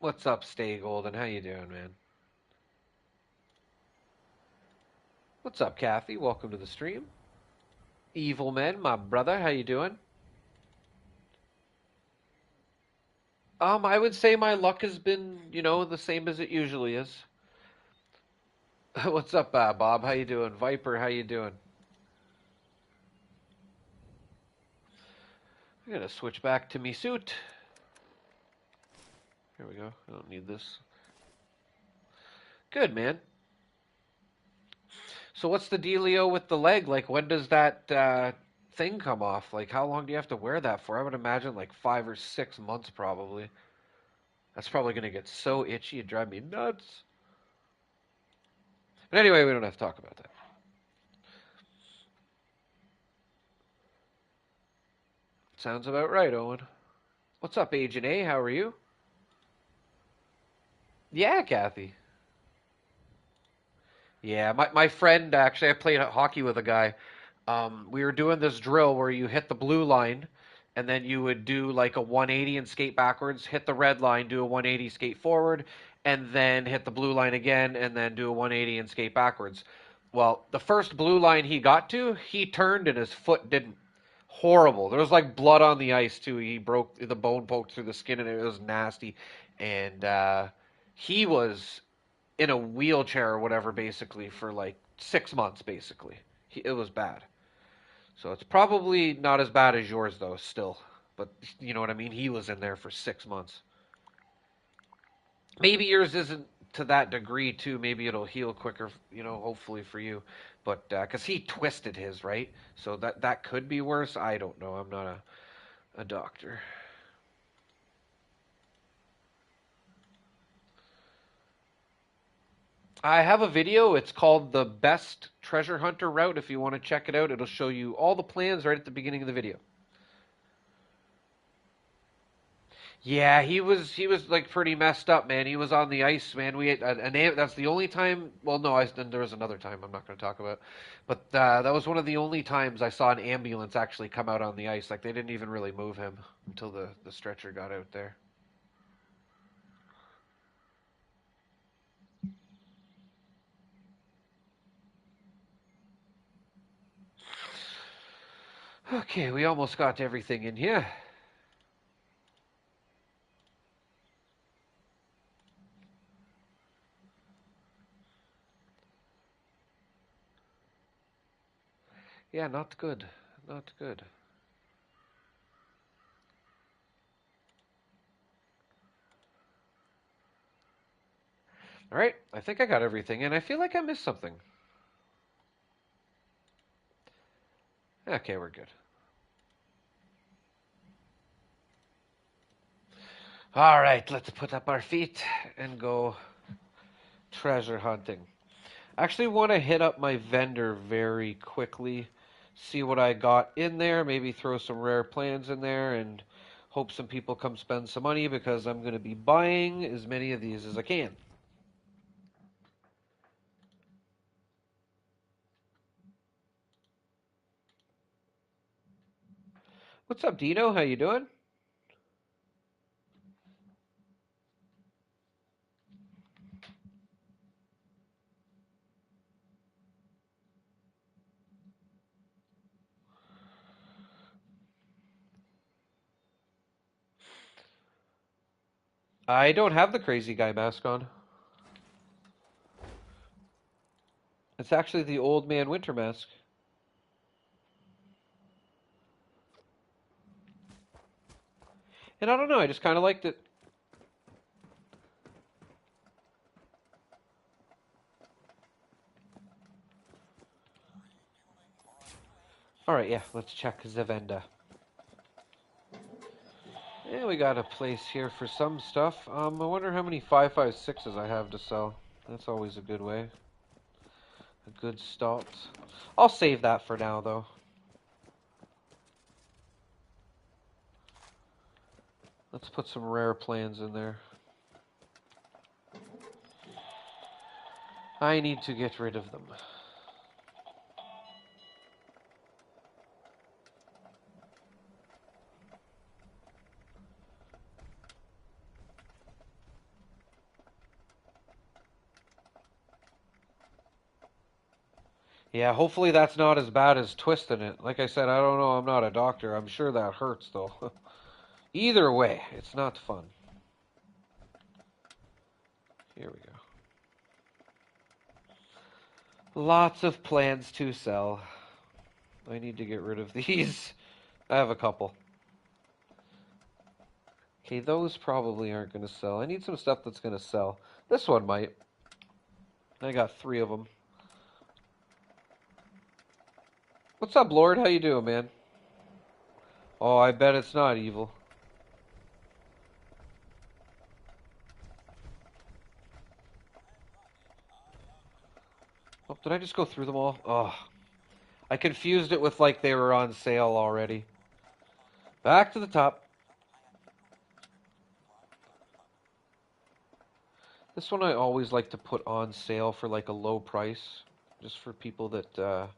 What's up, Stay Golden? How you doing, man? What's up, Kathy? Welcome to the stream. Evil Men, my brother, how you doing? I would say my luck has been, the same as it usually is. What's up, Bob? How you doing? Viper, how you doing? I'm gonna switch back to me suit. Here we go. I don't need this. Good, man. So what's the dealio with the leg? Like, when does that thing come off? Like, how long do you have to wear that for? I would imagine like 5 or 6 months, probably. That's probably gonna get so itchy and drive me nuts. But anyway, we don't have to talk about that. Sounds about right, Owen. What's up, Agent A? How are you? Yeah, Kathy. Yeah, my friend actually, I played hockey with a guy. We were doing this drill where you hit the blue line, and then you would do like a 180 and skate backwards, hit the red line, do a 180, skate forward, and then hit the blue line again, and then do a 180 and skate backwards. Well, the first blue line he got to, he turned and his foot didn't. Horrible. There was like blood on the ice too. He broke the bone, poked through the skin, and it was nasty. And he was in a wheelchair or whatever, basically for like 6 months. Basically, it was bad. So it's probably not as bad as yours though, still. But you know what I mean. He was in there for 6 months. Maybe yours isn't to that degree too. Maybe it'll heal quicker. Hopefully for you. But because he twisted his right, so that could be worse. I don't know. I'm not a doctor. I have a video. It's called the best treasure hunter route. If you want to check it out, it'll show you all the plans right at the beginning of the video. Yeah, he was like pretty messed up, man. He was on the ice, man. We had that's the only time. Well, no, then there was another time I'm not going to talk about, but that was one of the only times I saw an ambulance actually come out on the ice. Like they didn't even really move him until the stretcher got out there. Okay, we almost got everything in here. Yeah, not good, not good. All right, I think I got everything, and I feel like I missed something. Okay, we're good. All right, let's put up our feet and go treasure hunting. I actually want to hit up my vendor very quickly, see what I got in there, maybe throw some rare plans in there, and hope some people come spend some money because I'm going to be buying as many of these as I can. What's up, Dino? How you doing? I don't have the crazy guy mask on. It's actually the old man winter mask. And I don't know, I just kind of liked it. All right, yeah, let's check Zavenda. Yeah, we got a place here for some stuff. I wonder how many 5.56s I have to sell. That's always a good way. A good start. I'll save that for now, though. Let's put some rare plans in there. I need to get rid of them. Yeah, hopefully that's not as bad as twisting it. Like I said, I don't know. I'm not a doctor. I'm sure that hurts, though. Either way, it's not fun. Here we go. Lots of plans to sell. I need to get rid of these. I have a couple. Okay, those probably aren't going to sell. I need some stuff that's going to sell. This one might. I got 3 of them. What's up, Lord? How you doing, man? Oh, I bet it's not evil. Oh, did I just go through them all? Oh, I confused it with like they were on sale already. Back to the top. This one I always like to put on sale for like a low price, just for people that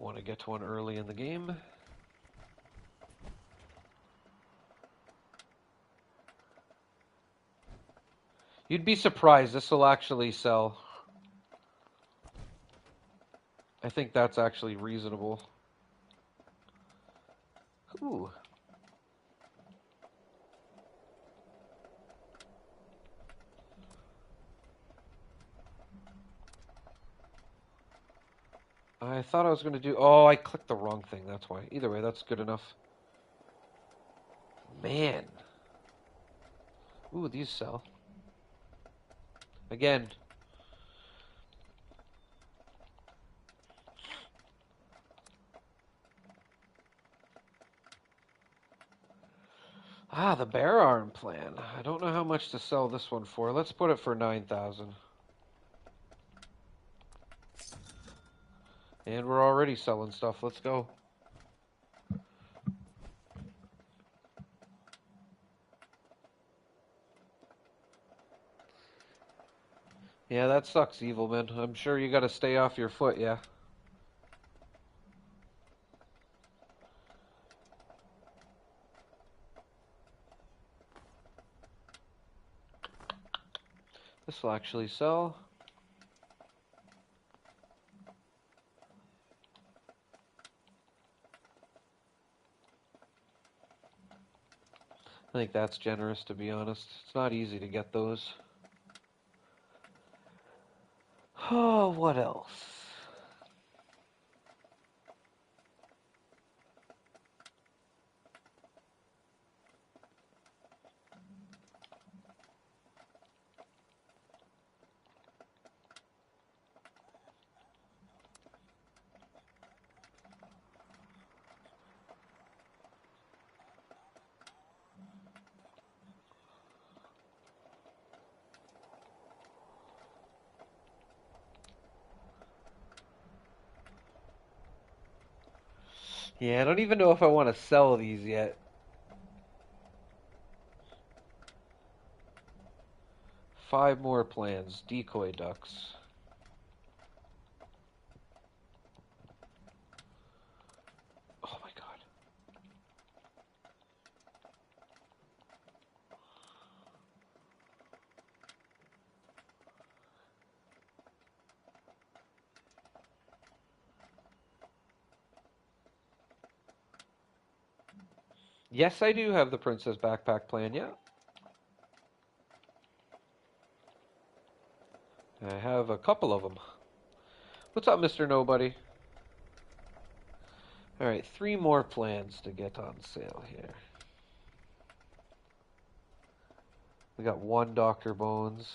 want to get to one early in the game. You'd be surprised. This will actually sell. I think that's actually reasonable. Ooh. I thought I was going to do... Oh, I clicked the wrong thing. That's why. Either way, that's good enough. Man. Ooh, these sell. Again. Ah, the bear arm plan. I don't know how much to sell this one for. Let's put it for 9,000. And we're already selling stuff. Let's go. Yeah, that sucks, Evil Man. I'm sure you gotta stay off your foot, yeah. This will actually sell. I think that's generous, to be honest. It's not easy to get those. Oh, what else? Yeah, I don't even know if I want to sell these yet. 5 more plans. Decoy ducks. Oh my god. Yes, I do have the Princess Backpack plan, yeah. I have a couple of them. What's up, Mr. Nobody? Alright, 3 more plans to get on sale here. We got 1 Dr. Bones.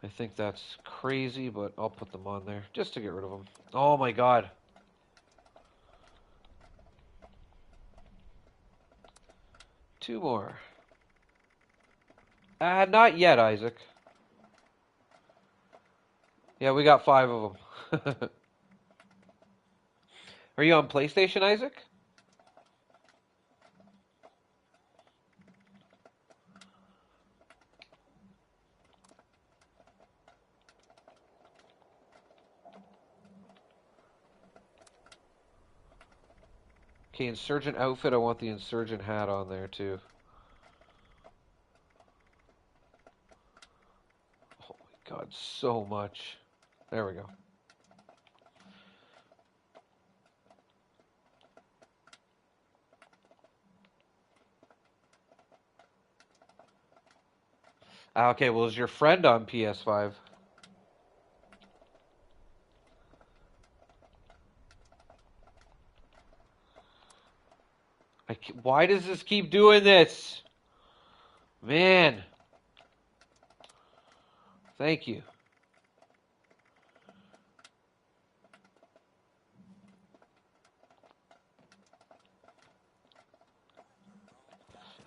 I think that's crazy, but I'll put them on there just to get rid of them. Oh my god. Two more. Not yet, Isaac. Yeah, we got 5 of them. Are you on PlayStation, Isaac? Okay, Insurgent outfit. I want the Insurgent hat on there, too. Oh my god, so much. There we go. Okay, well, is your friend on PS5? Why does this keep doing this? Man. Thank you.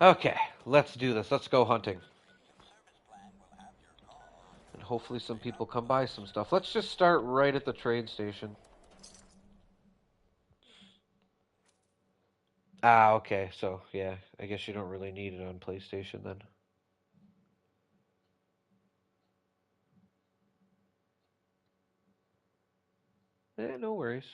Okay, let's do this. Let's go hunting. And hopefully some people come by some stuff. Let's just start right at the train station. Okay. So, yeah, I guess you don't really need it on PlayStation then. No worries.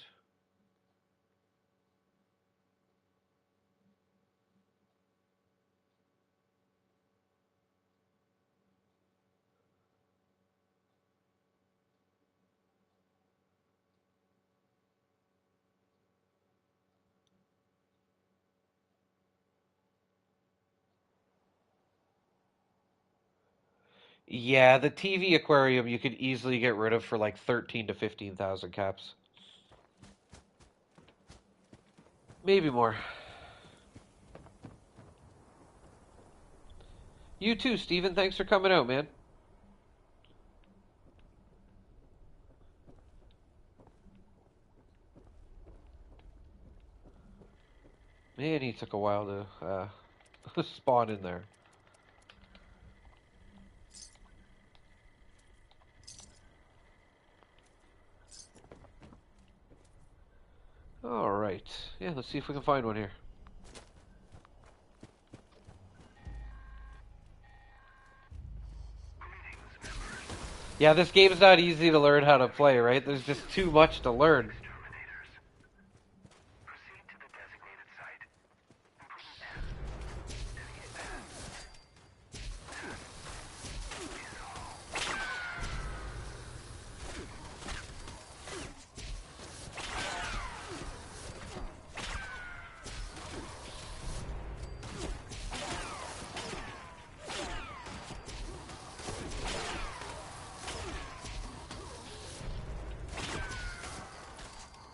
Yeah, the TV aquarium you could easily get rid of for like 13 to 15,000 caps. Maybe more. You too, Steven. Thanks for coming out, man. Man, he took a while to spawn in there. Alright. Yeah, let's see if we can find one here. Yeah, this game's not easy to learn how to play, right? There's just too much to learn.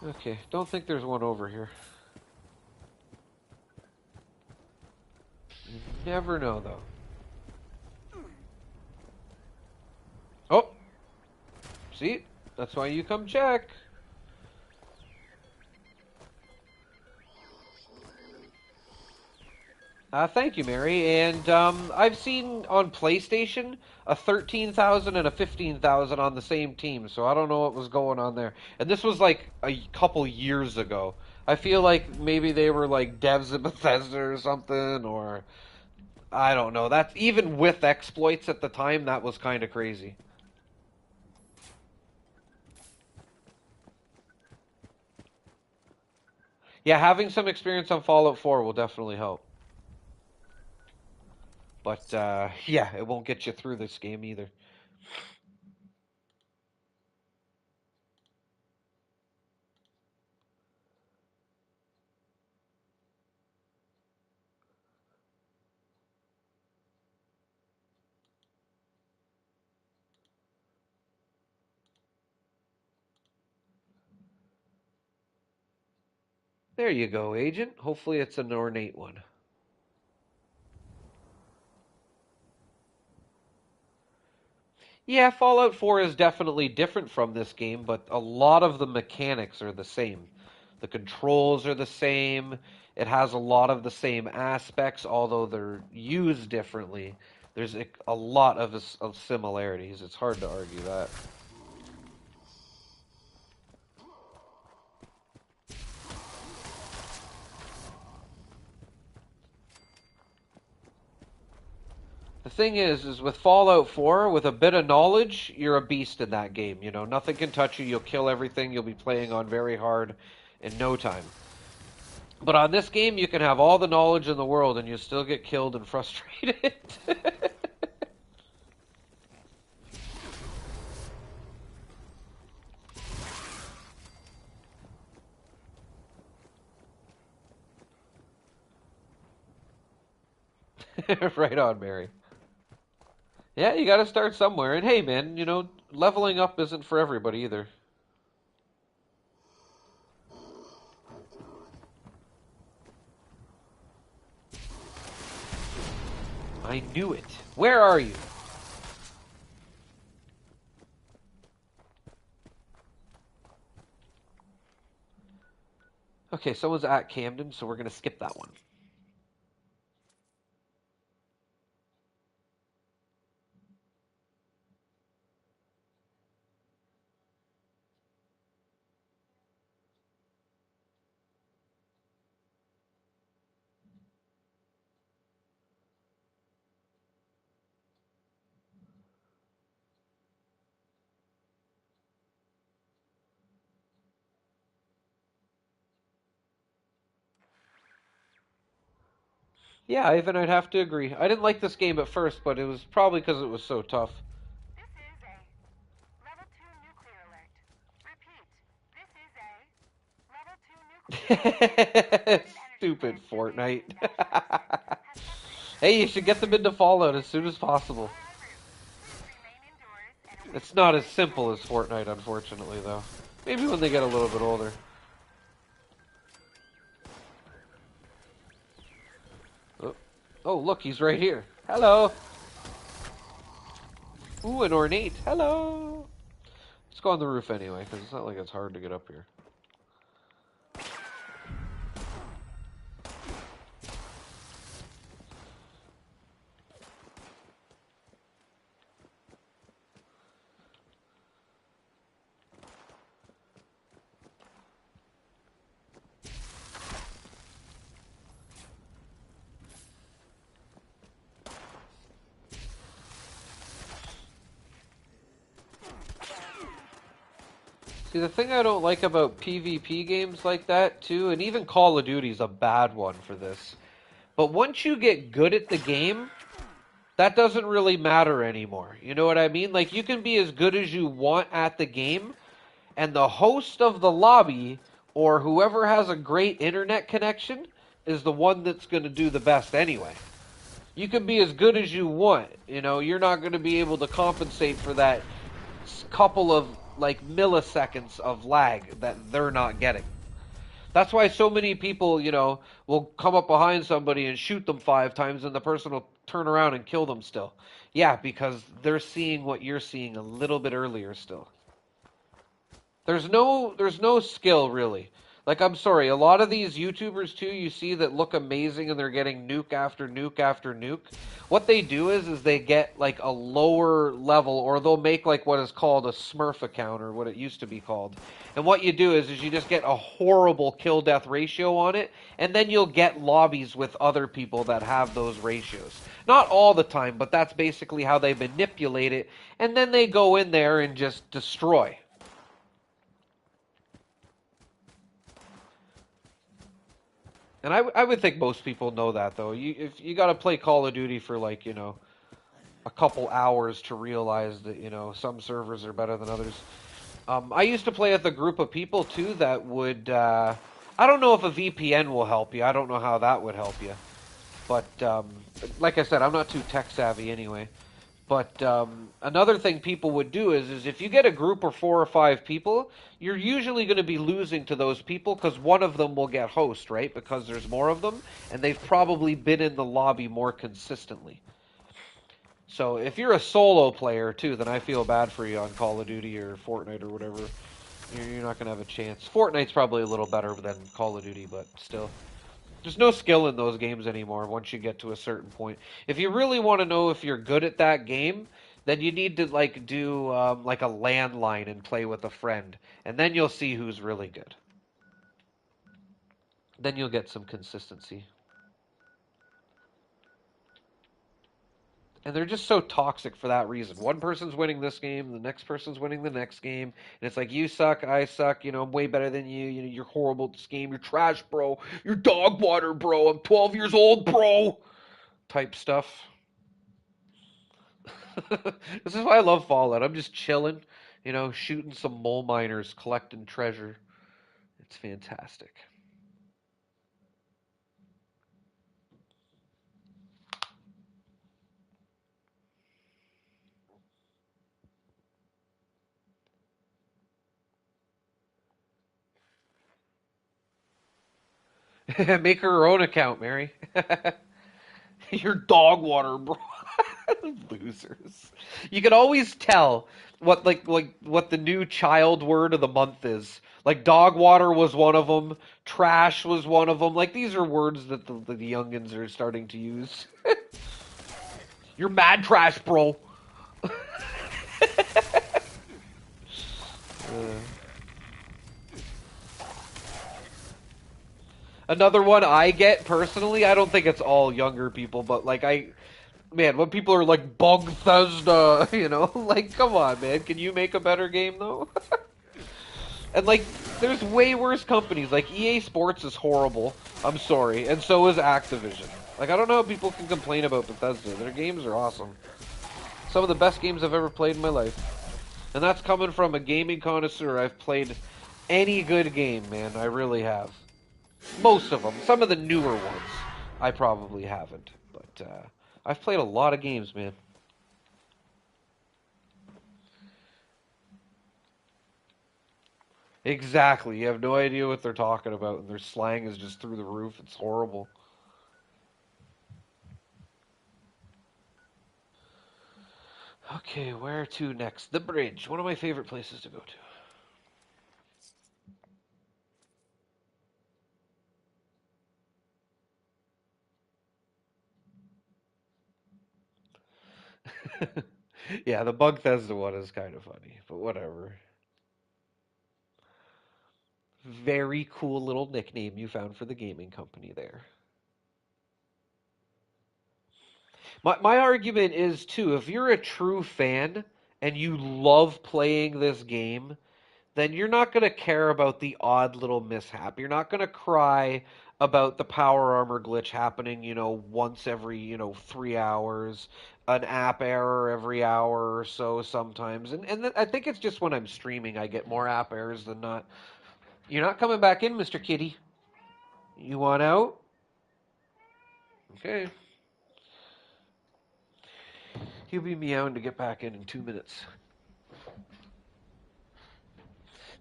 Okay, don't think there's one over here. You never know, though. Oh! See? That's why you come check. Thank you, Mary. And I've seen on PlayStation a 13,000 and a 15,000 on the same team, so I don't know what was going on there. And this was like a couple years ago. I feel like maybe they were like devs at Bethesda or something, or I don't know. That's even with exploits at the time, that was kind of crazy. Yeah, having some experience on Fallout 4 will definitely help. But yeah, it won't get you through this game either. There you go, Agent. Hopefully it's an ornate one. Yeah, Fallout 4 is definitely different from this game, but a lot of the mechanics are the same. The controls are the same. It has a lot of the same aspects, although they're used differently. There's a lot of similarities. It's hard to argue that. The thing is with Fallout 4, with a bit of knowledge, you're a beast in that game. You know, nothing can touch you. You'll kill everything. You'll be playing on very hard in no time. But on this game, you can have all the knowledge in the world and you still get killed and frustrated. Right on, Mary. Yeah, you gotta start somewhere. And hey, man, leveling up isn't for everybody either. I knew it. Where are you? Okay, someone's at Camden, so we're gonna skip that one. Yeah, Ivan, I'd have to agree. I didn't like this game at first, but it was probably because it was so tough. This is a level 2 nuclear alert. Repeat, this is a level 2 nuclear alert. Stupid Fortnite. Hey, you should get them into Fallout as soon as possible. It's not as simple as Fortnite, unfortunately, though. Maybe when they get a little bit older. Oh, oh look, he's right here. Hello. Ooh, an ornate. Hello. Let's go on the roof anyway, because it's not like it's hard to get up here. See, the thing I don't like about PvP games like that, too, and even Call of Duty's a bad one for this, but once you get good at the game, that doesn't really matter anymore. You know what I mean? Like, you can be as good as you want at the game, and the host of the lobby, or whoever has a great internet connection, is the one that's going to do the best anyway. You can be as good as you want. You're not going to be able to compensate for that couple of, like, milliseconds of lag that they're not getting. That's why so many people, will come up behind somebody and shoot them 5 times and the person will turn around and kill them still. Yeah, because they're seeing what you're seeing a little bit earlier still. There's no skill really. Like, I'm sorry, a lot of these YouTubers too, you see that look amazing and they're getting nuke after nuke after nuke. What they do is they get like a lower level, or they'll make like what is called a Smurf account, or what it used to be called. And what you do is you just get a horrible kill death ratio on it, and then you'll get lobbies with other people that have those ratios. Not all the time, but that's basically how they manipulate it, and then they go in there and just destroy. And I would think most people know that, though. If you got to play Call of Duty for like, a couple hours to realize that, some servers are better than others. I used to play with a group of people too that would. I don't know if a VPN will help you. I don't know how that would help you. But like I said, I'm not too tech savvy anyway. But another thing people would do is if you get a group of 4 or 5 people, you're usually going to be losing to those people because one of them will get host, right? Because there's more of them, and they've probably been in the lobby more consistently. So if you're a solo player too, then I feel bad for you on Call of Duty or Fortnite or whatever. You're not going to have a chance. Fortnite's probably a little better than Call of Duty, but still. There's no skill in those games anymore once you get to a certain point. If you really want to know if you're good at that game, then you need to like do like a landline and play with a friend, and then you'll see who's really good. Then you'll get some consistency. And they're just so toxic for that reason. One person's winning this game, the next person's winning the next game, and it's like you suck, I suck. I'm way better than you. You're horrible at this game. You're trash, bro. You're dog water, bro. I'm 12 years old, bro. Type stuff. This is why I love Fallout. I'm just chilling, shooting some mole miners, collecting treasure. It's fantastic. Make her own account, Mary. You're dog water, bro. Losers. You can always tell what what the new child word of the month is. Like dog water was one of them. Trash was one of them. Like these are words that the youngins are starting to use. You're mad trash, bro. Uh, Another one I get personally, I don't think it's all younger people, but man, when people are like Bethesda, like come on, man, can you make a better game though? And like, there's way worse companies. Like EA Sports is horrible. I'm sorry, and so is Activision. Like I don't know how people can complain about Bethesda. Their games are awesome. Some of the best games I've ever played in my life, and that's coming from a gaming connoisseur. I've played any good game, man. I really have. Most of them. Some of the newer ones, I probably haven't. But I've played a lot of games, man. Exactly. You have no idea what they're talking about, and their slang is just through the roof. It's horrible. Okay, where to next? The bridge. One of my favorite places to go to. Yeah, the Bethesda one is kind of funny, but whatever. Very cool little nickname you found for the gaming company there. My argument is too, if you're a true fan and you love playing this game, then you're not going to care about the odd little mishap. You're not going to cry about the power armor glitch happening, once every, 3 hours, an app error every hour or so sometimes. And I think it's just when I'm streaming I get more app errors than not. You're not coming back in, Mr. Kitty. You want out? Okay. He'll be meowing to get back in 2 minutes.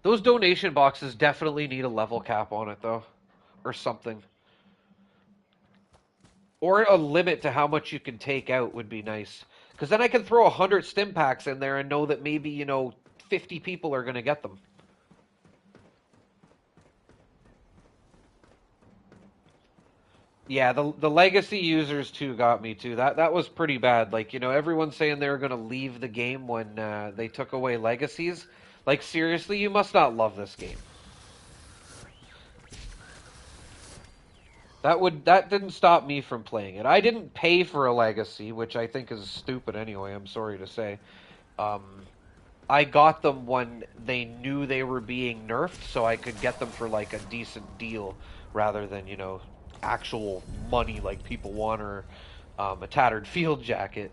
Those donation boxes definitely need a level cap on it, though, or something. Or a limit to how much you can take out would be nice. Because then I can throw 100 stim packs in there and know that maybe, 50 people are going to get them. Yeah, the legacy users too got me too. That was pretty bad. Like, everyone's saying they were going to leave the game when they took away legacies. Like, seriously, you must not love this game. That didn't stop me from playing it. I didn't pay for a legacy, which I think is stupid anyway, I'm sorry to say. Um, I got them when they knew they were being nerfed, so I could get them for like a decent deal rather than, actual money like people want or a tattered field jacket.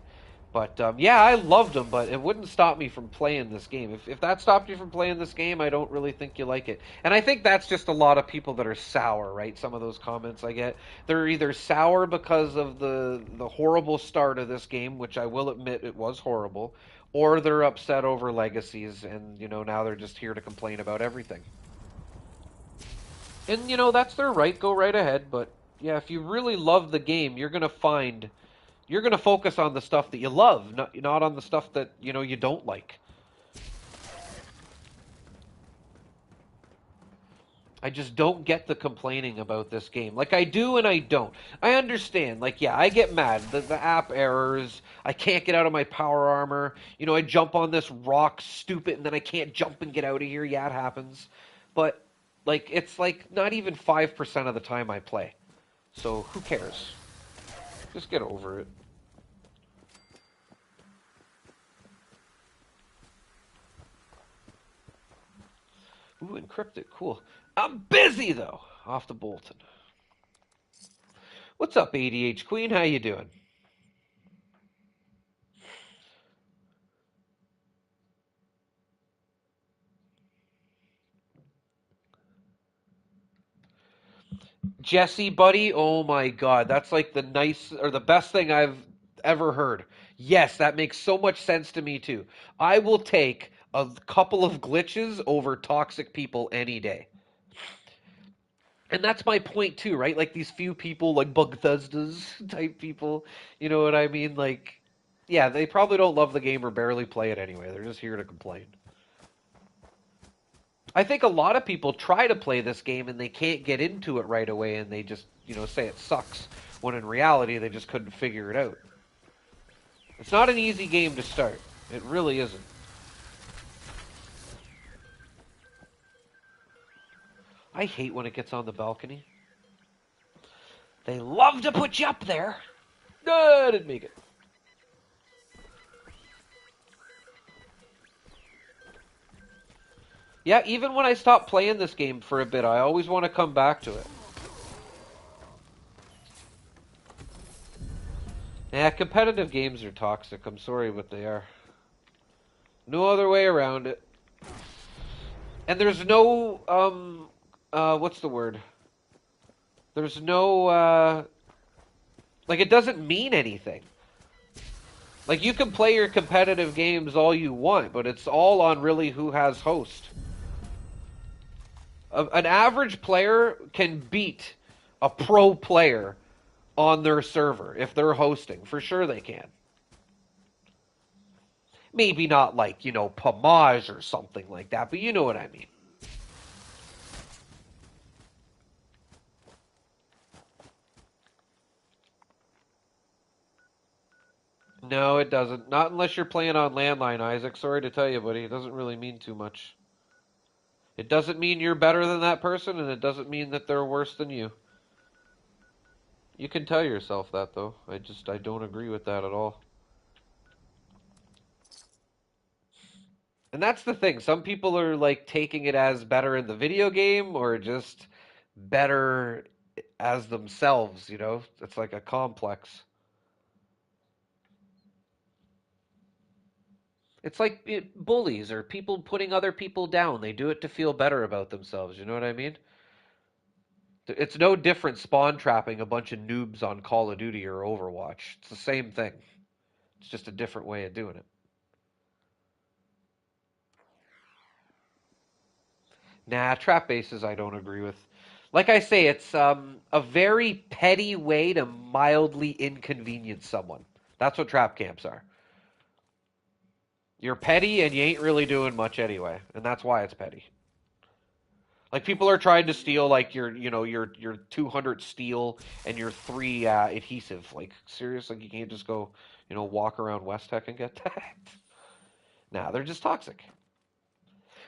But yeah, I loved them, but it wouldn't stop me from playing this game. If that stopped you from playing this game, I don't really think you like it. And I think that's just a lot of people that are sour, right? Some of those comments I get, they're either sour because of the horrible start of this game, which I will admit it was horrible, or they're upset over legacies, and now they're just here to complain about everything. And that's their right. Go right ahead. But yeah, if you really love the game, you're gonna focus on the stuff that you love, not on the stuff that you don't like. I just don't get the complaining about this game. Like I do and I don't. I understand. Like yeah, I get mad. The app errors. I can't get out of my power armor. I jump on this rock stupid and then I can't jump and get out of here. Yeah, it happens. But like it's like not even 5% of the time I play. So who cares? Just get over it. Ooh, encrypted. Cool. I'm busy though. Off to Bolton. What's up, ADH Queen? How you doing? Jesse, buddy. Oh my God, that's like the nice or the best thing I've ever heard. Yes, that makes so much sense to me too. I will take a couple of glitches over toxic people any day. And that's my point too, right? Like these few people, like Bethesda's type people, you know what I mean? Like, yeah, they probably don't love the game or barely play it anyway. They're just here to complain. I think a lot of people try to play this game and they can't get into it right away, and they just, say it sucks. When in reality, they just couldn't figure it out. It's not an easy game to start. It really isn't. I hate when it gets on the balcony. They love to put you up there. No, I didn't make it. Yeah, even when I stop playing this game for a bit, I always want to come back to it. Yeah, competitive games are toxic. I'm sorry, but they are. No other way around it. And there's no, what's the word? There's no, like, it doesn't mean anything. Like, you can play your competitive games all you want, but it's all on really who has host. An average player can beat a pro player on their server if they're hosting. For sure they can. Maybe not like, Pomage or something like that, but you know what I mean. No, it doesn't. Not unless you're playing on landline, Isaac. Sorry to tell you, buddy. It doesn't really mean too much. It doesn't mean you're better than that person, and it doesn't mean that they're worse than you. You can tell yourself that, though. I don't agree with that at all. And that's the thing. Some people are like taking it as better in the video game or just better as themselves. It's like a complex. It's like bullies or people putting other people down. They do it to feel better about themselves. You know what I mean? It's no different spawn trapping a bunch of noobs on Call of Duty or Overwatch. It's the same thing. It's just a different way of doing it. Nah, trap bases I don't agree with. Like I say, it's a very petty way to mildly inconvenience someone. That's what trap camps are. You're petty and you ain't really doing much anyway, and that's why it's petty. Like people are trying to steal like your 200 steel and your three adhesive. Like seriously, you can't just go walk around West Tech and get that. Nah, they're just toxic.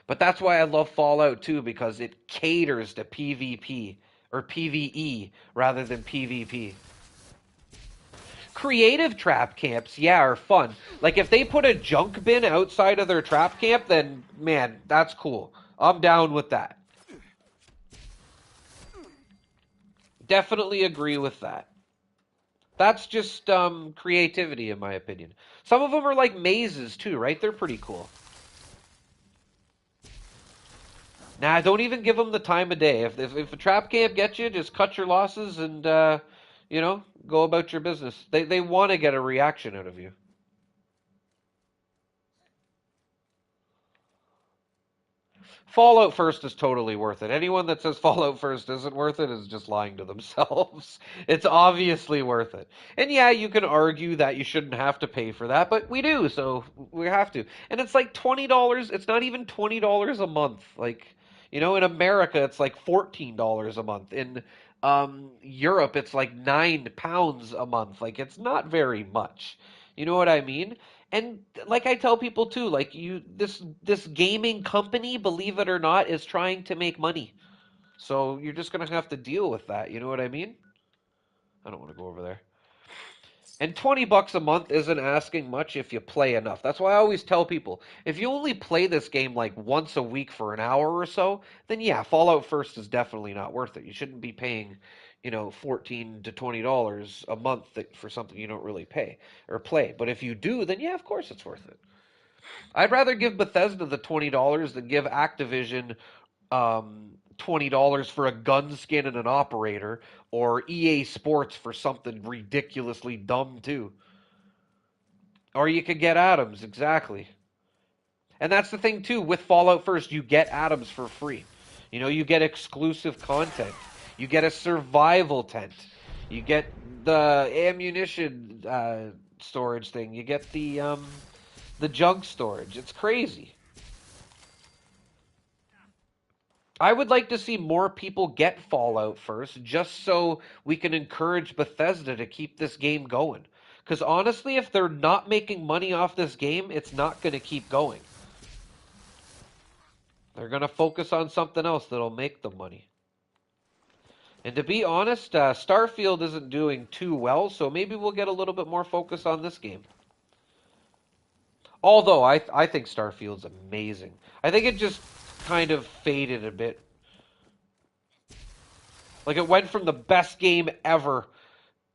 But that's why I love Fallout 2 because it caters to PvP or PvE rather than PvP. Creative trap camps, yeah, are fun. Like if they put a junk bin outside of their trap camp, then man, that's cool. I'm down with that. Definitely agree with that. That's just creativity, in my opinion. Some of them are like mazes too, right? They're pretty cool. Nah, don't even give them the time of day. If a trap camp gets you, just cut your losses and go about your business. They want to get a reaction out of you. Fallout First is totally worth it. Anyone that says Fallout First isn't worth it is just lying to themselves. It's obviously worth it. And yeah, you can argue that you shouldn't have to pay for that, but we do, so we have to. And it's like $20. It's not even $20 a month. Like, in America, it's like $14 a month. In Europe, it's like £9 a month. Like, it's not very much. You know what I mean? And like I tell people too, like this gaming company, believe it or not, is trying to make money. So you're just gonna have to deal with that. You know what I mean? I don't want to go over there. And 20 bucks a month isn't asking much if you play enough. That's why I always tell people, if you only play this game like once a week for an hour or so, then yeah, Fallout First is definitely not worth it. You shouldn't be paying, 14 to $20 a month for something you don't really pay or play. But if you do, then yeah, of course it's worth it. I'd rather give Bethesda the $20 than give Activision $20 for a gun skin and an operator, or EA Sports for something ridiculously dumb too. Or you could get Adams, exactly. And that's the thing too with Fallout First, you get Adams for free. You get exclusive content. You get a survival tent. You get the ammunition storage thing. You get the junk storage. It's crazy. I would like to see more people get Fallout First, just so we can encourage Bethesda to keep this game going. Because honestly, if they're not making money off this game, it's not going to keep going. They're going to focus on something else that'll make them money. And to be honest, Starfield isn't doing too well, so maybe we'll get a little bit more focus on this game. Although I think Starfield's amazing. I think it just kind of faded a bit. Like it went from the best game ever,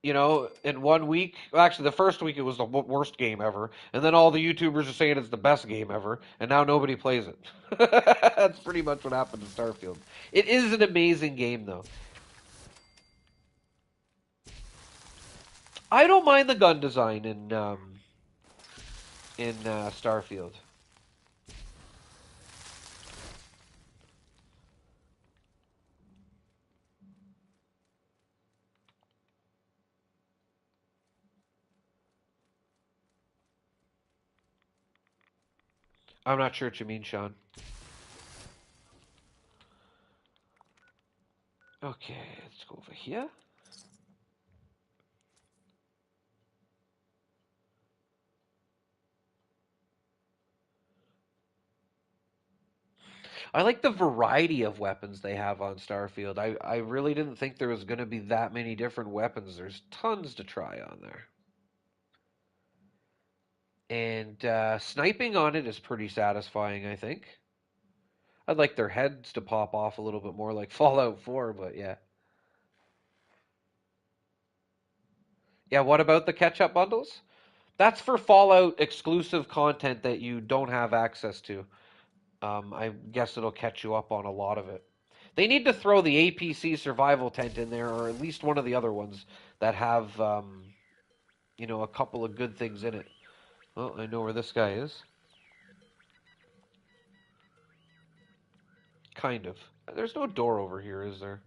in 1 week. Well, actually, the first week it was the worst game ever, and then all the YouTubers are saying it's the best game ever, and now nobody plays it. That's pretty much what happened to Starfield. It is an amazing game, though. I don't mind the gun design in Starfield. I'm not sure what you mean, Sean. Okay, let's go over here. I like the variety of weapons they have on Starfield. I really didn't think there was going to be that many different weapons. There's tons to try on there. And sniping on it is pretty satisfying, I think. I'd like their heads to pop off a little bit more like Fallout 4, but yeah. Yeah, what about the catch-up bundles? That's for Fallout exclusive content that you don't have access to. I guess it'll catch you up on a lot of it. They need to throw the APC survival tent in there, or at least one of the other ones that have, a couple of good things in it. Well, I know where this guy is. Kind of. There's no door over here, is there?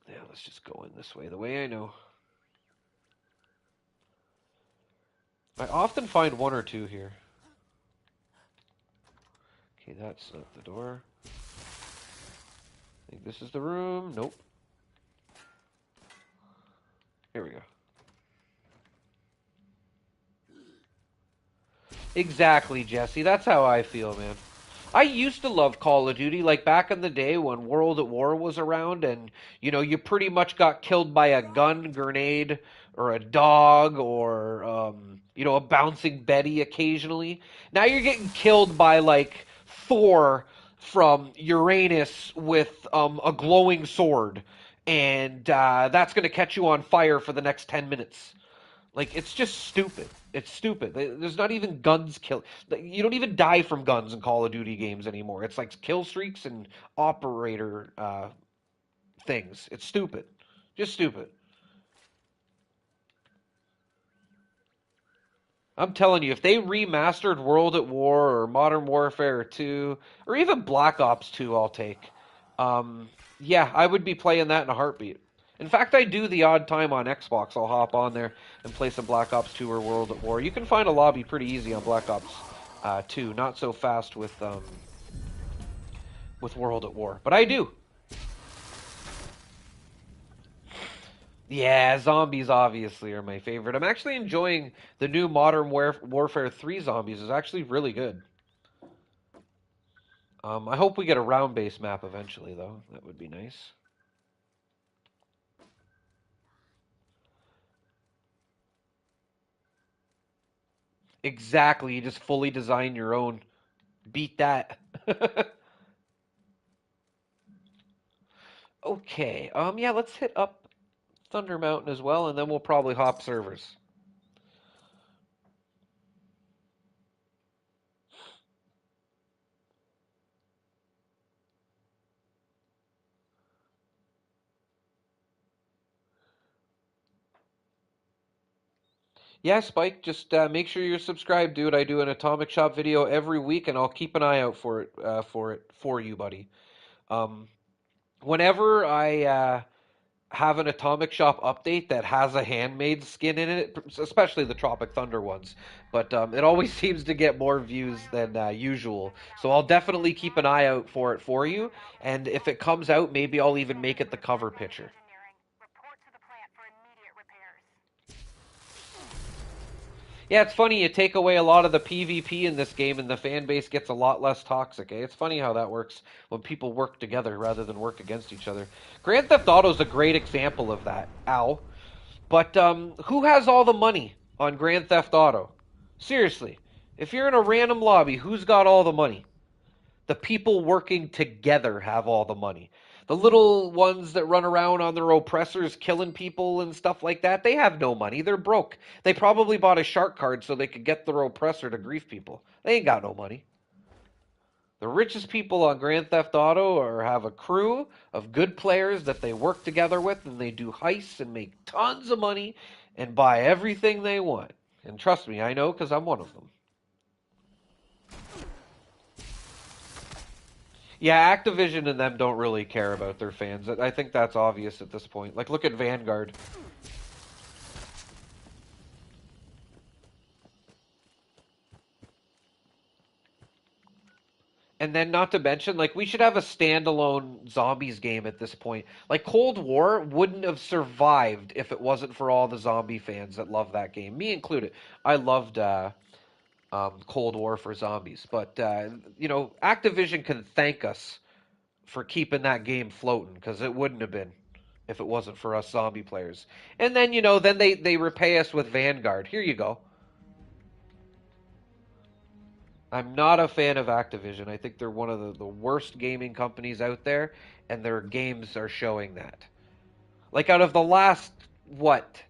Yeah, let's just go in this way, the way I know. I often find one or two here. Okay, that's not the door. I think this is the room. Nope. Here we go. Exactly, Jesse. That's how I feel, man. I used to love Call of Duty, like back in the day when World at War was around, and you pretty much got killed by a gun, grenade, or a dog, or a bouncing Betty occasionally. Now you're getting killed by like Thor from Uranus with a glowing sword, and that's going to catch you on fire for the next 10 minutes. Like it's just stupid. It's stupid. There's not even guns kill. You don't even die from guns in Call of Duty games anymore. It's like kill streaks and operator things. It's stupid. Just stupid. I'm telling you, if they remastered World at War or Modern Warfare 2 or even Black Ops 2, I'll take. Yeah, I would be playing that in a heartbeat. In fact, I do the odd time on Xbox. I'll hop on there and play some Black Ops 2 or World at War. You can find a lobby pretty easy on Black Ops 2. Not so fast with World at War, but I do. Yeah, zombies obviously are my favorite. I'm actually enjoying the new Modern Warfare 3 zombies. It's actually really good. I hope we get a round-based map eventually, though. That would be nice. Exactly. You just fully design your own. Beat that. Okay. Yeah, let's hit up Thunder Mountain as well, and then we'll probably hop servers. Yeah, Spike, just make sure you're subscribed, dude. I do an Atomic Shop video every week, and I'll keep an eye out for for you, buddy. Um, whenever I have an Atomic Shop update that has a handmade skin in it, especially the Tropic Thunder ones, but it always seems to get more views than usual. So I'll definitely keep an eye out for it for you, and if it comes out, maybe I'll even make it the cover picture. Report to the plant for immediate repairs. Yeah, it's funny. You take away a lot of the PvP in this game, and the fan base gets a lot less toxic. Eh? It's funny how that works when people work together rather than work against each other. Grand Theft Auto is a great example of that. Ow. But who has all the money on Grand Theft Auto? Seriously, if you're in a random lobby, who's got all the money? The people working together have all the money. The little ones that run around on their oppressors killing people and stuff like that, they have no money. They're broke. They probably bought a shark card so they could get their oppressor to grief people. They ain't got no money. The richest people on Grand Theft Auto are have a crew of good players that they work together with, and they do heists and make tons of money and buy everything they want. And trust me, I know because I'm one of them. Yeah, Activision and them don't really care about their fans. I think that's obvious at this point. Like, look at Vanguard. And then, not to mention, like, we should have a standalone zombies game at this point. Like, Cold War wouldn't have survived if it wasn't for all the zombie fans that love that game, me included. I loved Cold War for zombies, but Activision can thank us for keeping that game floating because it wouldn't have been if it wasn't for us zombie players. And then then they repay us with Vanguard. Here you go. I'm not a fan of Activision. I think they're one of the worst gaming companies out there, and their games are showing that. Like out of the last what?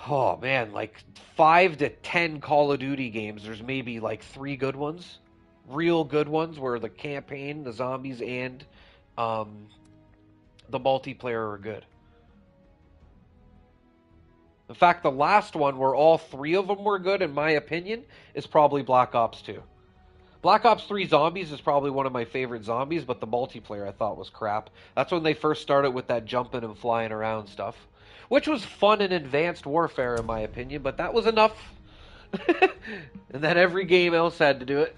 Oh man, like 5 to 10 Call of Duty games. There's maybe like three good ones, real good ones, where the campaign, the zombies, and um, the multiplayer are good. In fact, the last one where all three of them were good, in my opinion, is probably Black Ops 2. Black Ops 3 Zombies is probably one of my favorite zombies, but the multiplayer I thought was crap. That's when they first started with that jumping and flying around stuff, which was fun in Advanced Warfare, in my opinion, but that was enough. And then every game else had to do it.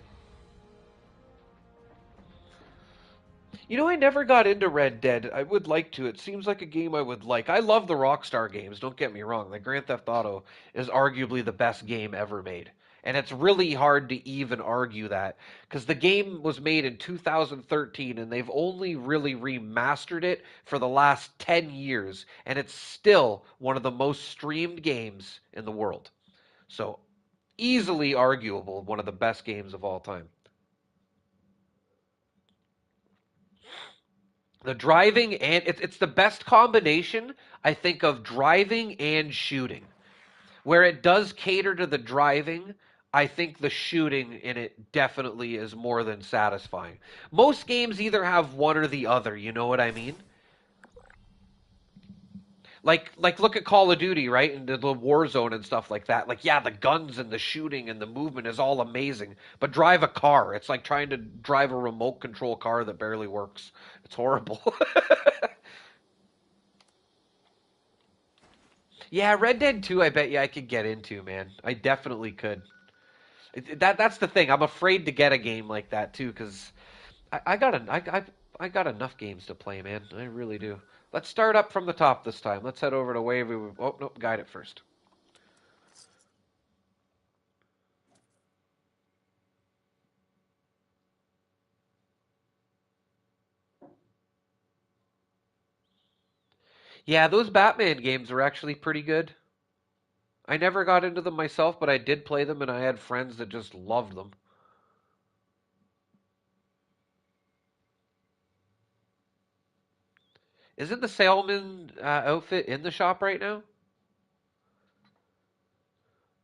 I never got into Red Dead. I would like to. It seems like a game I would like. I love the Rockstar games, don't get me wrong. Like Grand Theft Auto is arguably the best game ever made. And it's really hard to even argue that because the game was made in 2013 and they've only really remastered it for the last 10 years and it's still one of the most streamed games in the world. So, easily arguable one of the best games of all time. The driving and it's the best combination, I think, of driving and shooting. Where it does cater to the driving, I think the shooting in it definitely is more than satisfying. Most games either have one or the other, you know what I mean? Like look at Call of Duty, right? And the war zone and stuff like that. Like yeah, the guns and the shooting and the movement is all amazing. But drive a car. It's like trying to drive a remote control car that barely works. It's horrible. Yeah, Red Dead 2, I bet you I could get into, man. I definitely could. That's the thing. I'm afraid to get a game like that too, because I got enough games to play, man. I really do. Let's start up from the top this time. Let's head over to Wave. Oh nope, guide it first. Yeah, those Batman games are actually pretty good. I never got into them myself, but I did play them, and I had friends that just loved them. Isn't the salesman outfit in the shop right now?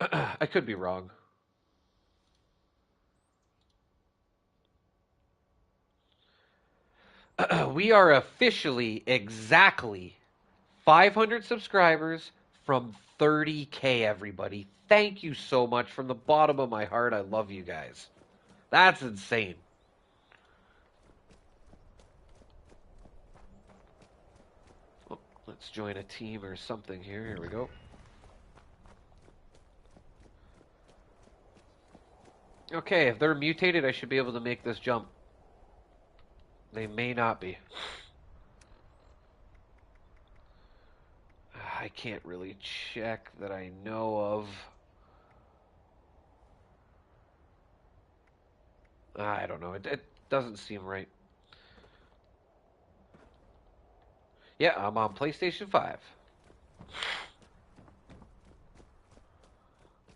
I could be wrong. We are officially exactly 500 subscribers from 30K, everybody. Thank you so much from the bottom of my heart. I love you guys. That's insane. Oh, let's join a team or something here. Here we go. Okay, if they're mutated, I should be able to make this jump. They may not be. I can't really check that I know of. I don't know. It doesn't seem right. Yeah, I'm on PlayStation 5.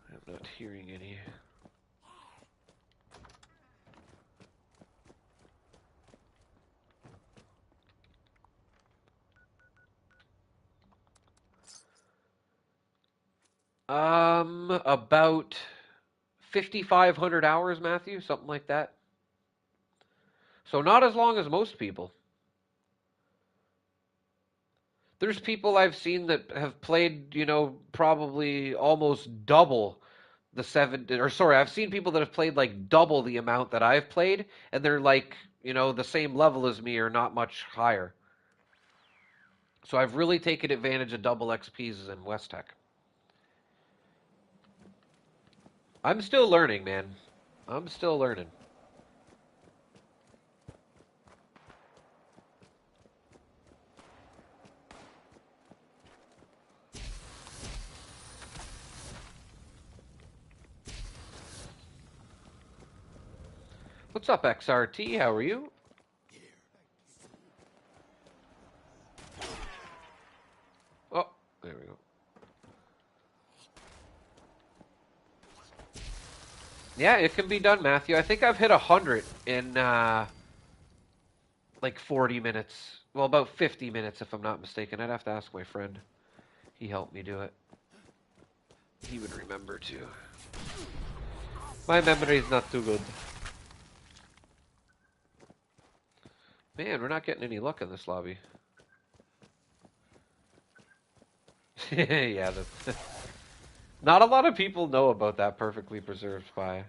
I'm not hearing any. About 5,500 hours, Matthew, something like that. So not as long as most people. There's people I've seen that have played, probably almost double the seven, or sorry, I've seen people that have played like double the amount that I've played, and they're like, the same level as me or not much higher. So I've really taken advantage of double XPs in West Tech. I'm still learning, man. I'm still learning. What's up, XRT? How are you? Oh, there we go. Yeah, it can be done, Matthew. I think I've hit 100 in like 40 minutes. Well, about 50 minutes, if I'm not mistaken. I'd have to ask my friend. He helped me do it. He would remember too. My memory is not too good. Man, we're not getting any luck in this lobby. Yeah, that's not a lot of people know about that perfectly preserved pie.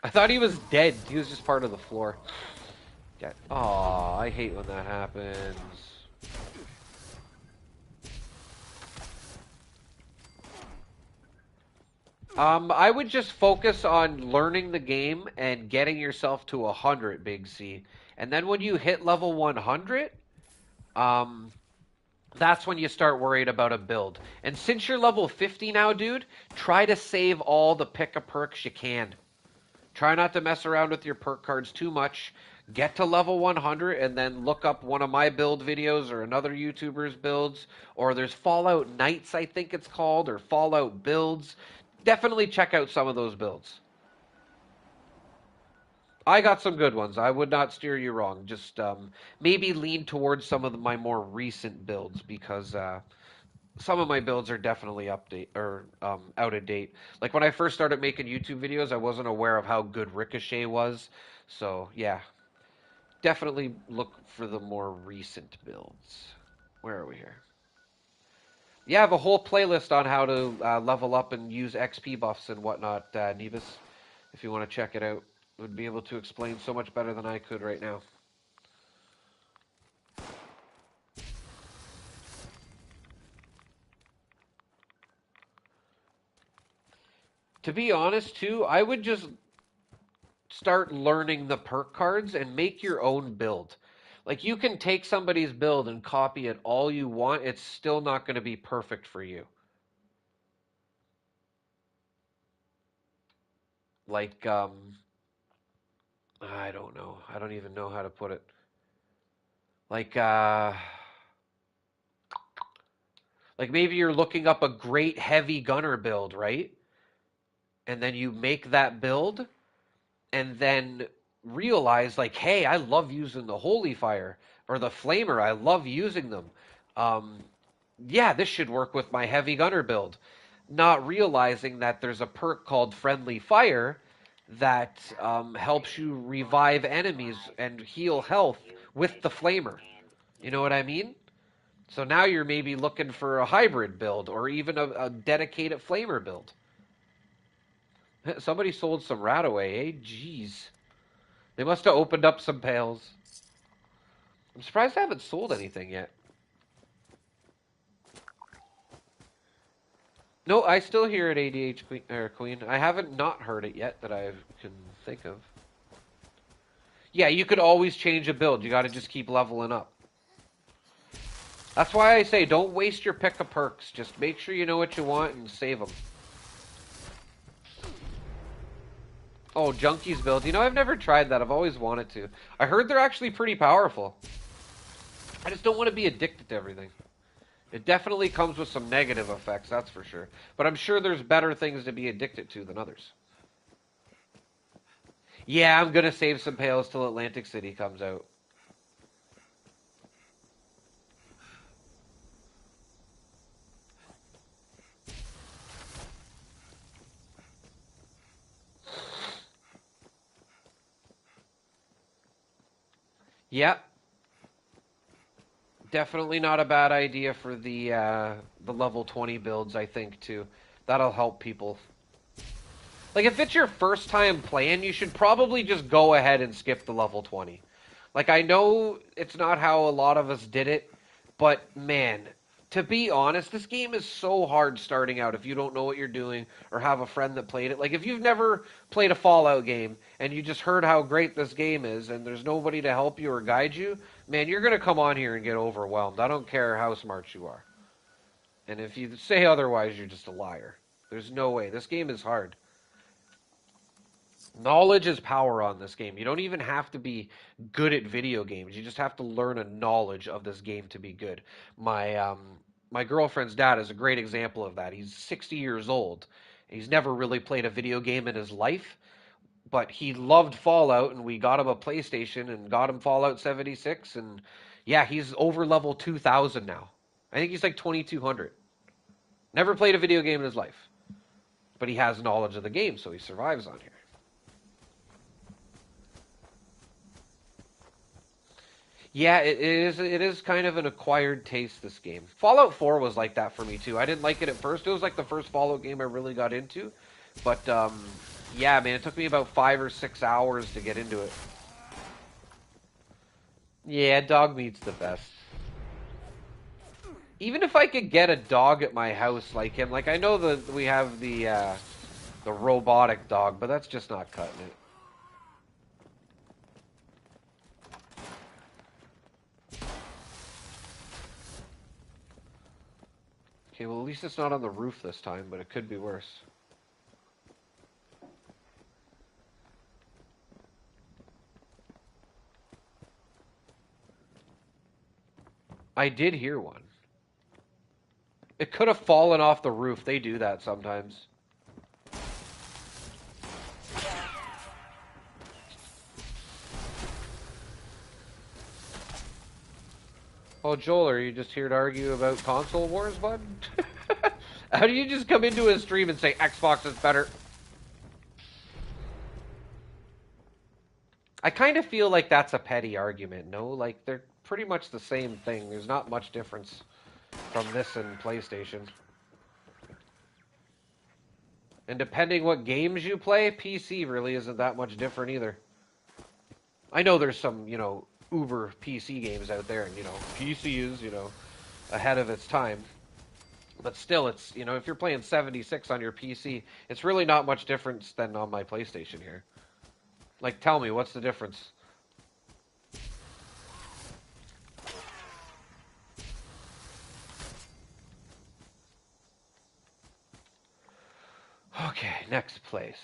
I thought he was dead. He was just part of the floor. Yeah. Aw, I hate when that happens. I would just focus on learning the game and getting yourself to 100, Big C. And then when you hit level 100, um, that's when you start worried about a build. And since you're level 50 now, dude, try to save all the pick-a-perks you can. Try not to mess around with your perk cards too much. Get to level 100 and then look up one of my build videos or another YouTuber's builds. Or there's Fallout Nights, I think it's called, or Fallout Builds. Definitely check out some of those builds. I got some good ones. I would not steer you wrong. Just maybe lean towards some of my more recent builds because some of my builds are definitely update or out of date. Like when I first started making YouTube videos, I wasn't aware of how good Ricochet was. So yeah, definitely look for the more recent builds. Where are we here? Yeah, I have a whole playlist on how to level up and use XP buffs and whatnot, Nevis. If you want to check it out, it would be able to explain so much better than I could right now. To be honest, too, I would just start learning the perk cards and make your own build. Like you can take somebody's build and copy it all you want, it's still not going to be perfect for you. Like I don't know. I don't even know how to put it. Like Like maybe you're looking up a great heavy gunner build, right? And then you make that build and then realize like, hey, I love using the holy fire or the flamer. I love using them. Um, yeah, this should work with my heavy gunner build. Not realizing that there's a perk called friendly fire that helps you revive enemies and heal health with the flamer. You know what I mean? So now you're maybe looking for a hybrid build or even a dedicated flamer build. Somebody sold some rat away, eh? Jeez. They must have opened up some pails. I'm surprised I haven't sold anything yet. No, I still hear it, ADH Queen, Queen. I haven't not heard it yet that I can think of. Yeah, you could always change a build. You got to just keep leveling up. That's why I say don't waste your pick of perks. Just make sure you know what you want and save them. Oh, Junkie's build. You know, I've never tried that. I've always wanted to. I heard they're actually pretty powerful. I just don't want to be addicted to everything. It definitely comes with some negative effects, that's for sure. But I'm sure there's better things to be addicted to than others. Yeah, I'm gonna save some pails till Atlantic City comes out. Yeah, definitely not a bad idea for the level 20 builds, I think too. That'll help people. Like if it's your first time playing, you should probably just go ahead and skip the level 20. Like I know it's not how a lot of us did it, but man, to be honest, this game is so hard starting out if you don't know what you're doing or have a friend that played it. Like if you've never played a Fallout game and you just heard how great this game is and there's nobody to help you or guide you, man, you're going to come on here and get overwhelmed. I don't care how smart you are. And if you say otherwise, you're just a liar. There's no way. This game is hard. Knowledge is power on this game. You don't even have to be good at video games. You just have to learn a knowledge of this game to be good. My girlfriend's dad is a great example of that. He's 60 years old. He's never really played a video game in his life, but he loved Fallout and we got him a PlayStation and got him Fallout 76 and yeah, he's over level 2000 now. I think he's like 2200. Never played a video game in his life, but he has knowledge of the game so he survives on here. Yeah, it is kind of an acquired taste, this game. Fallout 4 was like that for me too. I didn't like it at first. It was like the first Fallout game I really got into. But yeah, man, it took me about 5 or 6 hours to get into it. Yeah, dog meat's the best. Even if I could get a dog at my house like him, like I know that we have the robotic dog, but that's just not cutting it. Okay, well at least it's not on the roof this time, but it could be worse. I did hear one. It could have fallen off the roof. They do that sometimes. Oh, Joel, are you just here to argue about console wars, bud? How do you just come into a stream and say Xbox is better? I kind of feel like that's a petty argument, no? Like, they're pretty much the same thing. There's not much difference from this and PlayStation. And depending what games you play, PC really isn't that much different either. I know there's some, uber PC games out there, and, PC is, ahead of its time. But still, it's, if you're playing 76 on your PC, it's really not much difference than on my PlayStation here. Like, tell me, what's the difference? Okay, next place.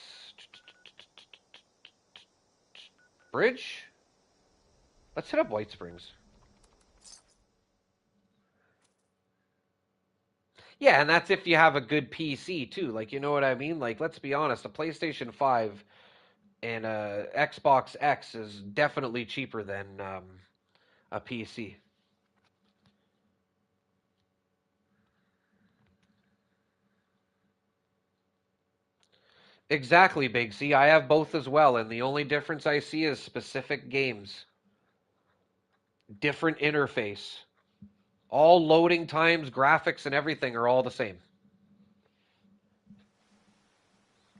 Bridge? Let's hit up White Springs. Yeah, and that's if you have a good PC too. Like, you know what I mean? Like, let's be honest, a PlayStation 5 and a Xbox X is definitely cheaper than a PC. Exactly, Big C. I have both as well, and the only difference I see is specific games, different interface. All loading times, graphics, and everything are all the same.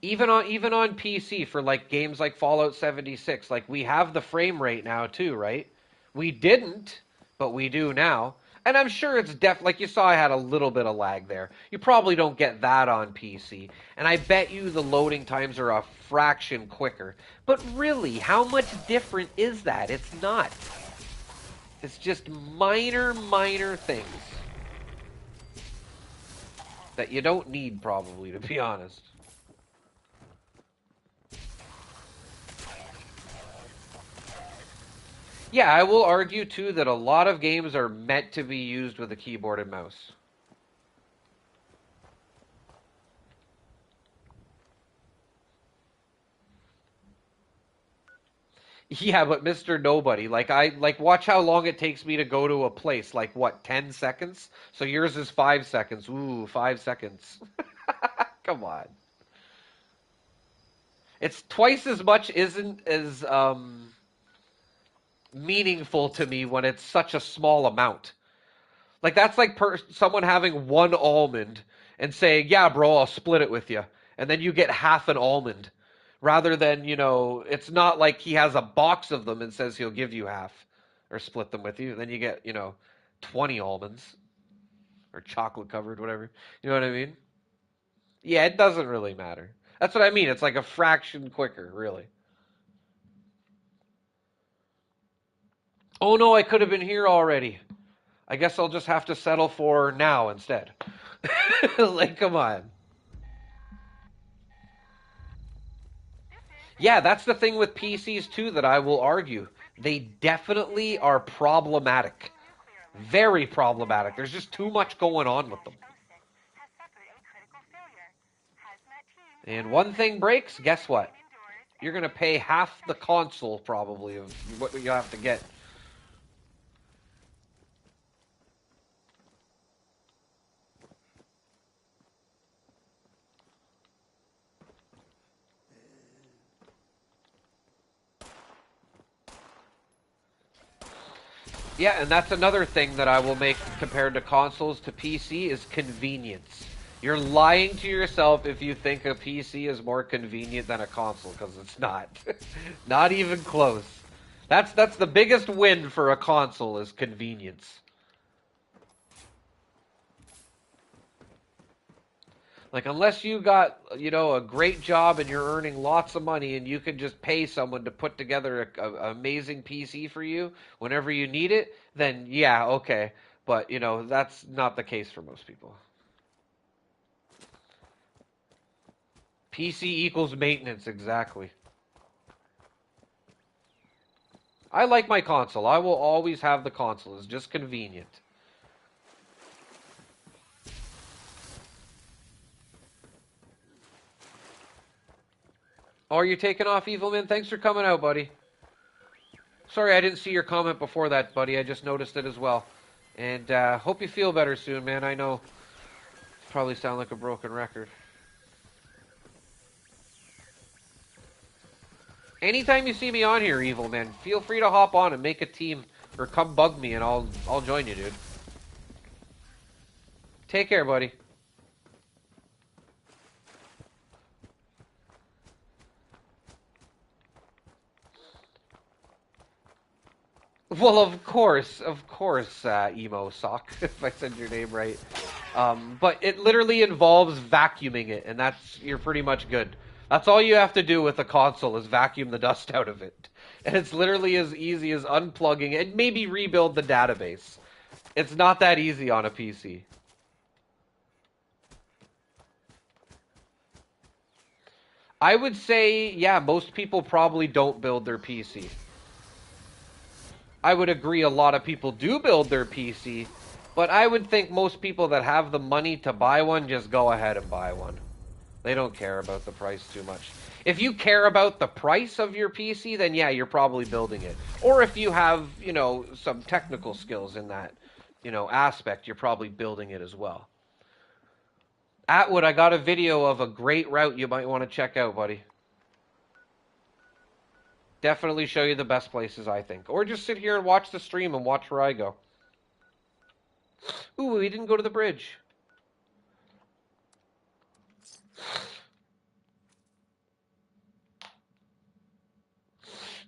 Even on PC for like games like Fallout 76, like we have the frame rate now too, right? We didn't, but we do now. And I'm sure it's like you saw I had a little bit of lag there. You probably don't get that on PC. And I bet you the loading times are a fraction quicker. But really, how much different is that? It's not. It's just minor things that you don't need probably, to be honest. Yeah, I will argue too that a lot of games are meant to be used with a keyboard and mouse. Yeah, but Mr. Nobody, like I like watch how long it takes me to go to a place. Like what, 10 seconds? So yours is 5 seconds. Ooh, 5 seconds. Come on. It's twice as much isn't as meaningful to me when it's such a small amount. Like that's like someone having one almond and saying, "Yeah, bro, I'll split it with you," and then you get half an almond, rather than it's not like he has a box of them and says he'll give you half or split them with you. Then you get 20 almonds or chocolate covered, whatever. You know what I mean? Yeah, it doesn't really matter. That's what I mean. It's like a fraction quicker, really. Oh no, I could have been here already. I guess I'll just have to settle for now instead. Like, come on. Yeah, that's the thing with PCs too that I will argue. They definitely are problematic. Very problematic. There's just too much going on with them. And one thing breaks, guess what? You're going to pay half the console probably of what you have to get. Yeah, and that's another thing that I will make compared to consoles to PC is convenience. You're lying to yourself if you think a PC is more convenient than a console because it's not. Not even close. That's the biggest win for a console is convenience. Like unless you got, a great job and you're earning lots of money and you can just pay someone to put together an amazing PC for you whenever you need it, then yeah, okay. But, that's not the case for most people. PC equals maintenance, exactly. I like my console. I will always have the console. It's just convenient. Oh, are you taking off, Evilman? Thanks for coming out, buddy. Sorry, I didn't see your comment before that, buddy. I just noticed it as well. And hope you feel better soon, man. I know probably sound like a broken record. Anytime you see me on here, Evil Man, feel free to hop on and make a team or come bug me and I'll join you, dude. Take care, buddy. Well, of course, emo sock, if I said your name right. But it literally involves vacuuming it, and you're pretty much good. That's all you have to do with a console is vacuum the dust out of it. And it's literally as easy as unplugging and maybe rebuild the database. It's not that easy on a PC. I would say, yeah, most people probably don't build their PC. I would agree a lot of people do build their PC, But I would think most people that have the money to buy one just go ahead and buy one. They don't care about the price too much. If you care about the price of your PC, then yeah, you're probably building it. Or if you have, some technical skills in that, aspect, you're probably building it as well. Atwood, I got a video of a great route you might want to check out, buddy. Definitely show you the best places, I think. Or just sit here and watch the stream and watch where I go. Ooh, we didn't go to the bridge.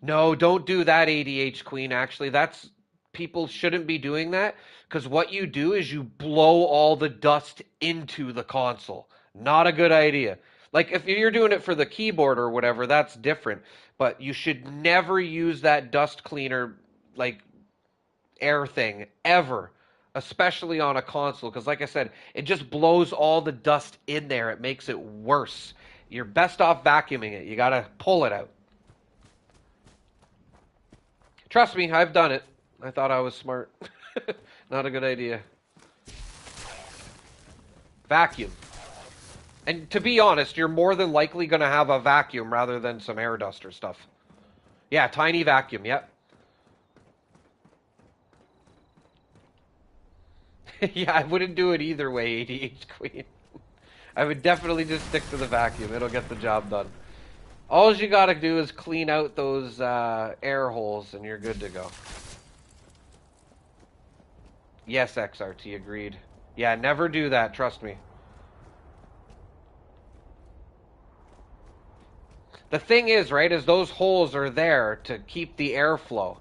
No, don't do that, ADH Queen. Actually, that's people shouldn't be doing that because what you do is you blow all the dust into the console. Not a good idea. Like if you're doing it for the keyboard or whatever, that's different. But you should never use that dust cleaner like air thing ever, especially on a console because like I said, it just blows all the dust in there. It makes it worse. You're best off vacuuming it. You got to pull it out. Trust me, I've done it. I thought I was smart. Not a good idea. Vacuum. And to be honest, you're more than likely going to have a vacuum rather than some air duster stuff. Yeah, tiny vacuum, yep. Yeah, I wouldn't do it either way, ADH Queen. I would definitely just stick to the vacuum. It'll get the job done. All you gotta do is clean out those air holes and you're good to go. Yes, XRT, agreed. Yeah, never do that, trust me. The thing is, right, is those holes are there to keep the airflow.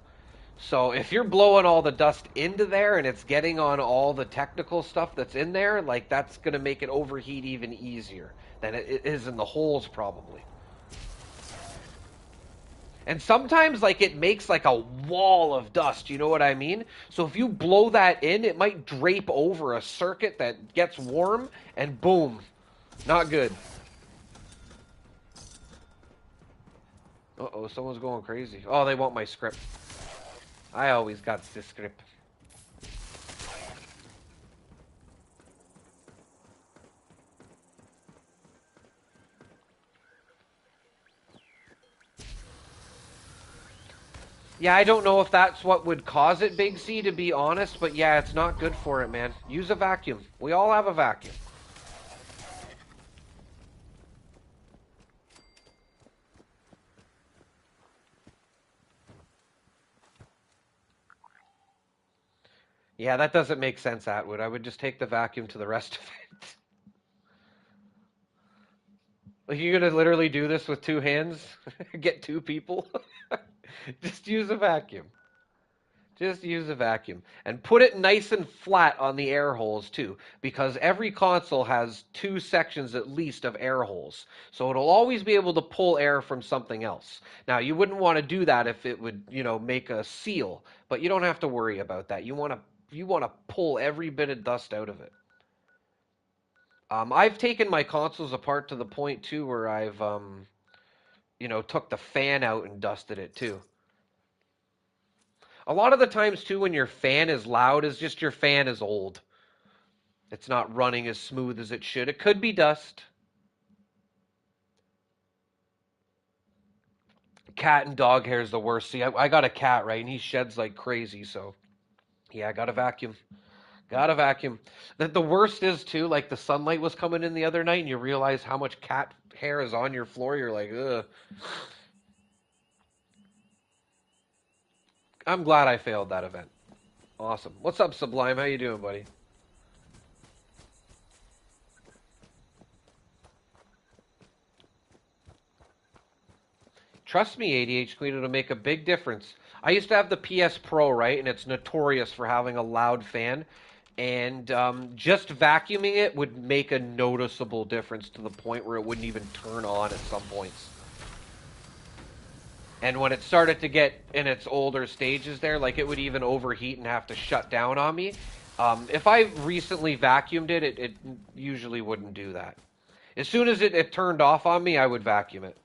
So if you're blowing all the dust into there and it's getting on all the technical stuff that's in there, like that's going to make it overheat even easier than it is in the holes probably. And sometimes like it makes like a wall of dust, you know what I mean? So if you blow that in, it might drape over a circuit that gets warm and boom, not good. Uh-oh, someone's going crazy. Oh, they want my script. I always got this script. Yeah, I don't know if that's what would cause it, Big C, to be honest, but yeah, it's not good for it, man. Use a vacuum. We all have a vacuum. Yeah, that doesn't make sense, Atwood. I would just take the vacuum to the rest of it. Like, you're gonna literally do this with two hands? Get two people? Just use a vacuum. Just use a vacuum. And put it nice and flat on the air holes, too, because every console has two sections at least of air holes. So it'll always be able to pull air from something else. Now, you wouldn't want to do that if it would, make a seal, but you don't have to worry about that. You want to pull every bit of dust out of it. I've taken my consoles apart to the point, too, where I've, took the fan out and dusted it, too. A lot of the times, too, when your fan is loud, is just your fan is old. It's not running as smooth as it should. It could be dust. Cat and dog hair is the worst. See, I got a cat, right, and he sheds like crazy, so yeah, I got a vacuum. Got a vacuum. The worst is, too, like the sunlight was coming in the other night, and you realize how much cat hair is on your floor. You're like, ugh. I'm glad I failed that event. Awesome. What's up, Sublime? How you doing, buddy? Trust me, ADH Queen, it'll make a big difference. I used to have the PS Pro, right, and it's notorious for having a loud fan. And just vacuuming it would make a noticeable difference to the point where it wouldn't even turn on at some points. And when it started to get in its older stages there, like it would even overheat and have to shut down on me. If I recently vacuumed it, it usually wouldn't do that. As soon as it turned off on me, I would vacuum it.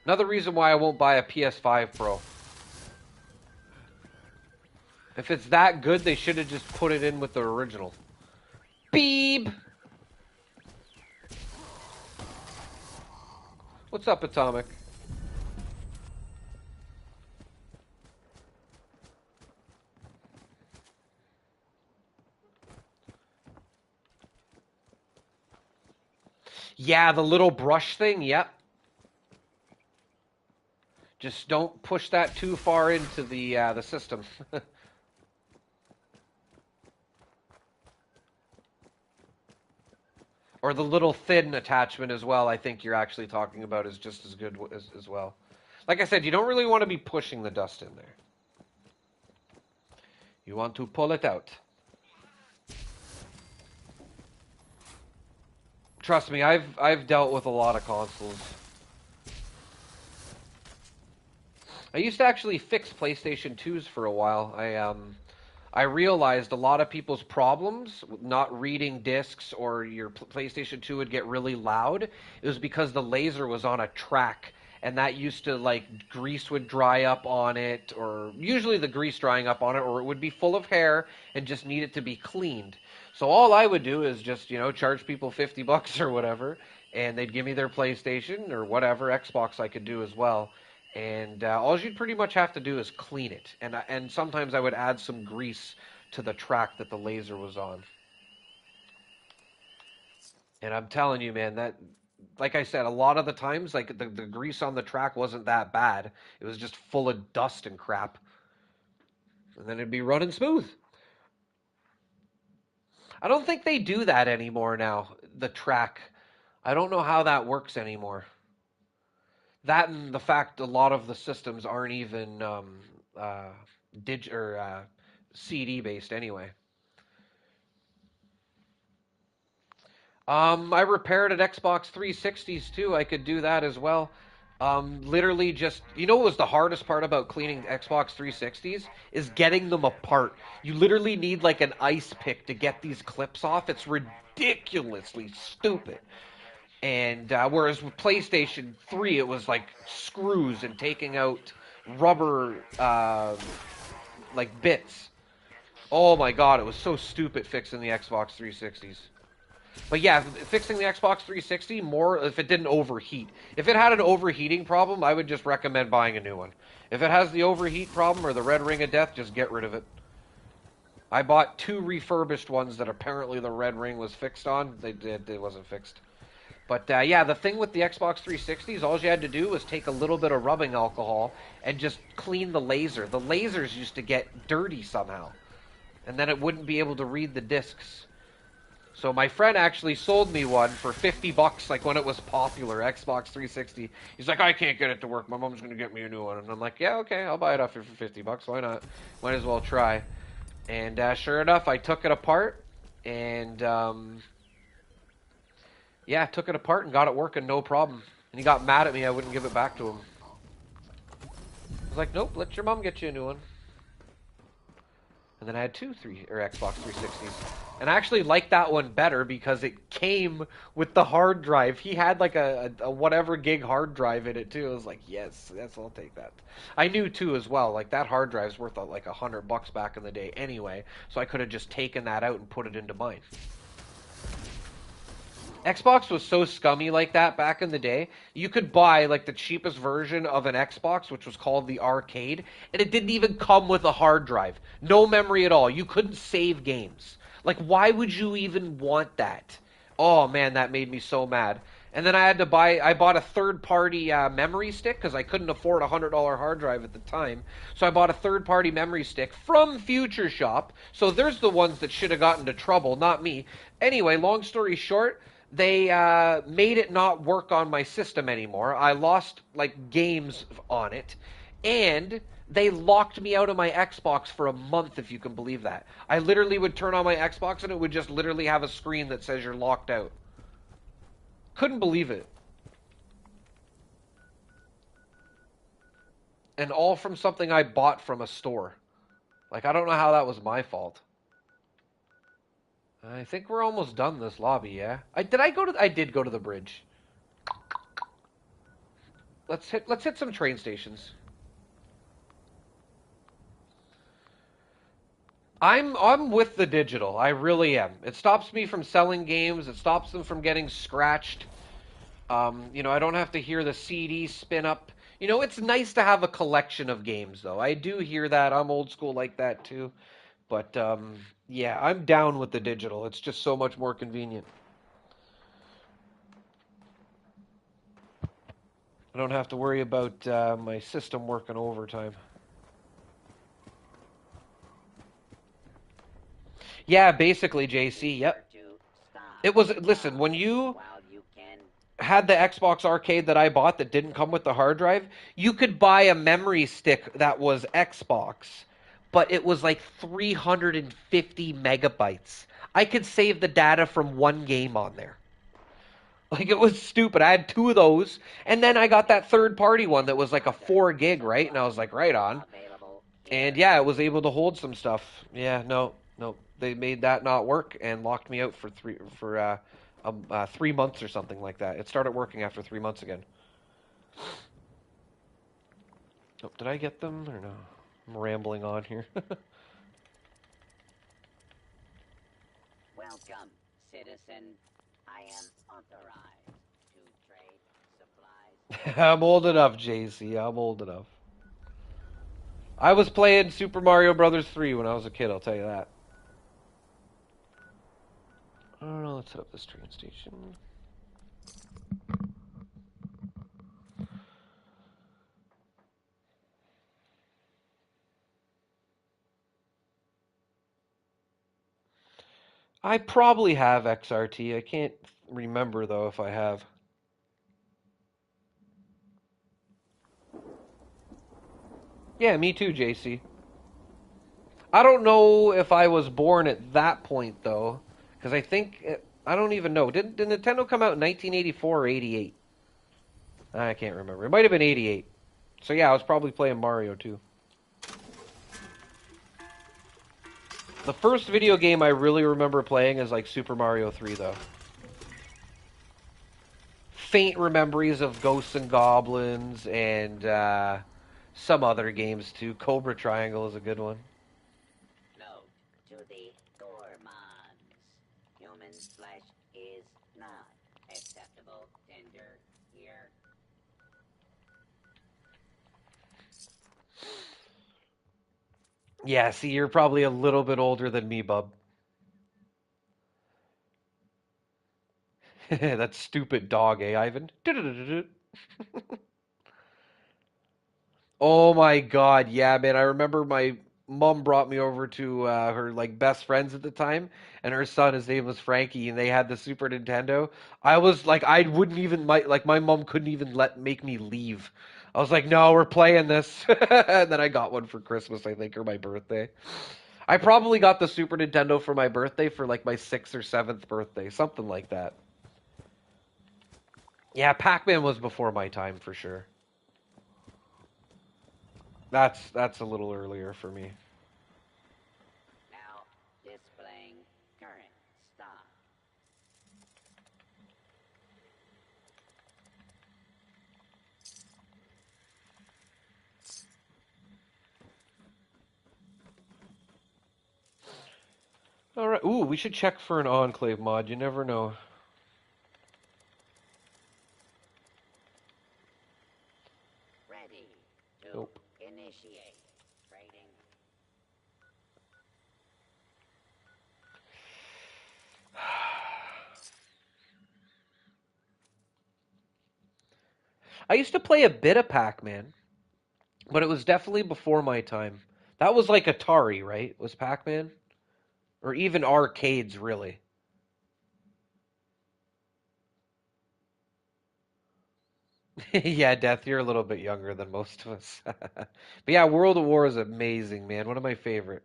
Another reason why I won't buy a PS5 Pro. If it's that good, they should have just put it in with the original. Beep! What's up, Atomic? Yeah, the little brush thing, yep. Just don't push that too far into the system. Or the little thin attachment as well, I think you're actually talking about is just as good as well. Like I said, you don't really want to be pushing the dust in there. You want to pull it out. Trust me, I've dealt with a lot of consoles. I used to actually fix PlayStation 2s for a while. I realized a lot of people's problems with not reading discs or your PlayStation 2 would get really loud. It was because the laser was on a track and that used to like grease would dry up on it or usually the grease drying up on it or it would be full of hair and just need it to be cleaned. So all I would do is just, charge people 50 bucks or whatever and they'd give me their PlayStation or whatever Xbox I could do as well and all you'd pretty much have to do is clean it. And sometimes I would add some grease to the track that the laser was on. And I'm telling you, man, that like I said, a lot of the times, like the grease on the track wasn't that bad. It was just full of dust and crap, and then it'd be running smooth. I don't think they do that anymore now. The track, I don't know how that works anymore. That and the fact a lot of the systems aren't even uh, CD based anyway. I repaired at Xbox 360s too. I could do that as well. Literally just, what was the hardest part about cleaning Xbox 360s is getting them apart. You literally need like an ice pick to get these clips off. It's ridiculously stupid. And whereas with PlayStation 3, it was like screws and taking out rubber like bits. Oh my god, it was so stupid fixing the Xbox 360s. But yeah, fixing the Xbox 360 more if it didn't overheat. If it had an overheating problem, I would just recommend buying a new one. If it has the overheat problem or the red ring of death, just get rid of it. I bought two refurbished ones that apparently the red ring was fixed on. It wasn't fixed. But yeah, the thing with the Xbox 360s, all you had to do was take a little bit of rubbing alcohol and just clean the laser. The lasers used to get dirty somehow, and then it wouldn't be able to read the discs. So my friend actually sold me one for 50 bucks, like when it was popular, Xbox 360. He's like, I can't get it to work. My mom's going to get me a new one. And I'm like, yeah, okay, I'll buy it off you for 50 bucks. Why not? Might as well try. And sure enough, I took it apart. And yeah, took it apart and got it working, no problem. And he got mad at me. I wouldn't give it back to him. I was like, nope, let your mom get you a new one. And then I had Xbox 360s. And I actually liked that one better because it came with the hard drive. He had like a whatever gig hard drive in it too. I was like, yes, I'll take that. I knew too as well, like that hard drive's worth like $100 back in the day anyway. So I could have just taken that out and put it into mine. Xbox was so scummy like that back in the day. You could buy like the cheapest version of an Xbox, which was called the arcade, and it didn't even come with a hard drive. No memory at all. You couldn't save games. Like, why would you even want that? Oh man, that made me so mad. And then I bought a third party memory stick because I couldn't afford a $100 hard drive at the time. So I bought a third party memory stick from Future Shop. So there's the ones that should have gotten into trouble, not me. Anyway, long story short, they made it not work on my system anymore. I lost like games on it, and they locked me out of my Xbox for a month, if you can believe that. I literally would turn on my Xbox and it would just literally have a screen that says you're locked out. Couldn't believe it. And all from something I bought from a store. Like, I don't know how that was my fault. I think we're almost done this lobby, yeah? I did go to the bridge. Let's hit some train stations. I'm with the digital. I really am. It stops me from selling games. It stops them from getting scratched. I don't have to hear the CD spin up. It's nice to have a collection of games, though. I do hear that. I'm old school like that too. But yeah, I'm down with the digital. It's just so much more convenient. I don't have to worry about my system working overtime. Yeah, basically, JC. Yep. It was. Listen, when you had the Xbox Arcade that I bought that didn't come with the hard drive, you could buy a memory stick that was Xbox, but it was like 350 megabytes. I could save the data from one game on there. Like it was stupid. I had two of those, and then I got that third party one that was like a 4 gig, right? And I was like, right on. And yeah, it was able to hold some stuff. Yeah, no, no, they made that not work and locked me out for 3 months or something like that. It started working after 3 months again. Oh, did I get them or no? I'm rambling on here. Welcome, citizen. I am authorized to trade supplies. I'm old enough, JC. I'm old enough. I was playing Super Mario Brothers 3 when I was a kid, I'll tell you that. I don't know, let's set up this train station. I probably have XRT. I can't remember though if I have. Yeah, me too, JC. I don't know if I was born at that point though, because I don't even know. Did Nintendo come out in 1984 or 88? I can't remember. It might have been 88. So yeah, I was probably playing Mario too. The first video game I really remember playing is like Super Mario 3 though. Faint memories of Ghosts and Goblins and some other games too. Cobra Triangle is a good one. Note to the gourmands. Human flesh is not acceptable tender here. Yeah, see, you're probably a little bit older than me, bub. That stupid dog, eh, Ivan? Oh my god, yeah, man. I remember my mom brought me over to her like best friends at the time, and her son, his name was Frankie, and they had the Super Nintendo. I was like, I wouldn't even my mom couldn't even let make me leave. I was like, no, we're playing this, and then I got one for Christmas, I think, or my birthday. I probably got the Super Nintendo for my birthday for like my sixth or seventh birthday, something like that. Yeah, Pac-Man was before my time for sure. That's a little earlier for me. Now displaying current stock. All right. Ooh, we should check for an Enclave mod. You never know. Ready to Nope. initiate trading. I used to play a bit of Pac-Man, but it was definitely before my time. That was like Atari, right? Was Pac-Man? Or even arcades, really. Yeah, Death, you're a little bit younger than most of us. But yeah, World of War is amazing, man. One of my favorite.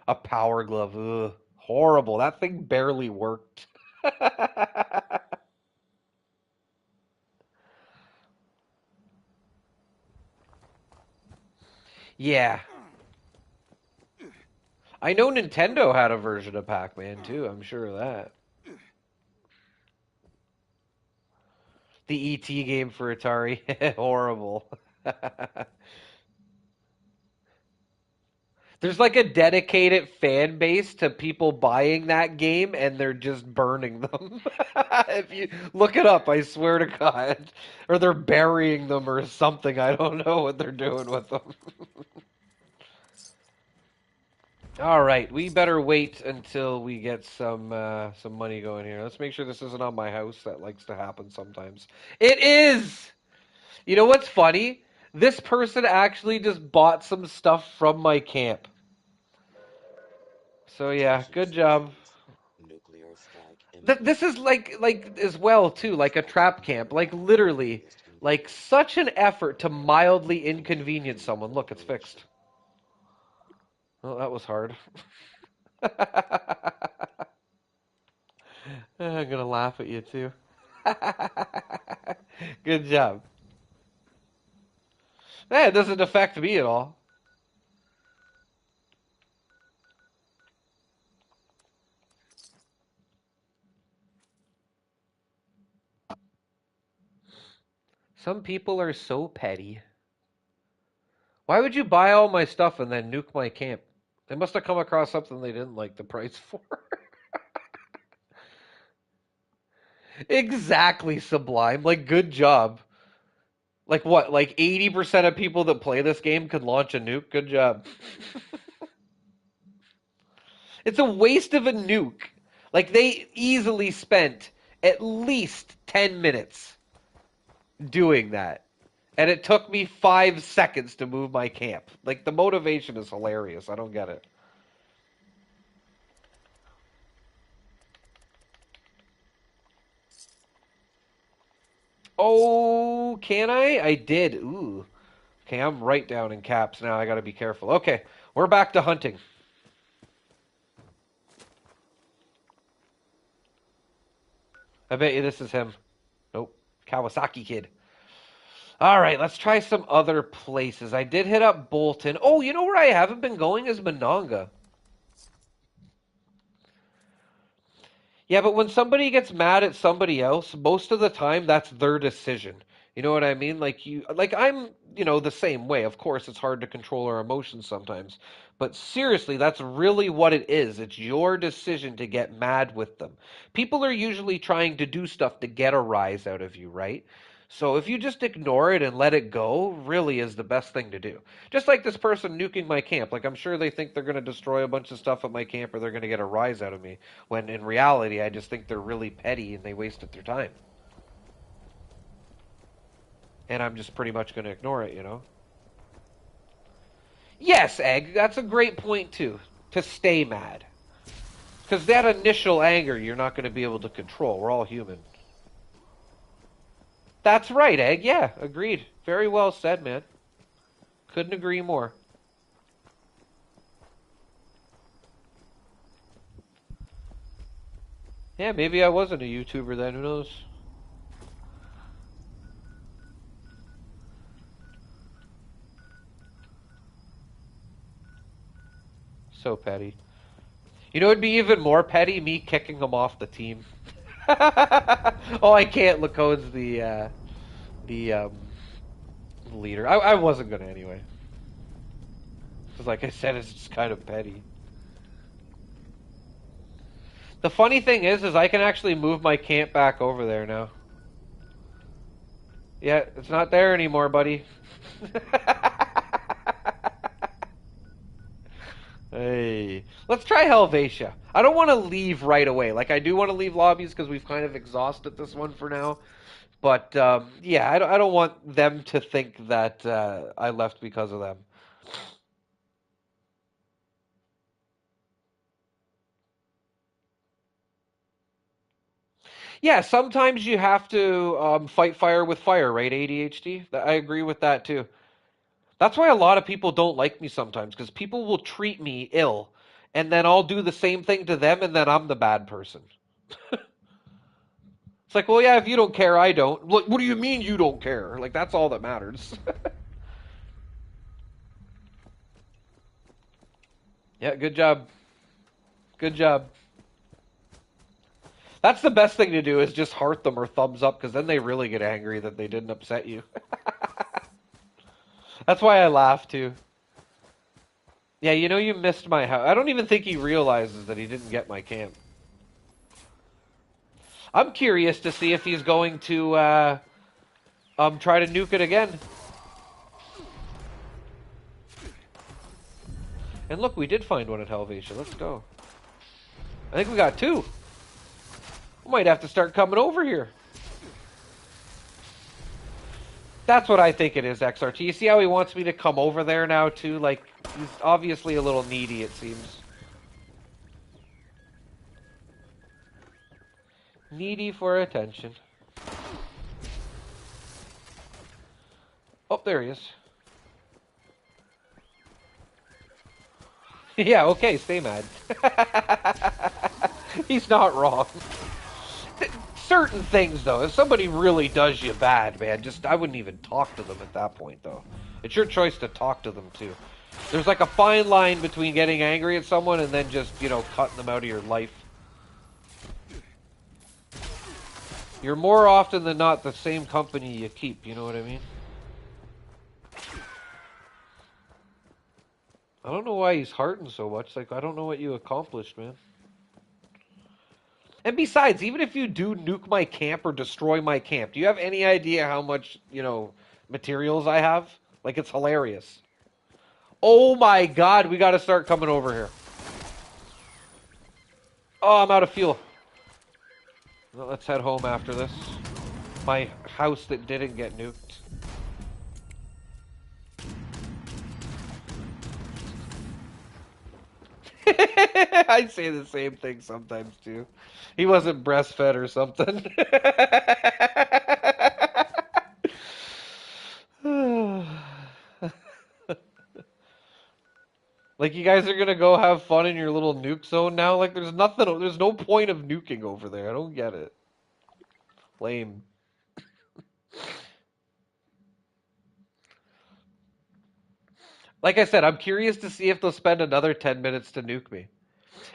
A Power Glove. Ugh. Horrible. That thing barely worked. Yeah. I know Nintendo had a version of Pac-Man too. I'm sure of that. The ET game for Atari. Horrible. There's like a dedicated fan base to people buying that game and they're just burning them. If you look it up, I swear to God. Or they're burying them or something. I don't know what they're doing with them. All right, we better wait until we get some money going here. Let's make sure this isn't on my house. That likes to happen sometimes. It is. You know what's funny? This person actually just bought some stuff from my camp. So yeah, good job. This is like as well too, like a trap camp, like literally, like such an effort to mildly inconvenience someone. Look, it's fixed. Well, that was hard. I'm gonna laugh at you too. Good job. It doesn't affect me at all. Some people are so petty. Why would you buy all my stuff and then nuke my camp? They must have come across something they didn't like the price for. Exactly, Sublime. Like, good job. Like what? Like 80% of people that play this game could launch a nuke? Good job. It's a waste of a nuke. Like they easily spent at least 10 minutes doing that. And it took me 5 seconds to move my camp. Like the motivation is hilarious. I don't get it. Oh, can I? I did. Ooh. Okay, I'm right down in caps now. I gotta be careful. Okay, we're back to hunting. I bet you this is him. Nope. Kawasaki Kid. All right, let's try some other places. I did hit up Bolton. Oh, you know where I haven't been going is Monongah. Yeah, but when somebody gets mad at somebody else, most of the time that's their decision. You know what I mean? Like I'm, the same way. Of course, it's hard to control our emotions sometimes. But seriously, that's really what it is. It's your decision to get mad with them. People are usually trying to do stuff to get a rise out of you, right? So if you just ignore it and let it go, really is the best thing to do. Just like this person nuking my camp. Like I'm sure they think they're going to destroy a bunch of stuff at my camp or they're going to get a rise out of me. When in reality, I just think they're really petty and they wasted their time. And I'm just pretty much going to ignore it. Yes, Egg, that's a great point too. To stay mad. Because that initial anger you're not going to be able to control. We're all human. That's right, Egg. Yeah, agreed. Very well said, man. Couldn't agree more. Yeah, maybe I wasn't a YouTuber then. Who knows? So petty. You know, it'd be even more petty me kicking him off the team. Oh, I can't. Lacone's the leader. I wasn't gonna anyway. Because, like I said, it's just kind of petty. The funny thing is I can actually move my camp back over there now. Yeah, it's not there anymore, buddy. Hey, let's try Helvetia. I don't want to leave right away. Like I do want to leave lobbies because we've kind of exhausted this one for now. But yeah, I don't want them to think that I left because of them. Yeah, sometimes you have to fight fire with fire, right? ADHD. I agree with that too. That's why a lot of people don't like me sometimes because people will treat me ill, and then I'll do the same thing to them, and then I'm the bad person. It's like, well, yeah, if you don't care, I don't. What do you mean you don't care? Like that's all that matters. Yeah, good job. Good job. That's the best thing to do is just heart them or thumbs up because then they really get angry that they didn't upset you. That's why I laugh too. Yeah, you know you missed my house. I don't even think he realizes that he didn't get my camp. I'm curious to see if he's going to try to nuke it again. And look, we did find one at Helvetia. Let's go. I think we got two. We might have to start coming over here. That's what I think it is, XRT. You see how he wants me to come over there now, too? Like, he's obviously a little needy, it seems. Needy for attention. Oh, there he is. Yeah, okay, stay mad. He's not wrong. Certain things, though, if somebody really does you bad, man, I wouldn't even talk to them at that point, though. It's your choice to talk to them, too. There's like a fine line between getting angry at someone and then just, cutting them out of your life. You're more often than not the same company you keep, you know what I mean? I don't know why he's hearting so much. Like, I don't know what you accomplished, man. And besides, even if you do nuke my camp or destroy my camp, do you have any idea how much, materials I have? Like, it's hilarious. Oh my god, we gotta start coming over here. Oh, I'm out of fuel. Well, let's head home after this. My house that didn't get nuked. I say the same thing sometimes too. He wasn't breastfed or something. Like, you guys are gonna go have fun in your little nuke zone now? Like, there's no point of nuking over there. I don't get it. Lame. Like I said, I'm curious to see if they'll spend another 10 minutes to nuke me.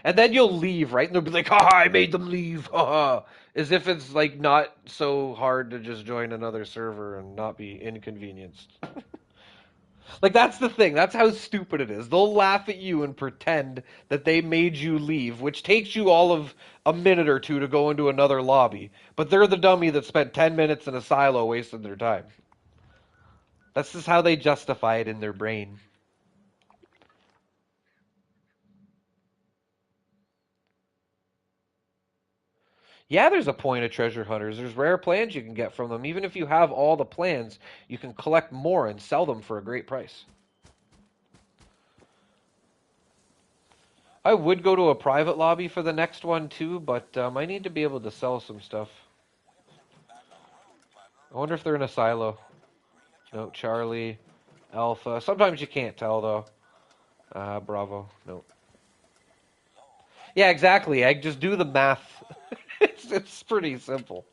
And then you'll leave, right? And they'll be like, haha, I made them leave, haha. As if it's, like, not so hard to just join another server and not be inconvenienced. Like, that's the thing. That's how stupid it is. They'll laugh at you and pretend that they made you leave, which takes you all of a minute or two to go into another lobby. But they're the dummy that spent 10 minutes in a silo wasting their time. That's just how they justify it in their brain. Yeah, there's a point of treasure hunters. There's rare plans you can get from them. Even if you have all the plans, you can collect more and sell them for a great price. I would go to a private lobby for the next one too, but I need to be able to sell some stuff. I wonder if they're in a silo. No, Charlie, Alpha. Sometimes you can't tell though. Bravo. No. Yeah, exactly. I just do the math. It's pretty simple.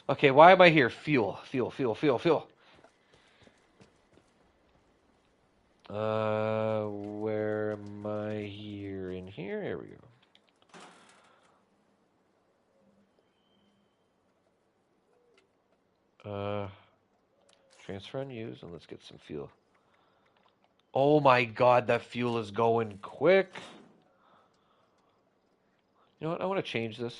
Okay, why am I here? Fuel, fuel, fuel, fuel, fuel. Where am I here? In here? Here we go. Transfer unused, and let's get some fuel. Oh my god, that fuel is going quick. You know what? I want to change this.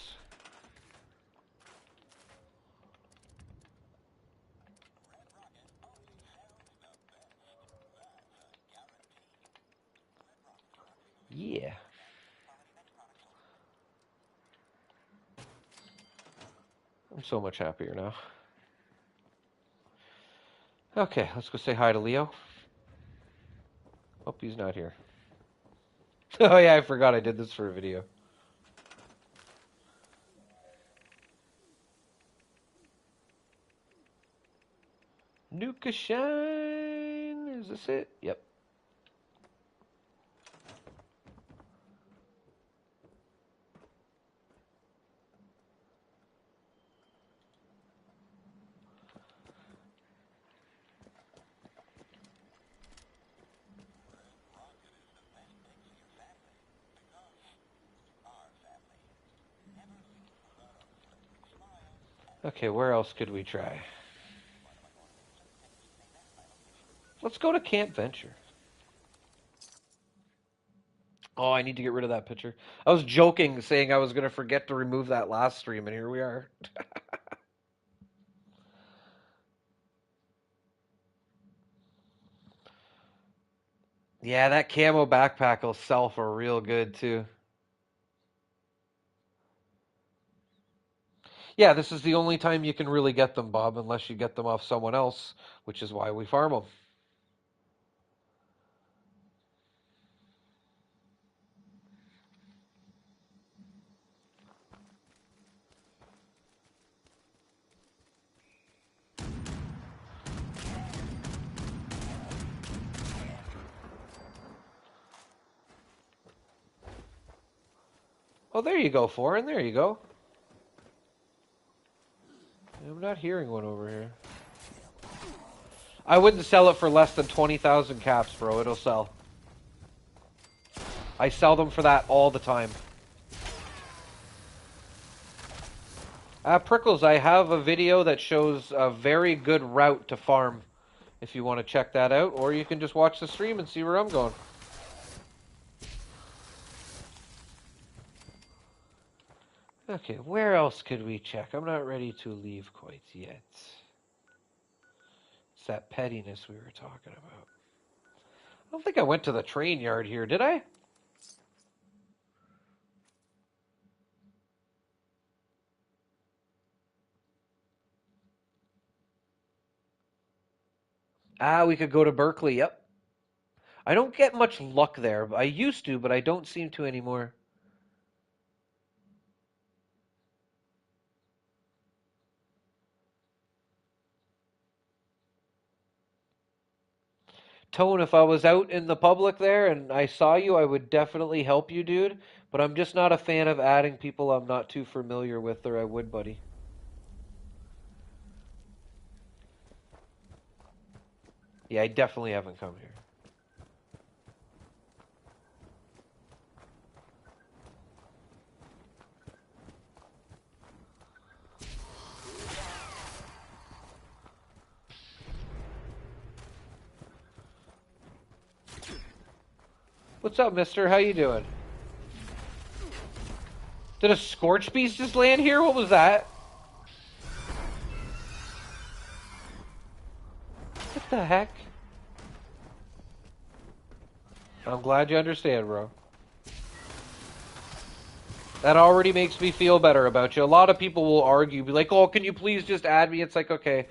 Yeah. I'm so much happier now. Okay, let's go say hi to Leo. Oh, he's not here. Oh yeah, I forgot I did this for a video. Nuka Shine. Is this it? Yep. Okay, where else could we try? Let's go to Camp Venture. Oh, I need to get rid of that picture. I was joking, saying I was going to forget to remove that last stream, and here we are. Yeah, that camo backpack will sell for real good, too. Yeah, this is the only time you can really get them, Bob, unless you get them off someone else, which is why we farm them. Oh, there you go, Foreign. There you go. I'm not hearing one over here. I wouldn't sell it for less than 20,000 caps, bro. It'll sell. I sell them for that all the time. Prickles, I have a video that shows a very good route to farm if you want to check that out, or you can just watch the stream and see where I'm going. Okay, where else could we check? I'm not ready to leave quite yet. It's that pettiness we were talking about. I don't think I went to the train yard here, did I? We could go to Berkeley, yep. I don't get much luck there. I used to, but I don't seem to anymore. Tone, if I was out in the public there and I saw you, I would definitely help you, dude. But I'm just not a fan of adding people I'm not too familiar with, or I would, buddy. Yeah, I definitely haven't come here. What's up, mister? How you doing? Did a Scorch Beast just land here? What was that? What the heck? I'm glad you understand, bro. That already makes me feel better about you. A lot of people will argue, be like, "Oh, can you please just add me?" It's like, okay,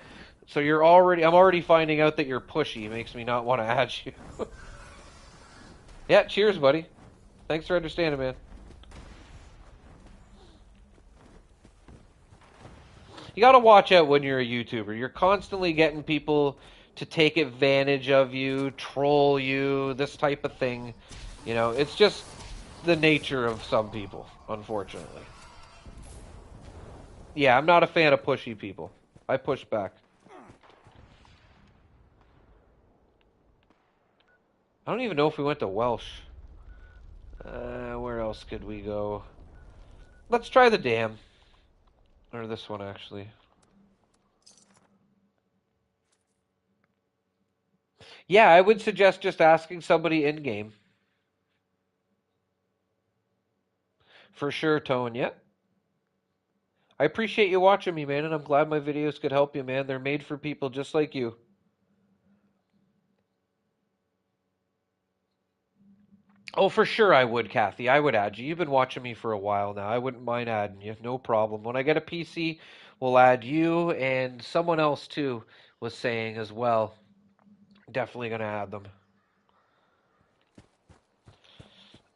so I'm already finding out that you're pushy. It makes me not want to add you. Yeah, cheers, buddy. Thanks for understanding, man. You gotta watch out when you're a YouTuber. You're constantly getting people to take advantage of you, troll you, this type of thing. You know, it's just the nature of some people, unfortunately. Yeah, I'm not a fan of pushy people. I push back. I don't even know if we went to Welsh. Where else could we go? Let's try the dam. Or this one, actually. Yeah, I would suggest just asking somebody in-game. For sure, Tone, yeah. I appreciate you watching me, man, and I'm glad my videos could help you, man. They're made for people just like you. Oh, for sure I would, Kathy. I would add you. You've been watching me for a while now. I wouldn't mind adding you. No problem. When I get a PC, we'll add you and someone else too was saying as well. Definitely gonna add them.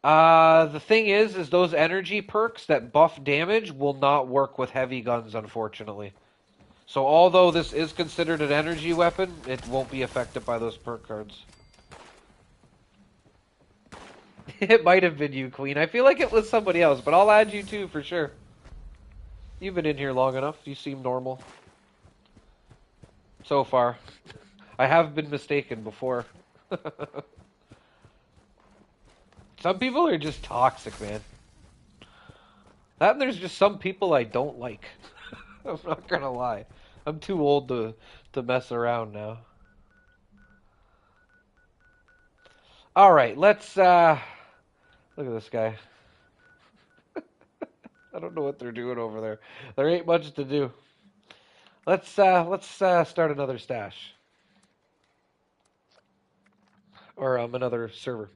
The thing is those energy perks that buff damage will not work with heavy guns, unfortunately. So although this is considered an energy weapon, it won't be affected by those perk cards. It might have been you, Queen. I feel like it was somebody else, but I'll add you too for sure. You've been in here long enough. You seem normal. So far. I have been mistaken before. Some people are just toxic, man. That and there's just some people I don't like. I'm not gonna lie. I'm too old to mess around now. All right, let's Look at this guy. I don't know what they're doing over there. There ain't much to do. Let's start another stash or another server.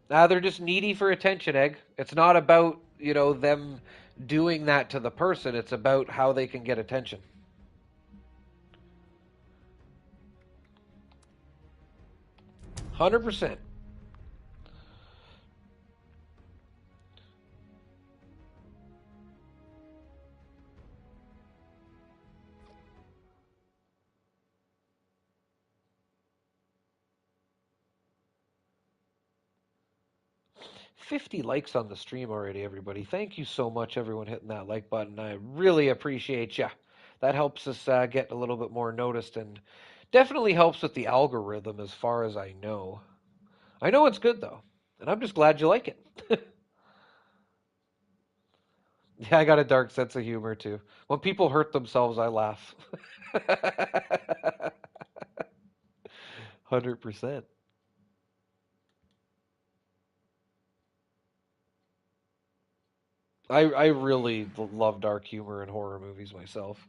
They're just needy for attention, Egg. It's not about, them doing that to the person. It's about how they can get attention. 100%. 50 likes on the stream already, everybody. Thank you so much, everyone hitting that like button. I really appreciate you. That helps us get a little bit more noticed and definitely helps with the algorithm as far as I know. I know it's good, though, and I'm just glad you like it. Yeah, I got a dark sense of humor, too. When people hurt themselves, I laugh. 100%. I really love dark humor and horror movies myself.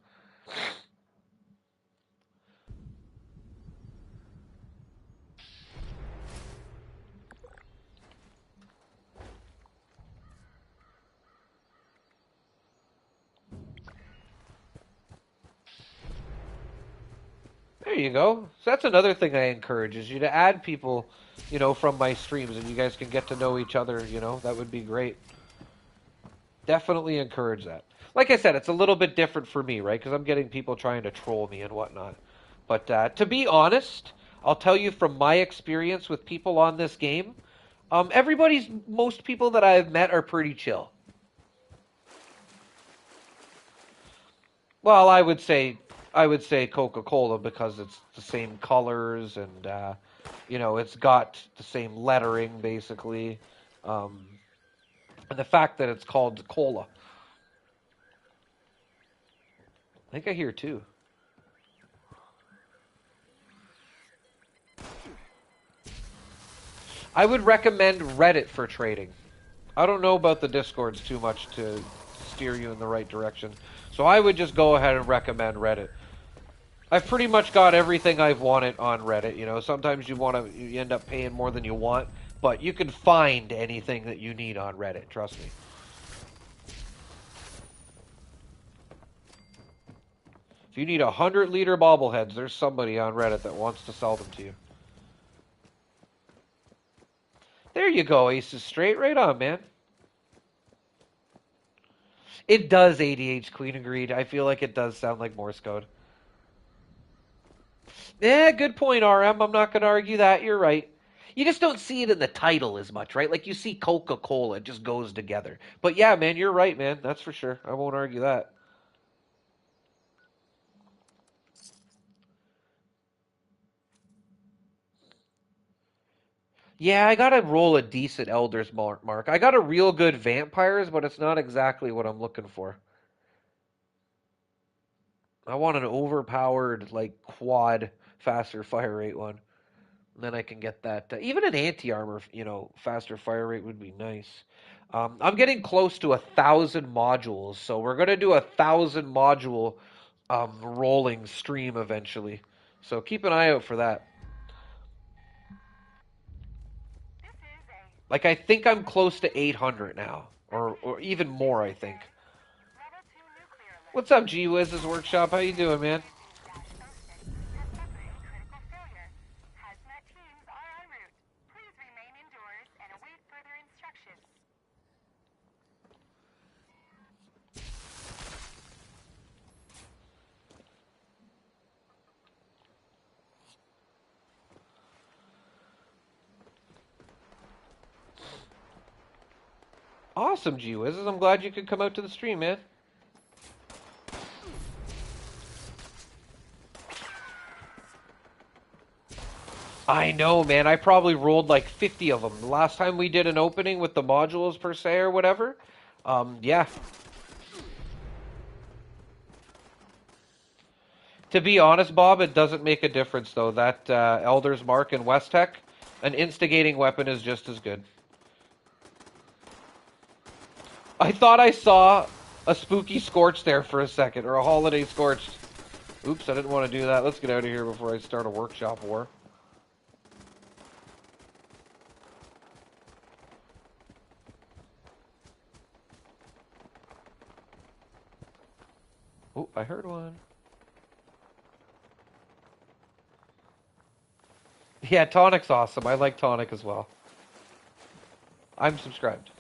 There you go. So that's another thing I encourage is you to add people, from my streams, and you guys can get to know each other. That would be great. Definitely encourage that. Like I said, it's a little bit different for me, right? Because I'm getting people trying to troll me and whatnot. But to be honest, I'll tell you from my experience with people on this game, most people that I've met are pretty chill. Well, I would say Coca-Cola because it's the same colors and it's got the same lettering basically, um, and the fact that it's called cola. I think I hear too. I would recommend Reddit for trading. I don't know about the Discords too much to steer you in the right direction, so I would just go ahead and recommend Reddit. I've pretty much got everything I've wanted on Reddit. Sometimes you end up paying more than you want, but you can find anything that you need on Reddit. Trust me. If you need 100-liter bobbleheads, there's somebody on Reddit that wants to sell them to you. There you go, Aces straight. Right on, man. It does, ADH Queen agreed. I feel like it does sound like Morse code. Yeah, good point, RM. I'm not going to argue that. You're right. You just don't see it in the title as much, right? Like you see Coca-Cola, it just goes together. But yeah, man, you're right, man. That's for sure. I won't argue that. Yeah, I gotta roll a decent Elders mark. I got a real good Vampires, but it's not exactly what I'm looking for. I want an overpowered, like, quad faster fire rate one. And then I can get that. Even an anti-armor, faster fire rate would be nice. I'm getting close to 1,000 modules, so we're gonna do 1,000 module rolling stream eventually. So keep an eye out for that. This is a Like I think I'm close to 800 now, or even more. I think. level 2 nuclear alert. What's up, G Wiz's workshop? How you doing, man? Has suffered a critical failure. Hazmat teams are en route. Please remain indoors and await further instructions. Awesome, G Wiz's. I'm glad you could come out to the stream, man. I know, man. I probably rolled like 50 of them. The last time we did an opening with the modules per se or whatever. Yeah. To be honest, Bob, it doesn't make a difference though. That Elder's Mark in West Tech, an instigating weapon is just as good. I thought I saw a spooky scorch there for a second, or a holiday scorched. Oops, I didn't want to do that. Let's get out of here before I start a workshop war. Oh, I heard one. Yeah, Tonic's awesome. I like Tonic as well. I'm subscribed.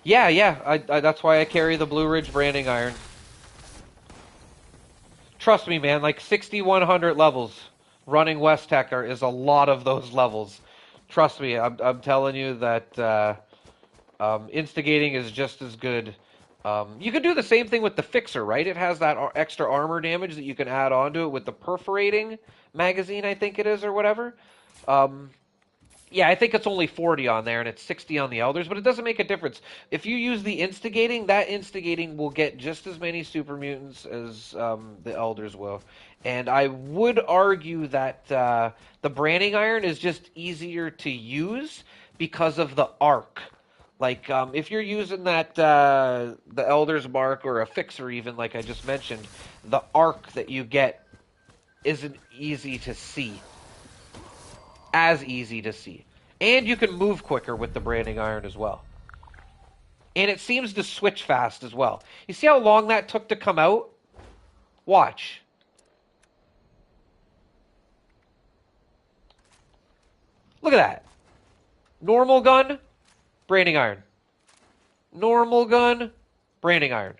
Yeah, yeah. That's why I carry the Blue Ridge branding iron. Trust me, man. Like 6,100 levels running West Tech is a lot of those levels. Trust me. I'm telling you that instigating is just as good. You can do the same thing with the fixer, right? It has that extra armor damage that you can add onto it with the perforating magazine, I think it is, or whatever. Um, Yeah, I think it's only 40 on there and it's 60 on the elders, but it doesn't make a difference. If you use the instigating, that instigating will get just as many super mutants as the elders will. And I would argue that the branding iron is just easier to use because of the arc. Like if you're using that the elders mark or a fixer even like I just mentioned, the arc that you get isn't easy to see as easy to see. And you can move quicker with the branding iron as well. And it seems to switch fast as well. You see how long that took to come out? Watch. Look at that. Normal gun, branding iron. Normal gun, branding iron.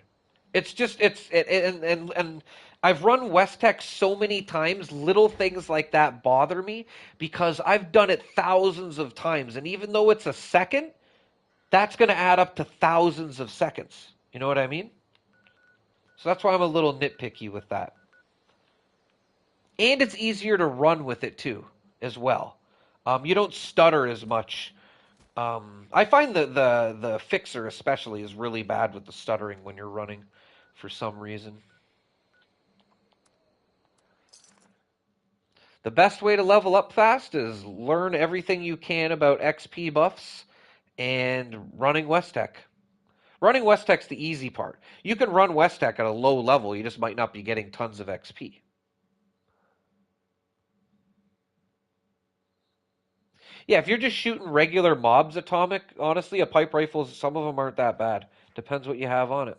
It's just and I've run West Tech so many times, little things like that bother me because I've done it thousands of times, and even though it's a second, that's going to add up to thousands of seconds. You know what I mean? So that's why I'm a little nitpicky with that. And it's easier to run with it too, as well. You don't stutter as much. I find the fixer especially is really bad with the stuttering when you're running, for some reason. The best way to level up fast is learn everything you can about XP buffs and running West Tech. Running West Tech's the easy part. You can run West Tech at a low level, you just might not be getting tons of XP. Yeah, if you're just shooting regular mobs atomic, honestly, a pipe rifle, some of them aren't that bad. Depends what you have on it.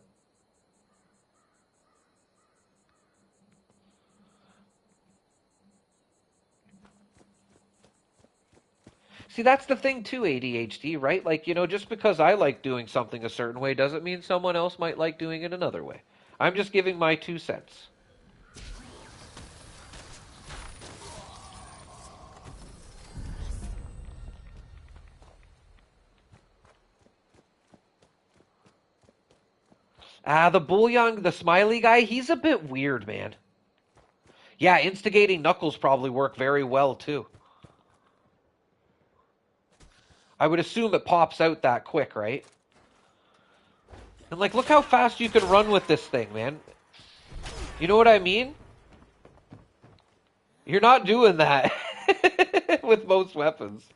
See, that's the thing too, ADHD, right? Like, just because I like doing something a certain way doesn't mean someone else might like doing it another way. I'm just giving my 2 cents. The Bullyong, the smiley guy, he's a bit weird, man. Yeah, instigating knuckles probably work very well too. I would assume it pops out that quick, right? And like, look how fast you can run with this thing, man. You know what I mean? You're not doing that with most weapons.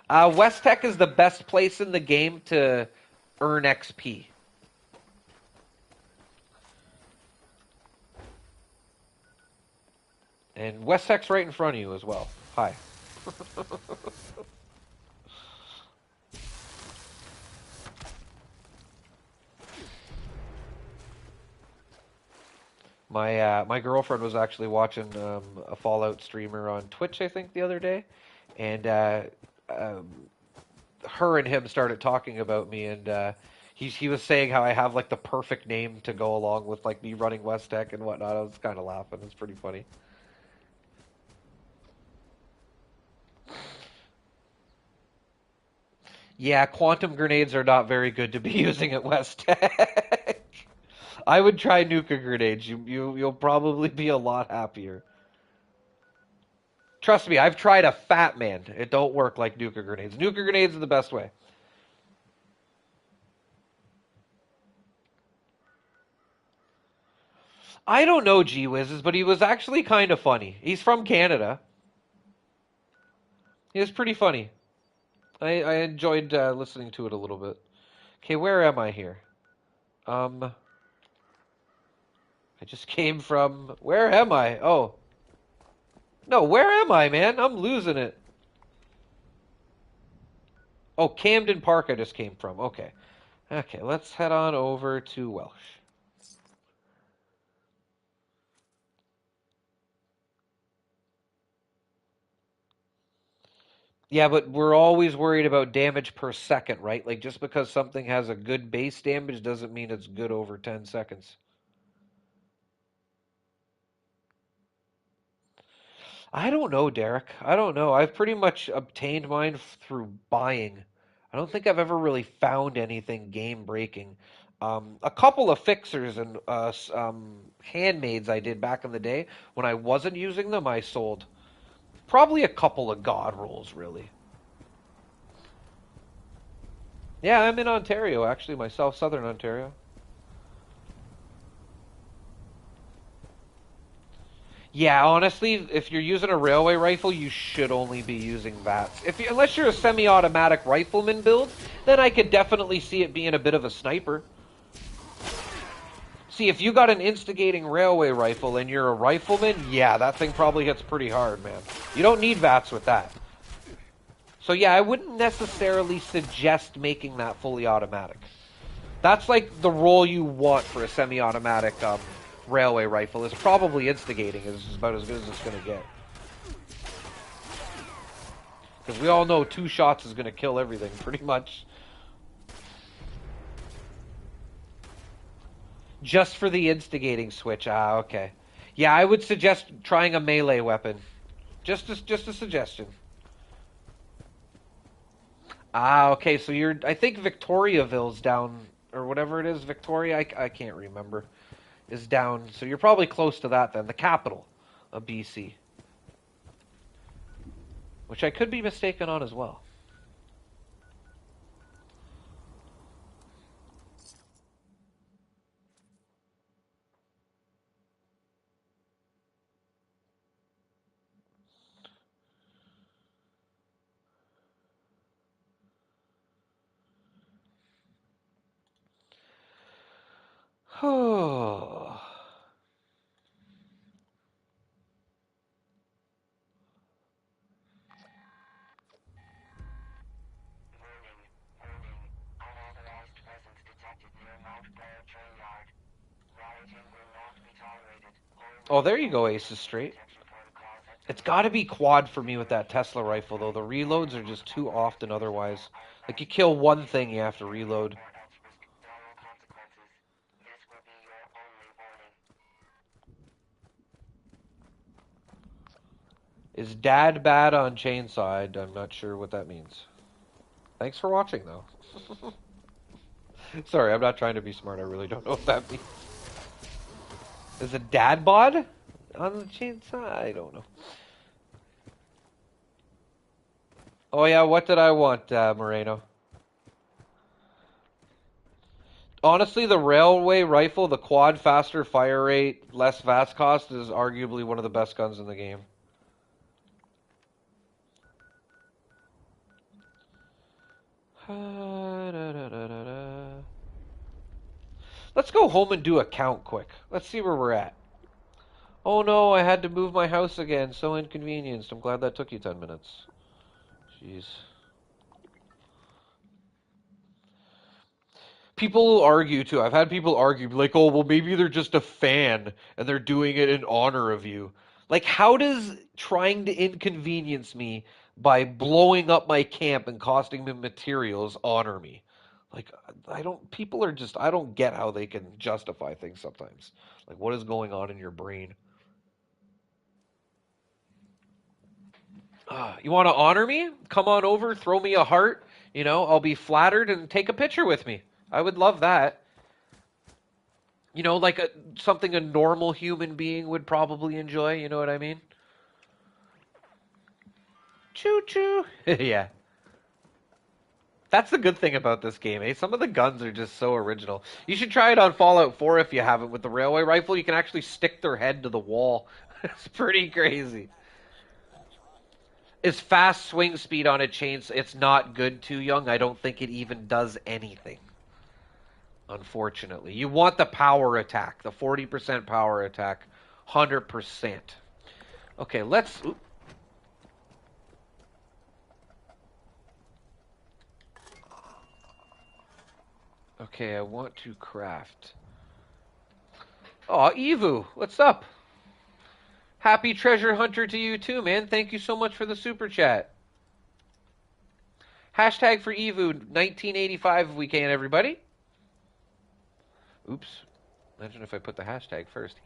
West Tech is the best place in the game to earn XP. And West Tech's right in front of you as well. Hi. My girlfriend was actually watching a Fallout streamer on Twitch, I think, the other day, and um, her and him started talking about me, and he was saying how I have like the perfect name to go along with like me running West Tech and whatnot. I was kind of laughing. It's pretty funny. Yeah, quantum grenades are not very good to be using at West Tech. I would try nuka grenades. You'll probably be a lot happier. Trust me, I've tried a fat man. It don't work like nuka grenades. Nuka grenades are the best way. I don't know Gee Whizzes, but he was actually kind of funny. He's from Canada. He was pretty funny. I enjoyed listening to it a little bit. Okay, where am I here? I just came from. Where am I? Oh, no, where am I, man? I'm losing it. Oh, Camden Park I just came from. Okay. Okay, let's head on over to Welsh. Yeah, but we're always worried about damage per second, right? Like just because something has a good base damage doesn't mean it's good over 10 seconds. I don't know, Derek. I don't know. I've pretty much obtained mine through buying. I don't think I've ever really found anything game breaking. A couple of fixers and handmaids I did back in the day when I wasn't using them, I sold. Probably a couple of god rolls, really. Yeah, I'm in Ontario, actually, myself, Southern Ontario. Yeah, honestly, if you're using a railway rifle, you should only be using VATs. Unless you're a semi-automatic rifleman build, then I could definitely see it being a bit of a sniper. See, if you got an instigating railway rifle and you're a rifleman, yeah, that thing probably hits pretty hard, man. You don't need VATs with that. So yeah, I wouldn't necessarily suggest making that fully automatic. That's like the role you want for a semi-automatic railway rifle. Is probably instigating is about as good as it's going to get. Because we all know 2 shots is going to kill everything, pretty much. Just for the instigating switch. Ah, okay. Yeah, I would suggest trying a melee weapon. Just a suggestion. Ah, okay. So you're. I think Victoriaville's down, or whatever it is. Victoria. I can't remember. Is down. So you're probably close to that then. The capital of BC, which I could be mistaken on as well. Oh. Warning. Warning. Unauthorized presence detected near Mount Blair train yard. Rioting will not be tolerated. Oh, All there you go, appropriate Aces personal straight. protection protocols It's got to activated. be quad for me with that Tesla rifle, though. The reloads are just too often otherwise. Like, you kill one thing, you have to reload. Or else risk dire consequences. This will be your only warning. Is dad bad on chainsaw? I'm not sure what that means. Thanks for watching, though. Sorry, I'm not trying to be smart. I really don't know what that means. Is it dad bod on the chainsaw? I don't know. Oh, yeah, what did I want, Moreno? Honestly, the railway rifle, the quad faster fire rate, less VATS cost, is arguably one of the best guns in the game. Let's go home and do a count quick. Let's see where we're at. Oh no, I had to move my house again. So inconvenienced. I'm glad that took you 10 minutes. Jeez. People argue too. I've had people argue, like, oh, well, maybe they're just a fan and they're doing it in honor of you. Like, how does trying to inconvenience me by blowing up my camp and costing me materials honor me? Like, I don't, people are just, I don't get how they can justify things sometimes. Like, what is going on in your brain? You want to honor me? Come on over, throw me a heart. I'll be flattered and take a picture with me. I would love that. Like something a normal human being would probably enjoy. You know what I mean? Choo choo. Yeah. That's the good thing about this game, eh? Some of the guns are just so original. You should try it on Fallout 4 if you haven't. With the railway rifle, you can actually stick their head to the wall. It's pretty crazy. Is fast swing speed on a chainsaw? It's not good too young. I don't think it even does anything. Unfortunately, you want the power attack, the 40% power attack, 100%. Okay, let's. Oop. Okay, I want to craft. Oh, Evu, what's up? Happy treasure hunter to you too, man. Thank you so much for the super chat. Hashtag for Evu 1985 if we can, everybody. Oops. Imagine if I put the hashtag first.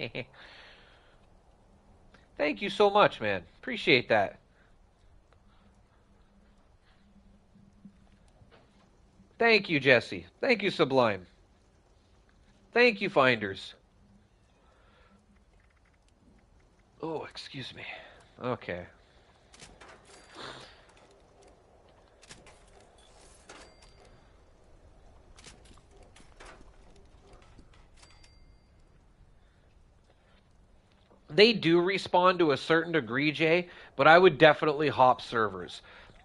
Thank you so much, man. Appreciate that. Thank you, Jesse. Thank you, Sublime. Thank you, Finders. Oh, excuse me. Okay. They do respawn to a certain degree, Jay, but I would definitely hop servers.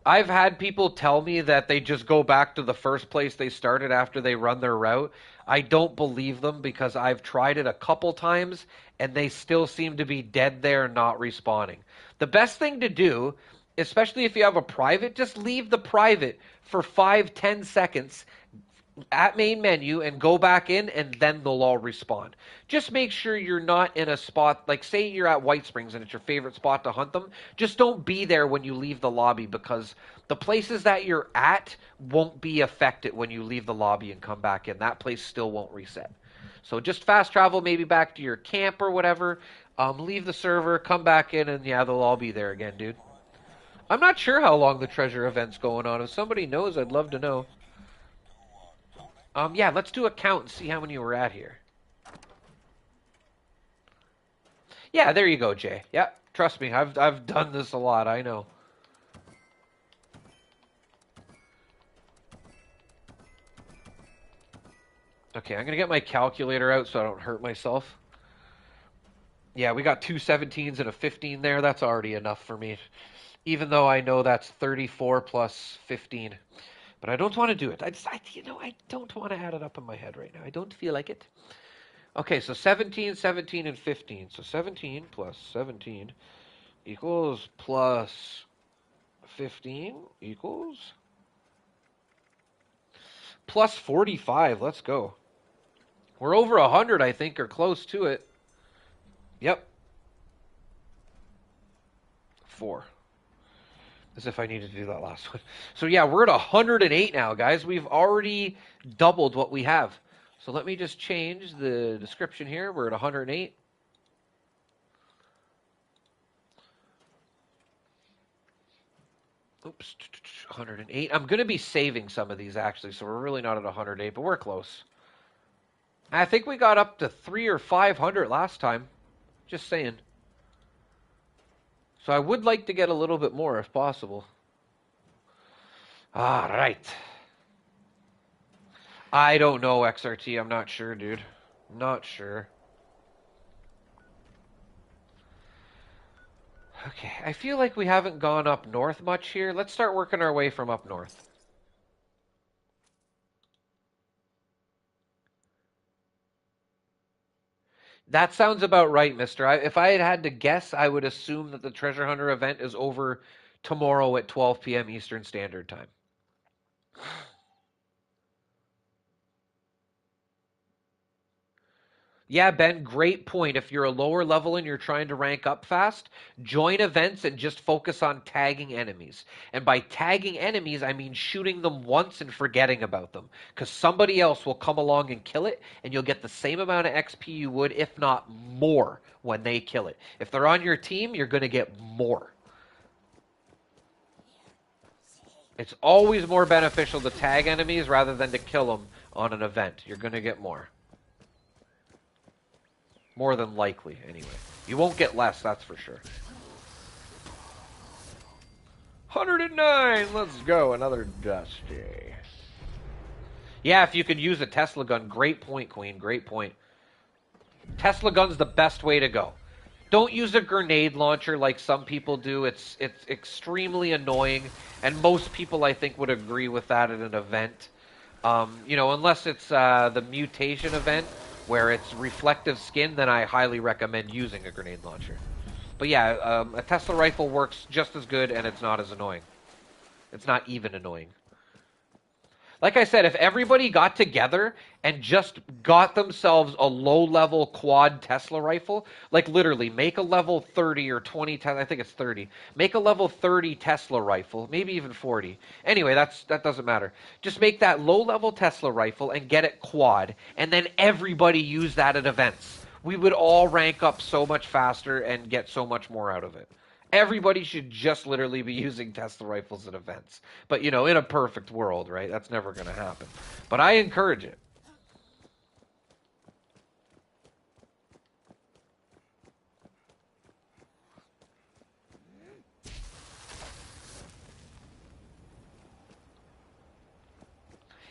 I've had people tell me that they just go back to the first place they started after they run their route. I don't believe them because I've tried it a couple times and they still seem to be dead there, not respawning. The best thing to do, especially if you have a private, just leave the private for 5-10 seconds at main menu and go back in, and then they'll all respawn. Just make sure you're not in a spot, like say you're at White Springs and it's your favorite spot to hunt them. Just don't be there when you leave the lobby because the places that you're at won't be affected when you leave the lobby and come back in. That place still won't reset. So just fast travel maybe back to your camp or whatever. Leave the server, come back in, and yeah, they'll all be there again, dude. I'm not sure how long the treasure event's going on. If somebody knows, I'd love to know. Yeah, let's do a count and see how many we're at here. Yeah, there you go, Jay. Yeah, trust me, I've done this a lot. I know. Okay, I'm gonna get my calculator out so I don't hurt myself. Yeah, we got two 17s and a 15 there. That's already enough for me. Even though I know that's 34 plus 15. But I don't want to do it. I don't want to add it up in my head right now. I don't feel like it. Okay, so 17, 17, and 15. So 17 plus 17 equals plus 15 equals plus 45. Let's go. We're over 100, I think, or close to it. Yep. 4. As if I needed to do that last one. So yeah, we're at 108 now, guys. We've already doubled what we have. So let me just change the description here. We're at 108. Oops, 108. I'm going to be saving some of these, actually, so we're really not at 108, but we're close. I think we got up to 300 or 500 last time. Just saying. So I would like to get a little bit more, if possible. All right. I don't know, XRT. I'm not sure, dude. Not sure. Okay, I feel like we haven't gone up north much here. Let's start working our way from up north. That sounds about right, mister. If I had to guess, I would assume that the Treasure Hunter event is over tomorrow at 12 p.m. Eastern Standard Time. Yeah, Ben, great point. If you're a lower level and you're trying to rank up fast, join events and just focus on tagging enemies. And by tagging enemies, I mean shooting them once and forgetting about them. Because somebody else will come along and kill it, and you'll get the same amount of XP you would, if not more, when they kill it. If they're on your team, you're going to get more. It's always more beneficial to tag enemies rather than to kill them on an event. You're going to get more. More than likely, anyway. You won't get less, that's for sure. 109! Let's go. Another Dusty. Yeah, if you could use a Tesla gun, great point, Queen. Great point. Tesla gun's the best way to go. Don't use a grenade launcher like some people do. It's extremely annoying, and most people I think would agree with that at an event. Unless it's the mutation event where it's reflective skin, then I highly recommend using a grenade launcher. But yeah, a Tesla rifle works just as good, and it's not as annoying. It's not even annoying. Like I said, if everybody got together and just got themselves a low-level quad Tesla rifle, like literally make a level 30 or 20, I think it's 30. Make a level 30 Tesla rifle, maybe even 40. Anyway, that doesn't matter. Just make that low-level Tesla rifle and get it quad, and then everybody use that at events. We would all rank up so much faster and get so much more out of it. Everybody should just literally be using Tesla rifles at events. But, in a perfect world, right? That's never going to happen. But I encourage it.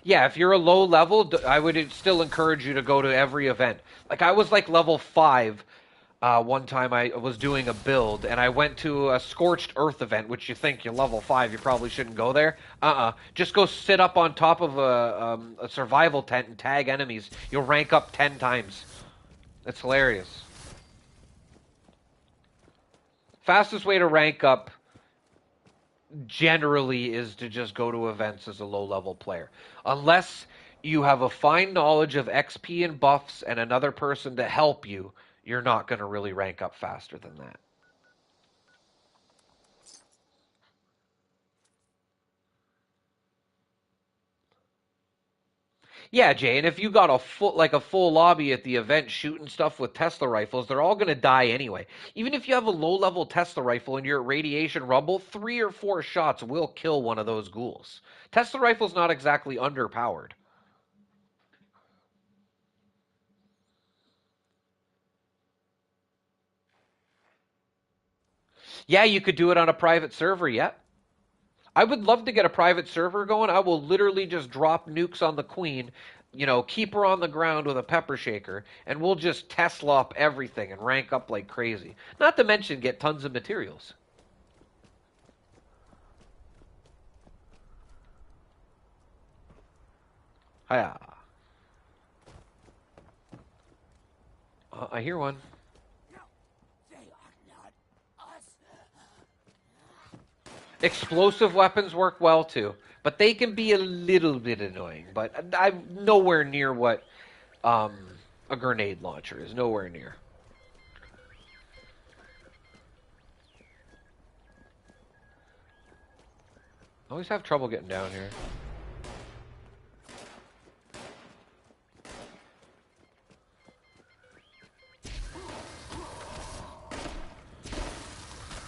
Yeah, if you're a low level, I would still encourage you to go to every event. Like, I was like level 5 one time I was doing a build, and I went to a Scorched Earth event, which you think you're level 5, you probably shouldn't go there. Just go sit up on top of a survival tent and tag enemies. You'll rank up 10 times. It's hilarious. Fastest way to rank up generally is to just go to events as a low level player. Unless you have a fine knowledge of XP and buffs and another person to help you, you're not going to really rank up faster than that. Yeah, Jay, and if you got a full lobby at the event shooting stuff with Tesla rifles, they're all gonna die anyway. Even if you have a low level Tesla rifle and you're at radiation rumble, 3 or 4 shots will kill one of those ghouls. Tesla rifle's not exactly underpowered. Yeah, you could do it on a private server, yeah. I would love to get a private server going. I will literally just drop nukes on the queen, keep her on the ground with a pepper shaker, and we'll just Tesla up everything and rank up like crazy. Not to mention get tons of materials. Hiya. I hear one. No, they are not us. Explosive weapons work well too, but they can be a little bit annoying. But I'm nowhere near what um, a grenade launcher is. Nowhere near. I always have trouble getting down here.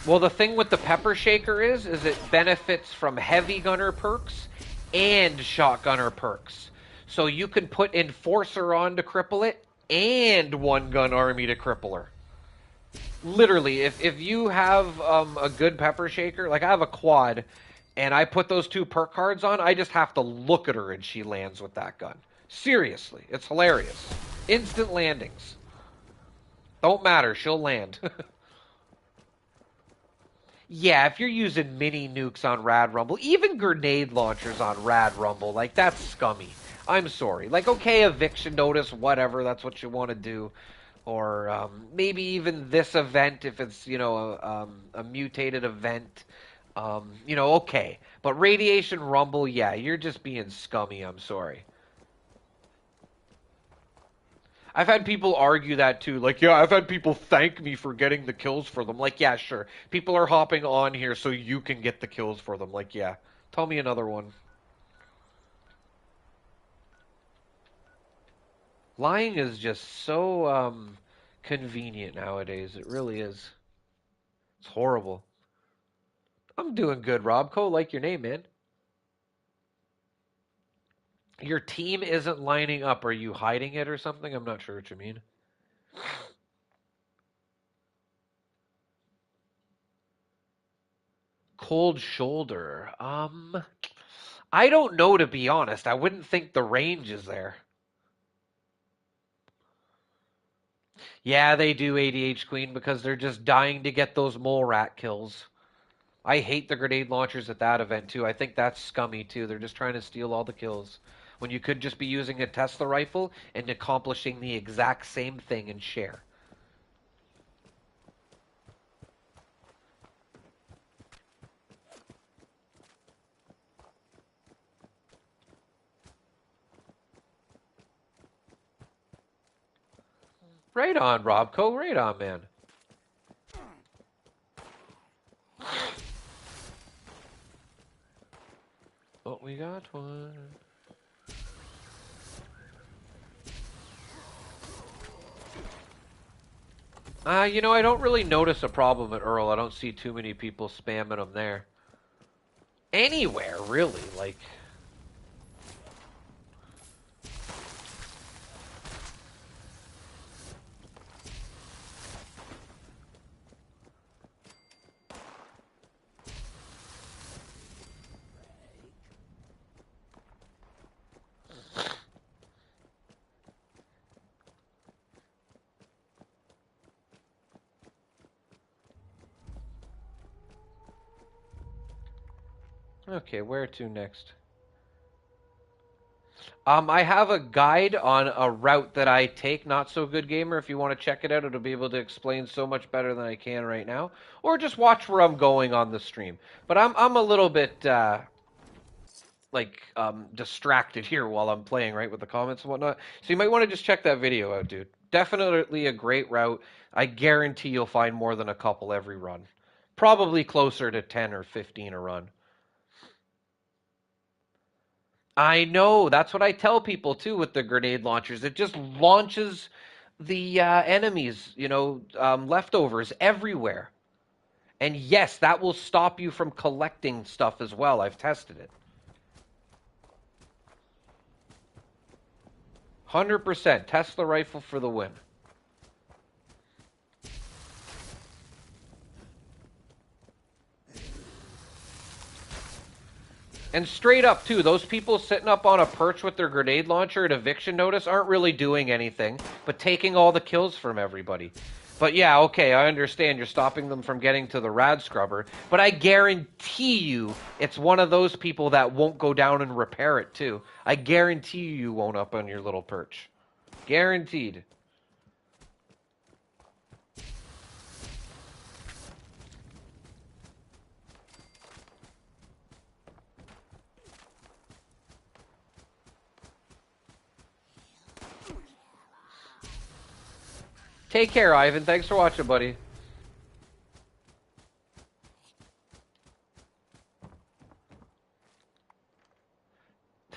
Well, the thing with the pepper shaker is it benefits from heavy gunner perks and shotgunner perks. So you can put enforcer on to cripple it and one gun army to cripple her. Literally, if you have a good pepper shaker, like I have a quad, and I put those 2 perk cards on, I just have to look at her and she lands with that gun. Seriously, it's hilarious. Instant landings. Don't matter, she'll land. Yeah, if you're using mini nukes on Rad Rumble, even grenade launchers on Rad Rumble, like that's scummy. I'm sorry. Like, okay, eviction notice, whatever, that's what you want to do. Or maybe even this event if it's a mutated event. Okay. But Radiation Rumble, yeah, you're just being scummy. I'm sorry. I've had people argue that too. Like, yeah, I've had people thank me for getting the kills for them. Like, yeah, sure. People are hopping on here so you can get the kills for them. Like, yeah. Tell me another one. Lying is just so convenient nowadays. It really is. It's horrible. I'm doing good, Robco. Like your name, man. Your team isn't lining up. Are you hiding it or something? I'm not sure what you mean. Cold shoulder. I don't know, to be honest. I wouldn't think the range is there. Yeah, they do ADH Queen because they're just dying to get those mole rat kills. I hate the grenade launchers at that event too. I think that's scummy too. They're just trying to steal all the kills when you could just be using a Tesla rifle and accomplishing the exact same thing and share. Right on, Robco. Right on, man. Oh, we got one. I don't really notice a problem at Earl. I don't see too many people spamming them there. Anywhere, really. Like, okay, where to next? I have a guide on a route that I take, Not So Good Gamer. If you want to check it out, it'll be able to explain so much better than I can right now. Or just watch where I'm going on the stream. But I'm a little bit distracted here while I'm playing, right, with the comments and whatnot. So you might want to just check that video out, dude. Definitely a great route. I guarantee you'll find more than a couple every run. Probably closer to 10 or 15 a run. I know. That's what I tell people too with the grenade launchers. It just launches the enemies, leftovers everywhere. And yes, that will stop you from collecting stuff as well. I've tested it. 100% Tesla rifle for the win. And straight up, too, those people sitting up on a perch with their grenade launcher at eviction notice aren't really doing anything, but taking all the kills from everybody. But yeah, okay, I understand you're stopping them from getting to the rad scrubber, but I guarantee you it's one of those people that won't go down and repair it, too. I guarantee you won't up on your little perch. Guaranteed. Take care, Ivan. Thanks for watching, buddy.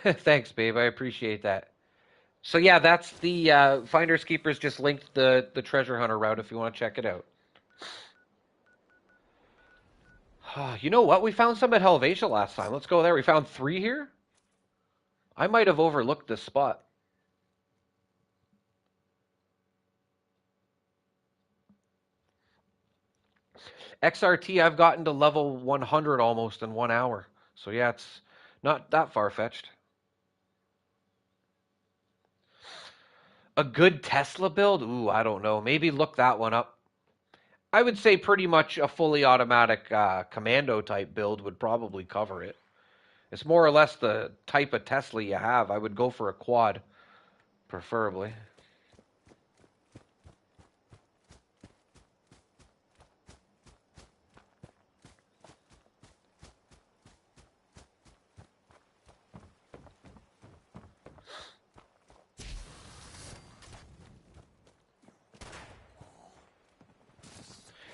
Thanks, babe. I appreciate that. So yeah, that's the Finders Keepers just linked the treasure hunter route if you want to check it out. You know what? We found some at Helvetia last time. Let's go there. We found 3 here. I might have overlooked this spot. XRT, I've gotten to level 100 almost in 1 hour. So yeah, it's not that far-fetched. A good Tesla build? Ooh, I don't know. Maybe look that one up. I would say pretty much a fully automatic commando type build would probably cover it. It's more or less the type of Tesla you have. I would go for a quad, preferably.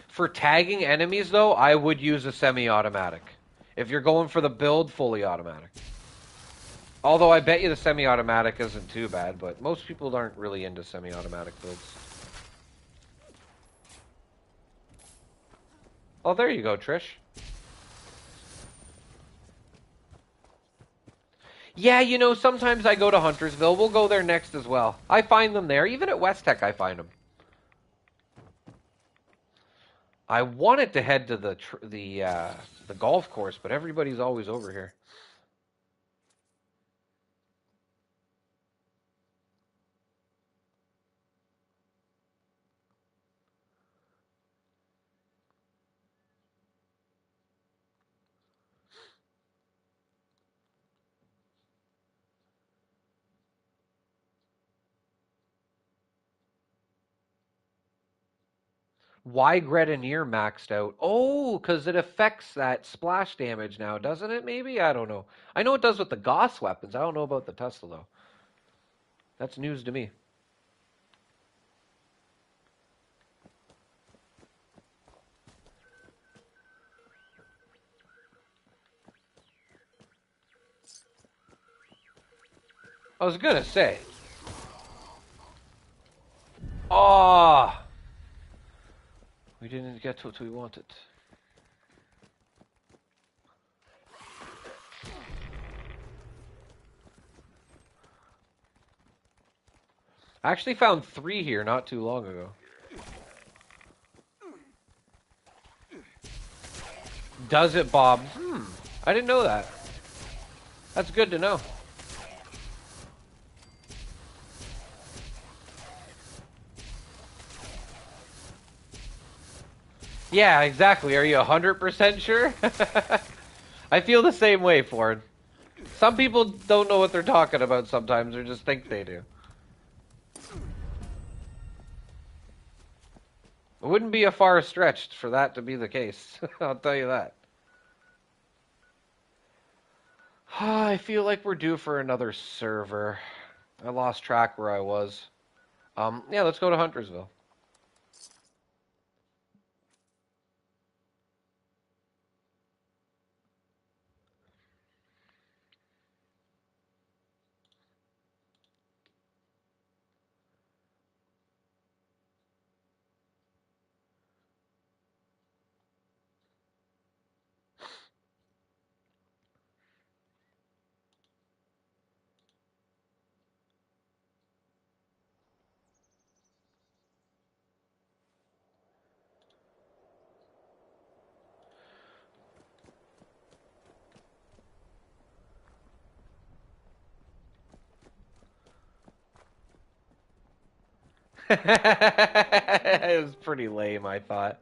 For tagging enemies, though, I would use a semi-automatic. If you're going for the build, fully automatic. Although I bet you the semi-automatic isn't too bad, but most people aren't really into semi-automatic builds. Oh, there you go, Trish. Yeah, sometimes I go to Huntersville. We'll go there next as well. I find them there. Even at West Tech, I find them. I wanted to head to the golf course, but everybody's always over here. Why Grenadier maxed out? Oh, because it affects that splash damage now, doesn't it? Maybe? I don't know. I know it does with the Gauss weapons. I don't know about the Tesla, though. That's news to me. I was gonna say. Oh! We didn't get what we wanted. I actually found 3 here not too long ago. Does it, Bob? I didn't know that. That's good to know. Yeah, exactly. Are you 100% sure? I feel the same way, Ford. Some people don't know what they're talking about sometimes, or just think they do. It wouldn't be a far stretch for that to be the case. I'll tell you that. I feel like we're due for another server. I lost track where I was. Yeah, let's go to Huntersville. It was pretty lame, I thought.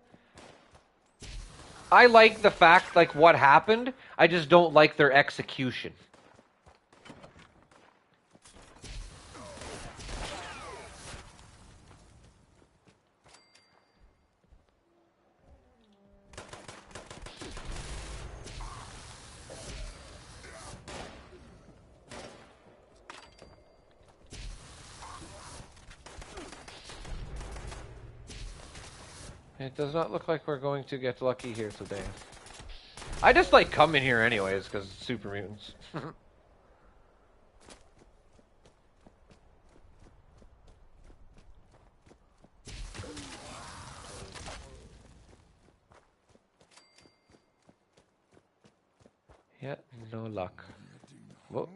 I like the fact, like, what happened. I just don't like their execution. It does not look like we're going to get lucky here today. I just like coming here anyways, because super mutants. Yeah, no luck. Whoa.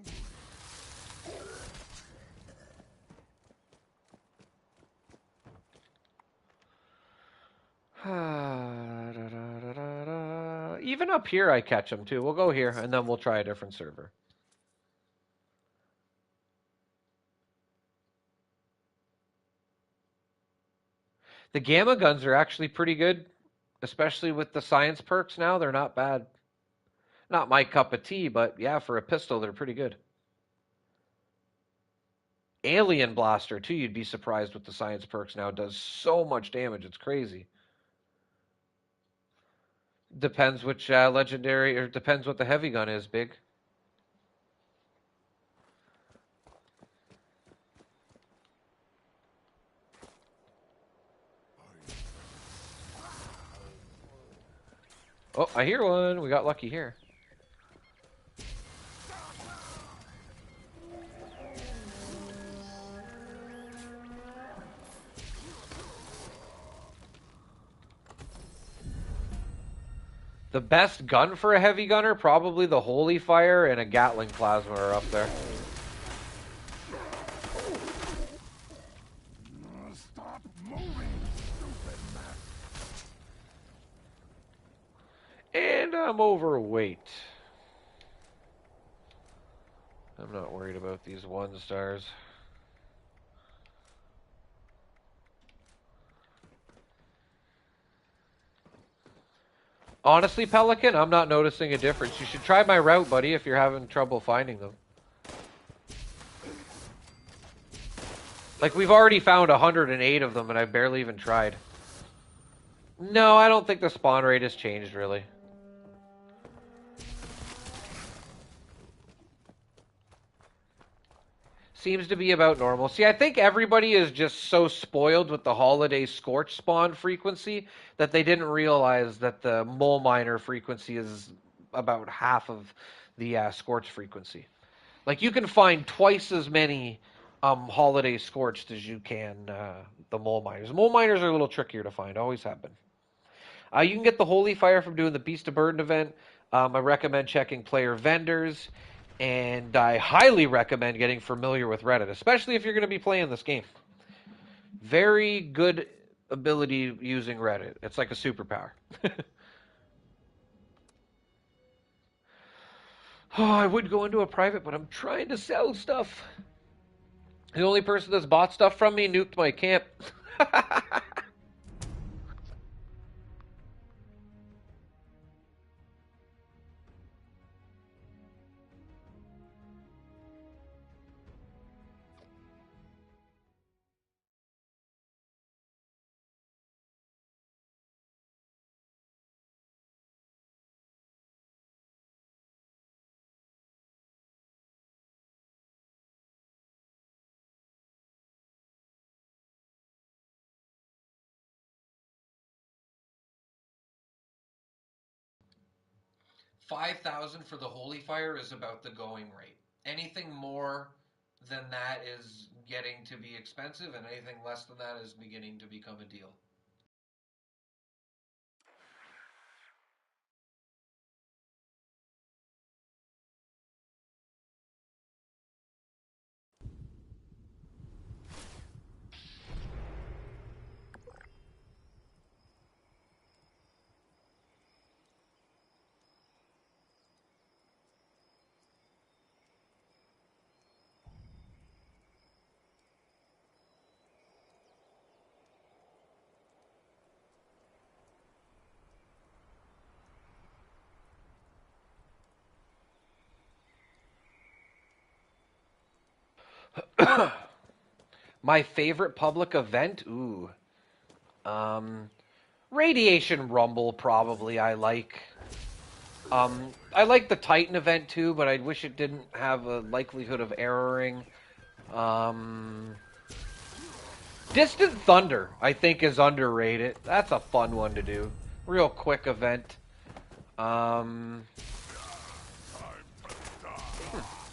Even up here I catch them too. We'll go here, and then we'll try a different server. The gamma guns are actually pretty good, especially with the science perks now. They're not bad. Not my cup of tea, but yeah, for a pistol, they're pretty good. Alien Blaster, too, you'd be surprised with the science perks now. It does so much damage, it's crazy. Depends which legendary, or depends what the heavy gun is, Big. Oh, I hear one. We got lucky here. The best gun for a heavy gunner, probably the Holy Fire and a Gatling Plasma are up there. Stop moving, stupid man. And I'm overweight. I'm not worried about these 1-stars. Honestly, Pelican, I'm not noticing a difference. You should try my route, buddy, if you're having trouble finding them. Like, we've already found 108 of them, and I've barely even tried. No, I don't think the spawn rate has changed really. Seems to be about normal. See, I think everybody is just so spoiled with the holiday scorch spawn frequency that they didn't realize that the mole miner frequency is about half of the scorch frequency. Like you can find twice as many holiday scorched as you can the mole miners. Mole miners are a little trickier to find. Always have been. You can get the Holy Fire from doing the Beast of Burden event. I recommend checking player vendors, and I highly recommend getting familiar with Reddit, especially if you're going to be playing this game. Very good ability using Reddit. It's like a superpower. Oh, I would go into a private, but I'm trying to sell stuff. The only person that's bought stuff from me nuked my camp. 5,000 for the Holy Fire is about the going rate. Anything more than that is getting to be expensive, and anything less than that is beginning to become a deal. My favorite public event? Ooh. Um, Radiation Rumble, probably, I like. I like the Titan event too, but I wish it didn't have a likelihood of erroring. Um, Distant Thunder, I think, is underrated. That's a fun one to do. Real quick event. Um,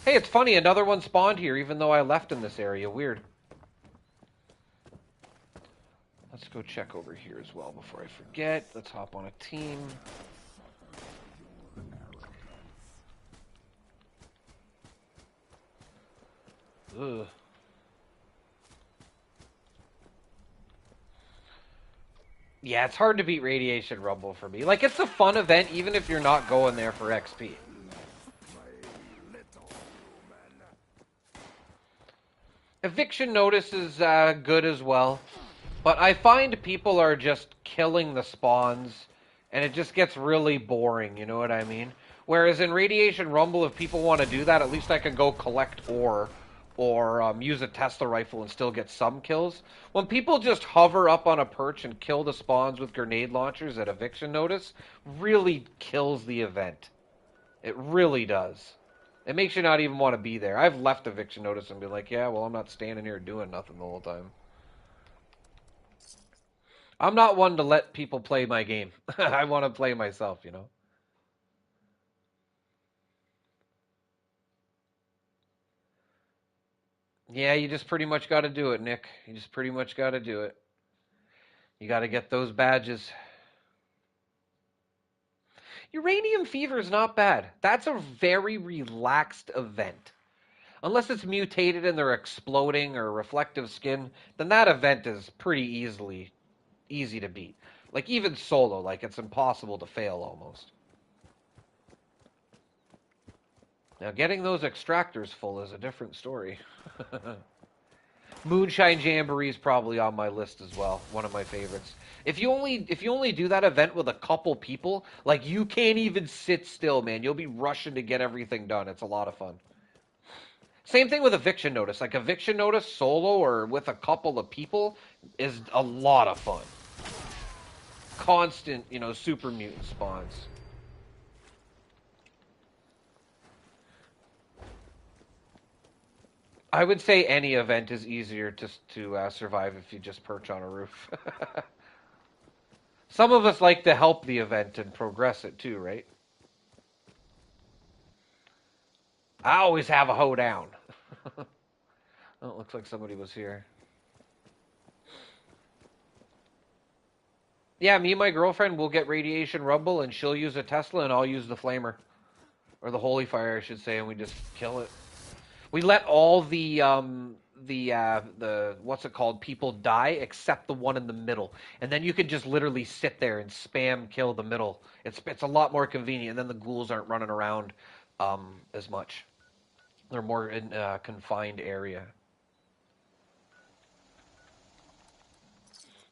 hey, it's funny, another one spawned here, even though I left in this area. Weird. Let's go check over here as well before I forget. Let's hop on a team. Ugh. Yeah, it's hard to beat Radiation Rumble for me. Like, it's a fun event, even if you're not going there for XP. Eviction Notice is good as well. But I find people are just killing the spawns, and it just gets really boring, you know what I mean? Whereas in Radiation Rumble, if people want to do that, at least I can go collect ore or use a Tesla rifle and still get some kills. When people just hover up on a perch and kill the spawns with grenade launchers at Eviction Notice, really kills the event. It really does. It makes you not even want to be there. I've left Eviction Notice and be like, yeah, well, I'm not standing here doing nothing the whole time. I'm not one to let people play my game. I want to play myself, you know? Yeah, you just pretty much got to do it, Nick. You just pretty much got to do it. You got to get those badges. Uranium Fever is not bad. That's a very relaxed event. Unless it's mutated and they're exploding or reflective skin, then that event is pretty easy to beat. Like even solo, like it's impossible to fail almost. Now getting those extractors full is a different story. Moonshine Jamboree is probably on my list as well. One of my favorites. If you only do that event with a couple people, like you can't even sit still, man. You'll be rushing to get everything done. It's a lot of fun. Same thing with Eviction Notice. Like Eviction Notice solo or with a couple of people is a lot of fun. constant, super mutant spawns. I would say any event is easier to survive if you just perch on a roof. Some of us like to help the event and progress it too, right? I always have a hoedown. Oh, it looks like somebody was here. Yeah, me and my girlfriend will get radiation rumble, and she'll use a Tesla, and I'll use the flamer or the holy fire, I should say, and we just kill it. We let all the what's it called people die except the one in the middle, and then you can just literally sit there and spam kill the middle. It's a lot more convenient, and then the ghouls aren't running around as much. They're more in a confined area.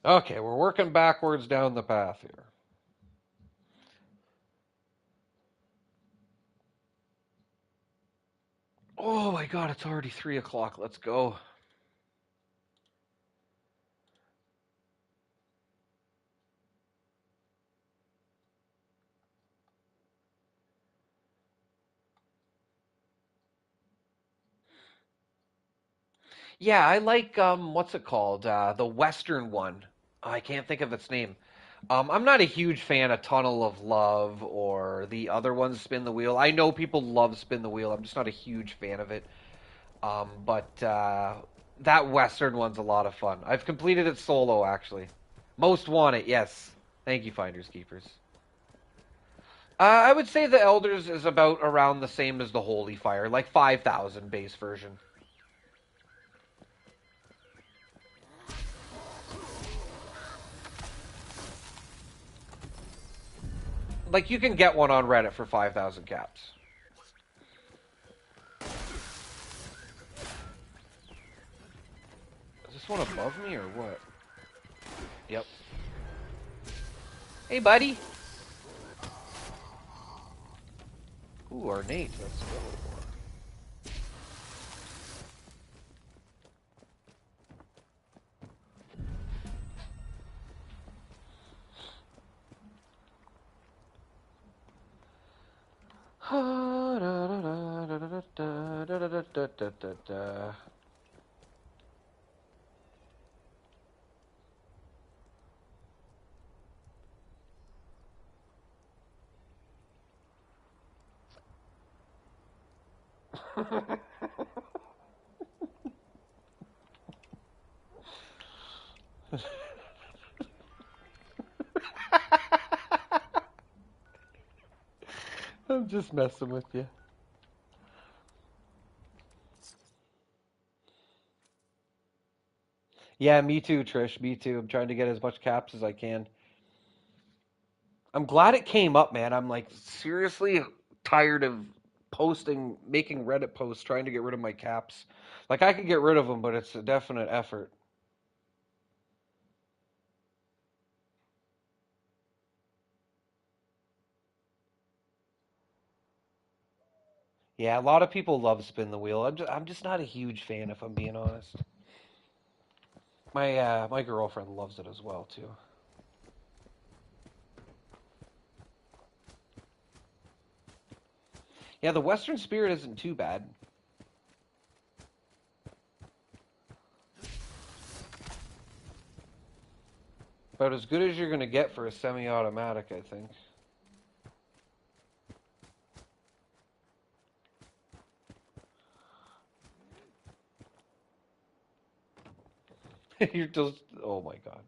Okay, we're working backwards down the path here. Oh my god, it's already 3 o'clock. Let's go. Yeah, I like what's it called? The Western one. I can't think of its name. I'm not a huge fan of Tunnel of Love or the other ones, Spin the Wheel. I know people love Spin the Wheel. I'm just not a huge fan of it. But that Western one's a lot of fun. I've completed it solo, actually. Most Wanted, yes. Thank you, Finders Keepers. I would say the Elders is about around the same as the Holy Fire, like 5,000 base version. Like you can get one on Reddit for 5,000 caps. Is this one above me or what? Yep. Hey, buddy. Ooh, ornate. Let's go. I'm just messing with you. Yeah, me too, Trish. Me too. I'm trying to get as much caps as I can. I'm glad it came up, man. I'm like seriously tired of making Reddit posts trying to get rid of my caps. Like I could get rid of them, but it's a definite effort. Yeah, a lot of people love Spin the Wheel. I'm just not a huge fan, if I'm being honest. My girlfriend loves it as well too. Yeah, the Western Spirit isn't too bad. About as good as you're gonna get for a semi-automatic, I think. You're just, oh my god.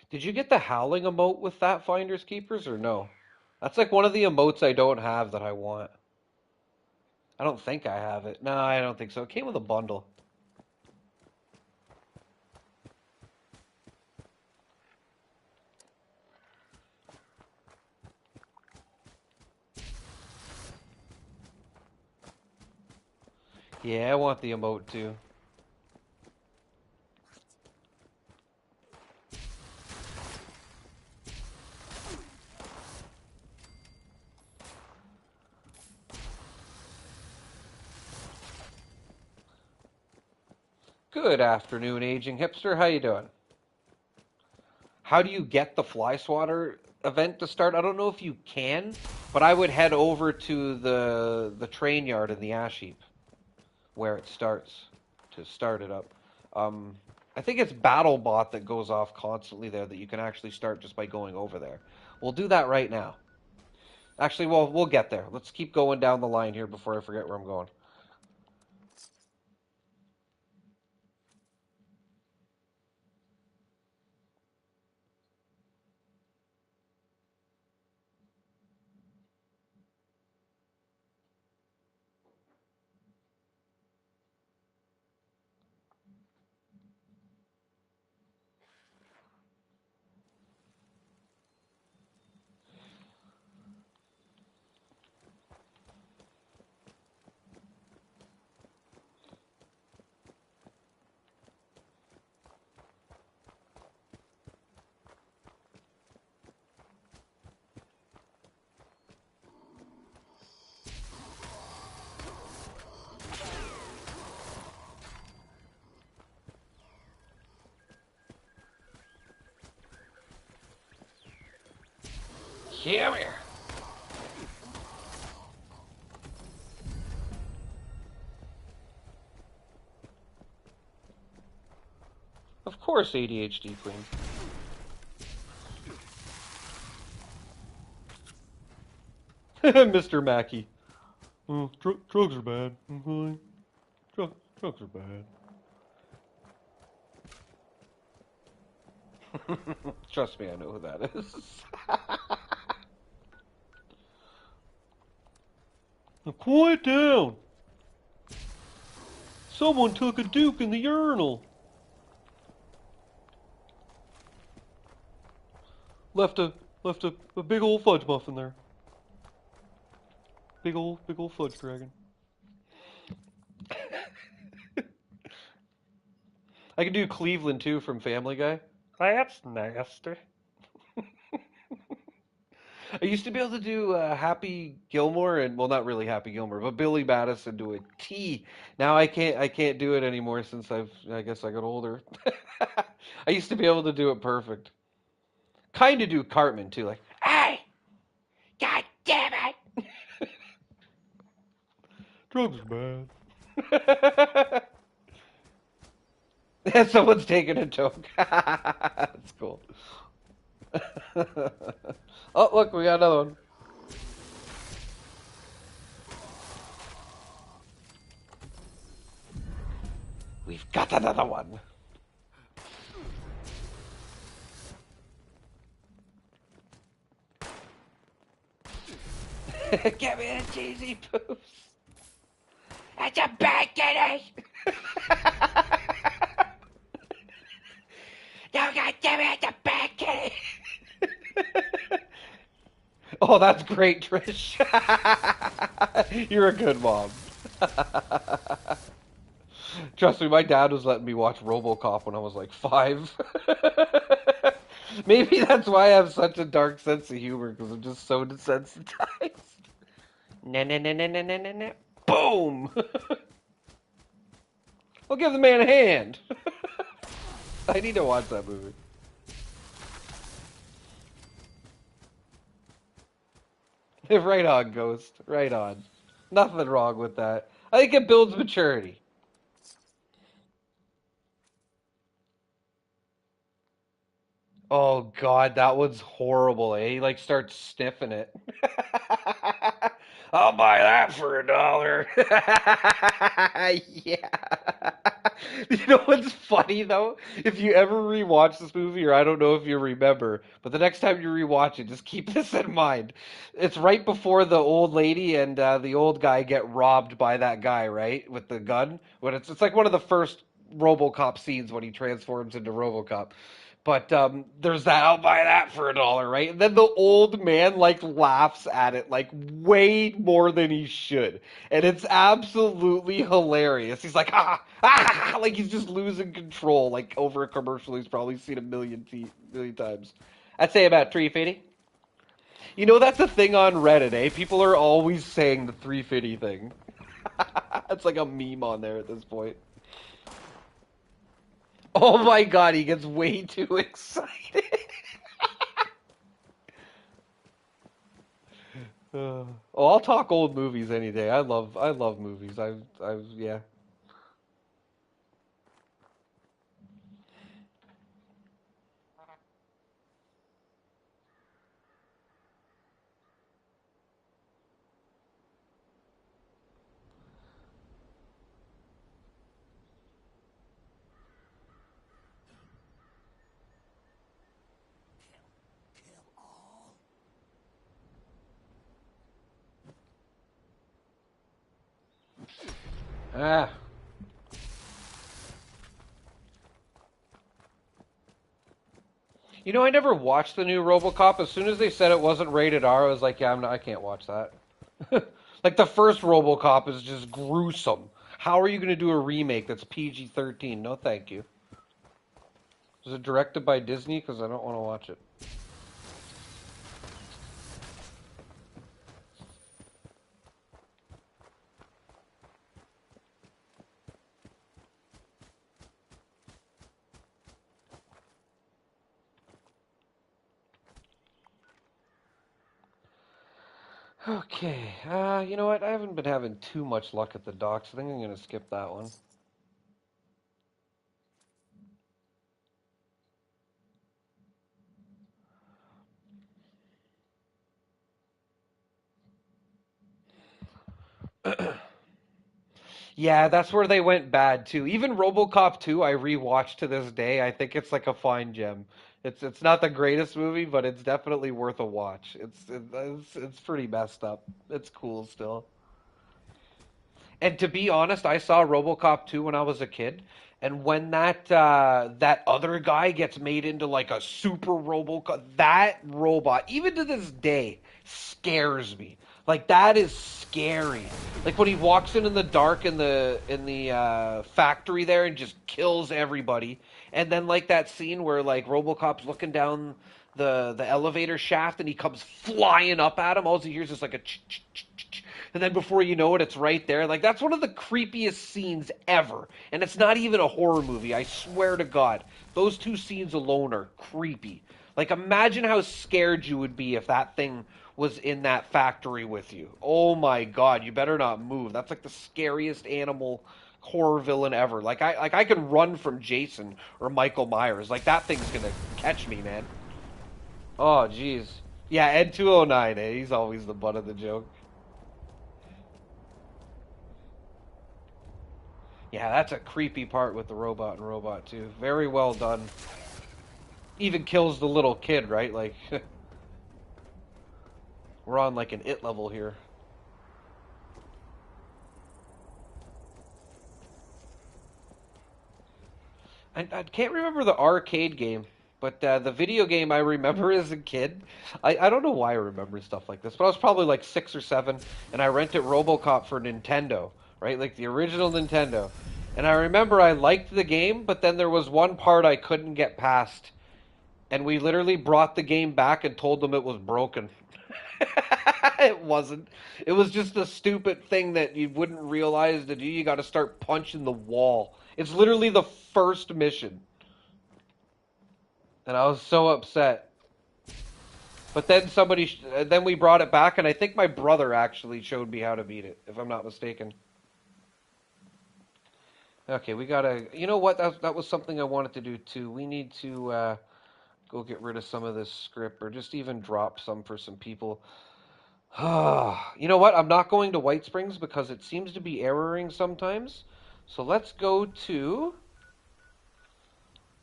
Did you get the howling emote with that Finders Keepers or no? That's like one of the emotes I don't have that I want. I don't think I have it. No, I don't think so. It came with a bundle. Yeah, I want the emote too. Good afternoon, aging hipster. How you doing? How do you get the fly swatter event to start? I don't know if you can, but I would head over to the train yard in the ash heap where it starts to start it up. Um, I think it's BattleBot that goes off constantly there that you can actually start just by going over there. We'll do that right now. Actually, well, we'll get there. Let's keep going down the line here before I forget where I'm going. Come here. Of course, ADHD queen. Mr. Mackey. Oh, drugs are bad. Okay. Drugs are bad. Trust me, I know who that is. Now quiet down. Someone took a duke in the urinal. Left a big old fudge muffin there. Big old fudge dragon. I can do Cleveland too from Family Guy. That's nasty. I used to be able to do Happy Gilmore and well, not really Happy Gilmore, but Billy Madison to a T. Now I can't. I can't do it anymore since I guess I got older. I used to be able to do it perfect. Kind of do Cartman too, like, hey, god damn it, drugs are bad. Someone's taking a joke. That's cool. Oh, look, we got another one. We've got another one. Give me the cheesy poofs. That's a bad kitty. No, god damn it, it's a bad kitty. Oh, that's great, Trish. You're a good mom. Trust me, my dad was letting me watch Robocop when I was like 5. Maybe that's why I have such a dark sense of humor because I'm just so desensitized. Na na na na na na na na. Boom! I'll give the man a hand. I need to watch that movie. Right on, Ghost. Right on. Nothing wrong with that. I think it builds maturity. Oh God, that one's horrible. Eh? He like starts sniffing it. I'll buy that for $1. Yeah. You know what's funny though? If you ever rewatch this movie, or I don't know if you remember, but the next time you rewatch it, just keep this in mind. It's right before the old lady and the old guy get robbed by that guy, right, with the gun. When it's like one of the first RoboCop scenes when he transforms into RoboCop. But there's that. I'll buy that for $1, right? And then the old man like laughs at it like way more than he should, and it's absolutely hilarious. He's like, ah, ah, like he's just losing control, like over a commercial he's probably seen a million times. I'd say about 350. You know, that's a thing on Reddit, eh? People are always saying the 350 thing. It's like a meme on there at this point. Oh my god, he gets way too excited. Oh, I'll talk old movies any day. I love movies. Yeah. Ah. You know, I never watched the new Robocop. As soon as they said it wasn't rated R, I was like, yeah, I can't watch that. Like the first Robocop is just gruesome. How are you going to do a remake that's PG-13? No, thank you. Was it directed by Disney? Because I don't want to watch it. Okay. You know what? I haven't been having too much luck at the docks. I think I'm going to skip that one. Yeah, that's where they went bad too. Even RoboCop 2, I rewatched to this day. I think it's like a fine gem. It's not the greatest movie, but it's definitely worth a watch. It's pretty messed up. It's cool still. And to be honest, I saw RoboCop 2 when I was a kid, and when that other guy gets made into like a super RoboCop, that robot, even to this day, scares me. Like that is scary. Like when he walks in the dark in the factory there and just kills everybody, and then like that scene where like RoboCop's looking down the elevator shaft and he comes flying up at him. All he hears is like a and then before you know it, it's right there. Like that's one of the creepiest scenes ever, and it's not even a horror movie. I swear to God, those two scenes alone are creepy. Like imagine how scared you would be if that thing was in that factory with you. Oh my God, you better not move. That's like the scariest animal horror villain ever. Like I can run from Jason or Michael Myers. Like that thing's gonna catch me, man. Oh jeez. Yeah, Ed 209, eh? He's always the butt of the joke. Yeah, that's a creepy part with the robot and Robot 2. Very well done. Even kills the little kid, right? Like, we're on like an it level here. I can't remember the arcade game, but the video game I remember as a kid. I don't know why I remember stuff like this, but I was probably like 6 or 7, and I rented RoboCop for Nintendo, right? Like the original Nintendo. And I remember I liked the game, but then there was one part I couldn't get past, and we literally brought the game back and told them it was broken. It wasn't. It was just a stupid thing that you wouldn't realize to do. You got to start punching the wall. It's literally the first mission, and I was so upset. But then then we brought it back, and I think my brother actually showed me how to beat it, if I'm not mistaken. Okay, we gotta. You know what? That was something I wanted to do too. We need to go get rid of some of this script, or just even drop some for some people. You know what? I'm not going to White Springs because it seems to be erroring sometimes. So let's go to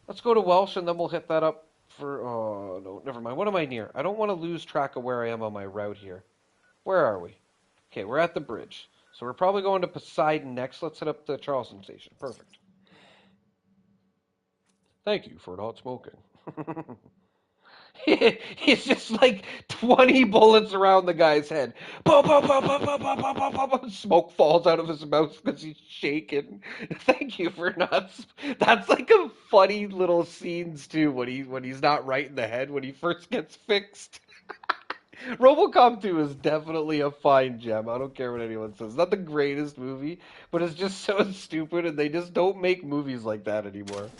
Welsh and then we'll hit that up for oh no, never mind. What am I near? I don't want to lose track of where I am on my route here. Where are we? Okay, we're at the bridge. So we're probably going to Poseidon next. Let's hit up the Charleston station. Perfect. Thank you for not smoking. He's just like 20 bullets around the guy's head. Boom, boom, boom, boom, boom, boom, boom, boom, boom. Smoke falls out of his mouth because he's shaking. Thank you for not. That's like a funny little scenes too when he's not right in the head when he first gets fixed. Robocop 2 is definitely a fine gem. I don't care what anyone says. Not the greatest movie, but it's just so stupid, and they just don't make movies like that anymore.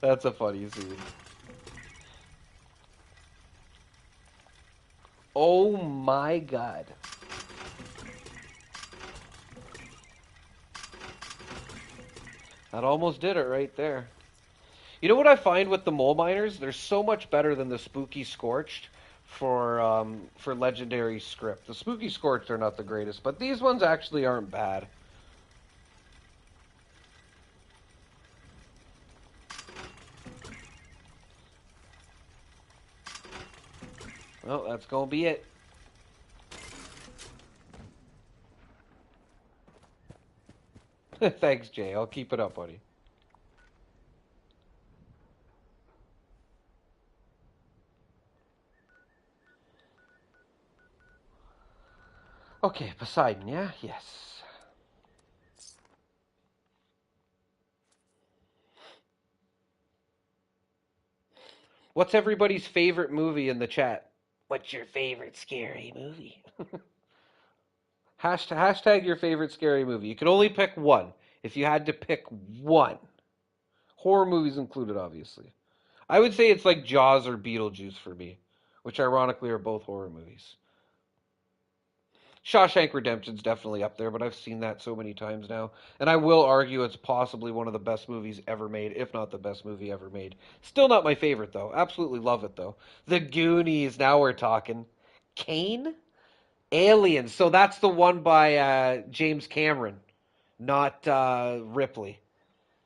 That's a funny scene. Oh my god. That almost did it right there. You know what I find with the mole miners? They're so much better than the spooky scorched for legendary script. The spooky scorched are not the greatest, but these ones actually aren't bad. Well, that's gonna be it. Thanks, Jay. I'll keep it up, buddy. Okay, Poseidon, yeah? Yes. What's everybody's favorite movie in the chat? What's your favorite scary movie? Hashtag your favorite scary movie. You can only pick one. If you had to pick one. Horror movies included, obviously. I would say it's like Jaws or Beetlejuice for me, which ironically are both horror movies. Shawshank Redemption's definitely up there, but I've seen that so many times now. And I will argue it's possibly one of the best movies ever made, if not the best movie ever made. Still not my favorite, though. Absolutely love it, though. The Goonies, now we're talking. Kane? Aliens. So that's the one by James Cameron, not Ripley,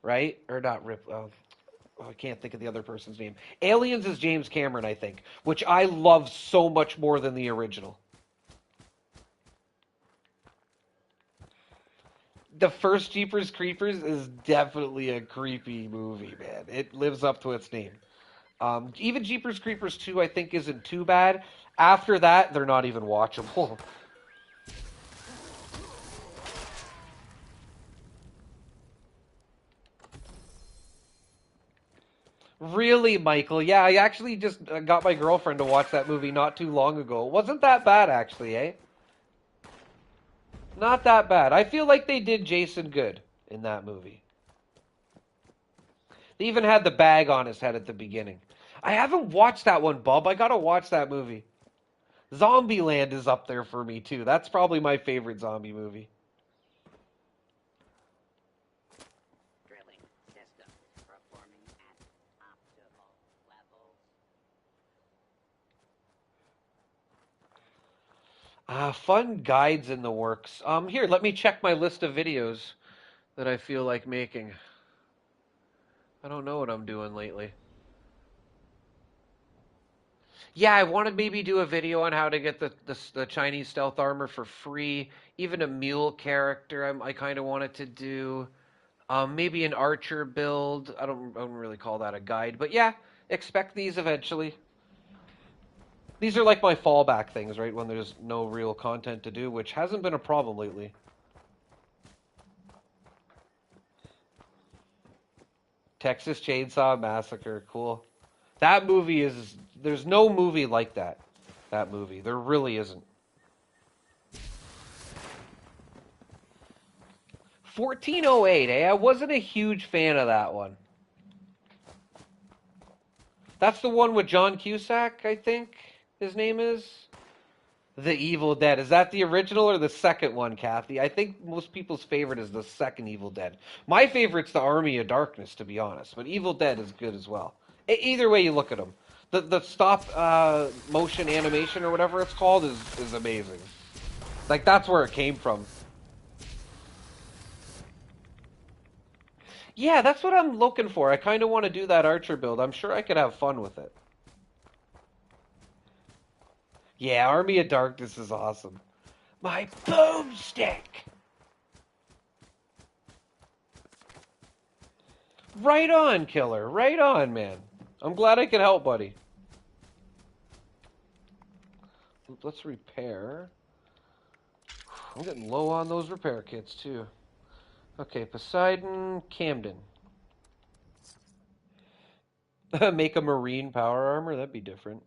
right? Or not Ripley. I can't think of the other person's name. Aliens is James Cameron, I think, which I love so much more than the original. The first Jeepers Creepers is definitely a creepy movie, man. It lives up to its name. Even Jeepers Creepers 2, I think, isn't too bad. After that, they're not even watchable. Really, Michael? Yeah, I actually just got my girlfriend to watch that movie not too long ago. It wasn't that bad, actually, eh? Not that bad. I feel like they did Jason good in that movie. They even had the bag on his head at the beginning. I haven't watched that one, Bub. I gotta watch that movie. Zombieland is up there for me, too. That's probably my favorite zombie movie. Drilling system performing at optimal levels. Fun guides in the works. Here, let me check my list of videos that I feel like making. I don't know what I'm doing lately. Yeah, I want to maybe do a video on how to get the Chinese stealth armor for free. Even a mule character, I kind of wanted to do. Maybe an archer build. I don't really call that a guide, but yeah, expect these eventually. These are like my fallback things, right? When there's no real content to do, which hasn't been a problem lately. Texas Chainsaw Massacre, cool. That movie is. There's no movie like that. That movie. There really isn't. 1408, eh? I wasn't a huge fan of that one. That's the one with John Cusack, I think his name is. The Evil Dead. Is that the original or the second one, Kathy? I think most people's favorite is the second Evil Dead. My favorite's the Army of Darkness, to be honest, but Evil Dead is good as well. Either way you look at them. The stop motion animation or whatever it's called is amazing. Like, that's where it came from. Yeah, that's what I'm looking for. I kind of want to do that archer build. I'm sure I could have fun with it. Yeah, Army of Darkness is awesome. My boomstick! Right on, killer. Right on, man. I'm glad I could help, buddy. Let's repair. I'm getting low on those repair kits, too. Okay, Poseidon, Camden. Make a marine power armor? That'd be different.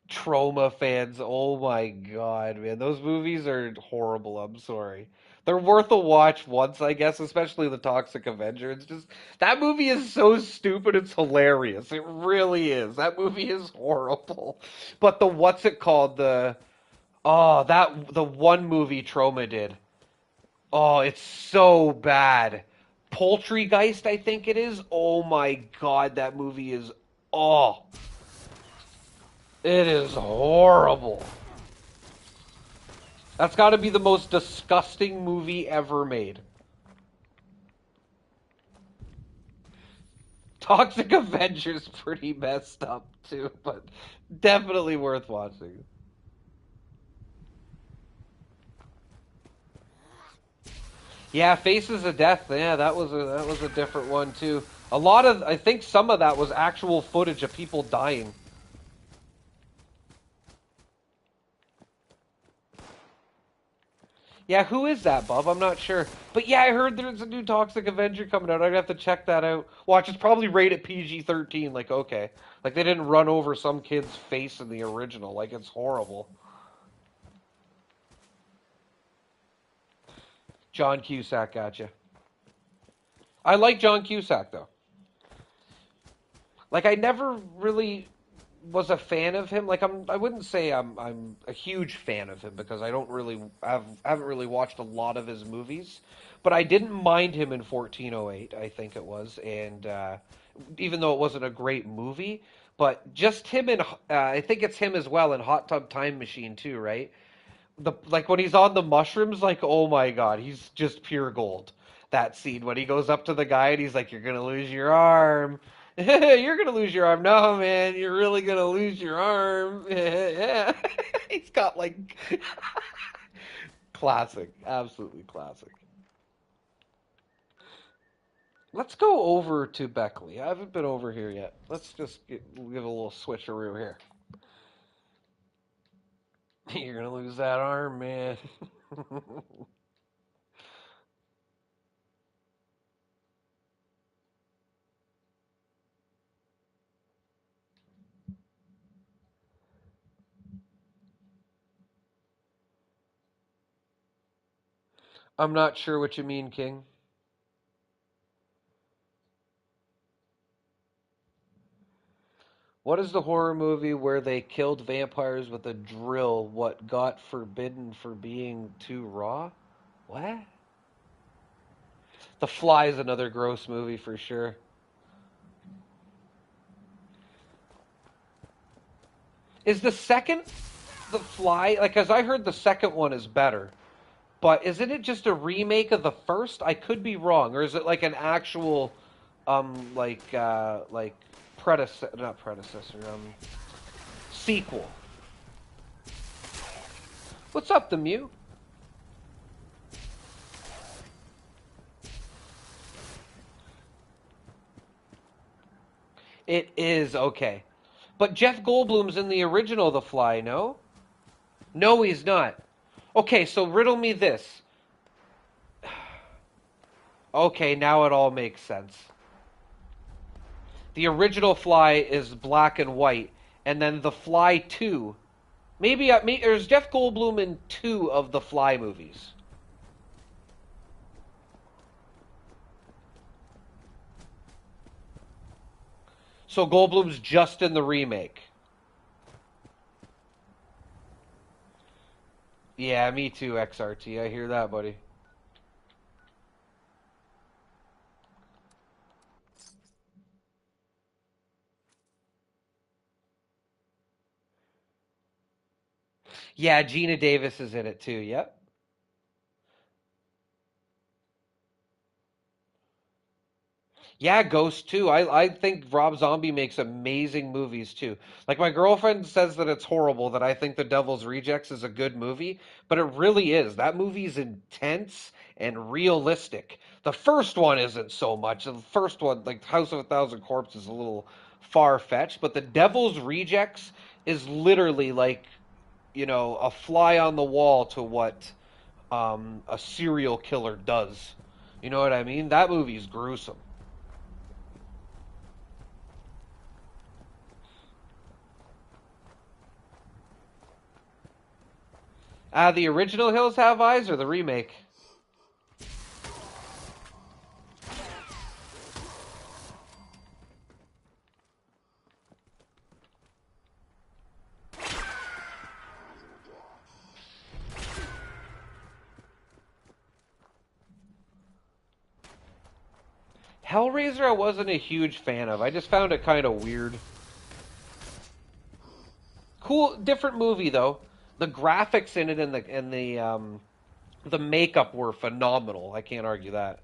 Trauma fans, oh my god, man. Those movies are horrible, I'm sorry. They're worth a watch once, I guess, especially the Toxic Avenger. It's just that movie is so stupid, it's hilarious. It really is. That movie is horrible. But the what's it called? The one movie Trauma did. Oh, it's so bad. Poultrygeist, I think it is. Oh my god, that movie is oh, it is horrible. That's got to be the most disgusting movie ever made. Toxic Avenger's pretty messed up too, but definitely worth watching. Yeah, Faces of Death. Yeah, that was a different one too. A lot of I think some of that was actual footage of people dying. Yeah, who is that, Bob? I'm not sure. But yeah, I heard there's a new Toxic Avenger coming out. I'd have to check that out. Watch, it's probably rated PG-13. Like, okay. Like, they didn't run over some kid's face in the original. Like, it's horrible. John Cusack, gotcha. I like John Cusack, though. Like, I never really was a fan of him. Like, I wouldn't say I'm a huge fan of him because I don't really I haven't really watched a lot of his movies, but I didn't mind him in 1408, I think it was, and even though it wasn't a great movie, but just him in I think it's him as well in Hot Tub Time Machine too, right? The like when he's on the mushrooms, like oh my god, he's just pure gold. That scene when he goes up to the guy and he's like, "You're gonna lose your arm." You're gonna lose your arm. No, man, you're really gonna lose your arm. Yeah, he's got like classic, absolutely classic. Let's go over to Beckley. I haven't been over here yet. Let's just give a little switcheroo here. You're gonna lose that arm, man. I'm not sure what you mean, King. What is the horror movie where they killed vampires with a drill? What got forbidden for being too raw? What? The Fly is another gross movie for sure. Is the second The Fly like? Cause I heard the second one is better, but isn't it just a remake of the first? I could be wrong, or is it like an actual, like predecessor, not predecessor, sequel? What's up, the Mew? It is okay. But Jeff Goldblum's in the original The Fly, no? No, he's not. Okay, so riddle me this. Okay, now it all makes sense. The original Fly is black and white, and then The Fly 2. Maybe there's Jeff Goldblum in two of the Fly movies. So Goldblum's just in the remake. Yeah, me too, XRT. I hear that, buddy. Yeah, Gina Davis is in it too. Yep. Yeah, Ghost too. I think Rob Zombie makes amazing movies too. Like my girlfriend says that it's horrible that I think The Devil's Rejects is a good movie, but it really is. That movie's intense and realistic. The first one isn't so much. The first one, like House of a Thousand Corpses, is a little far-fetched, but The Devil's Rejects is literally like, a fly on the wall to what a serial killer does. You know what I mean? That movie's gruesome. The original Hills Have Eyes or the remake? Hellraiser, I wasn't a huge fan of. I just found it kind of weird. Cool, different movie though. The graphics in it and the makeup were phenomenal. I can't argue that.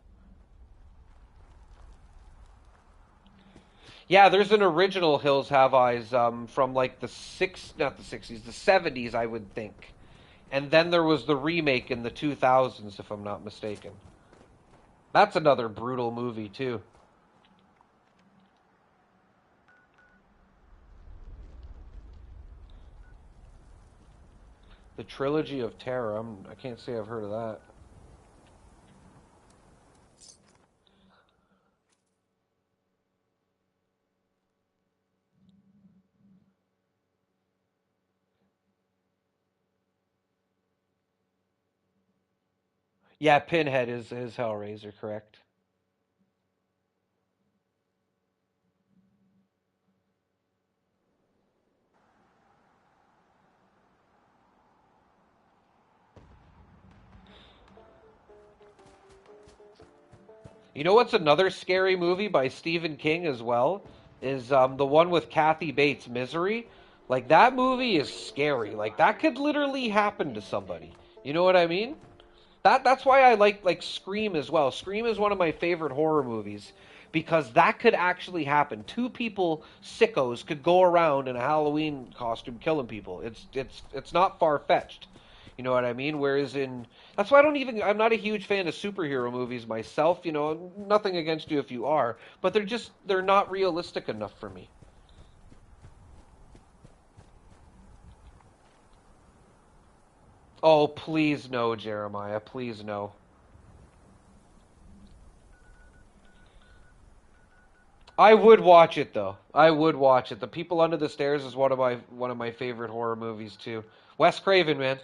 Yeah, there's an original Hills Have Eyes from like not the 60s, the 70s, I would think. And then there was the remake in the 2000s, if I'm not mistaken. That's another brutal movie too. The Trilogy of Terror. I can't say I've heard of that. Yeah, Pinhead is Hellraiser, correct? You know what's another scary movie by Stephen King as well? Is the one with Kathy Bates, Misery. Like that movie is scary. Like that could literally happen to somebody. You know what I mean? That's why I like Scream as well. Scream is one of my favorite horror movies because that could actually happen. Two people, sickos, could go around in a Halloween costume killing people. It's not far fetched. You know what I mean? Whereas in that's why I'm not a huge fan of superhero movies myself. Nothing against you if you are, but they're not realistic enough for me. Oh, please no, Jeremiah. Please no. I would watch it though. I would watch it. The People Under the Stairs is one of my favorite horror movies too. Wes Craven, man,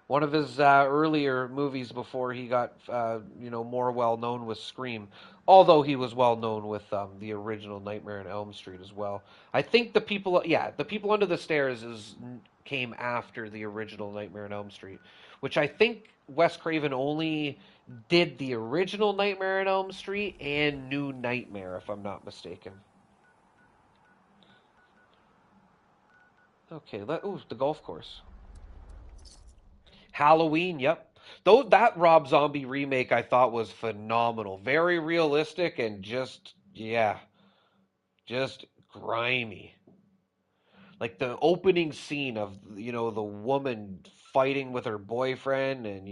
one of his earlier movies before he got more well known was Scream. Although he was well known with the original Nightmare on Elm Street as well. I think the People Under the Stairs came after the original Nightmare on Elm Street, which I think Wes Craven only did the original Nightmare on Elm Street and New Nightmare, if I'm not mistaken. Okay, the golf course. Halloween, yep. Though that Rob Zombie remake I thought was phenomenal. Very realistic and just grimy. Like the opening scene of the woman fighting with her boyfriend and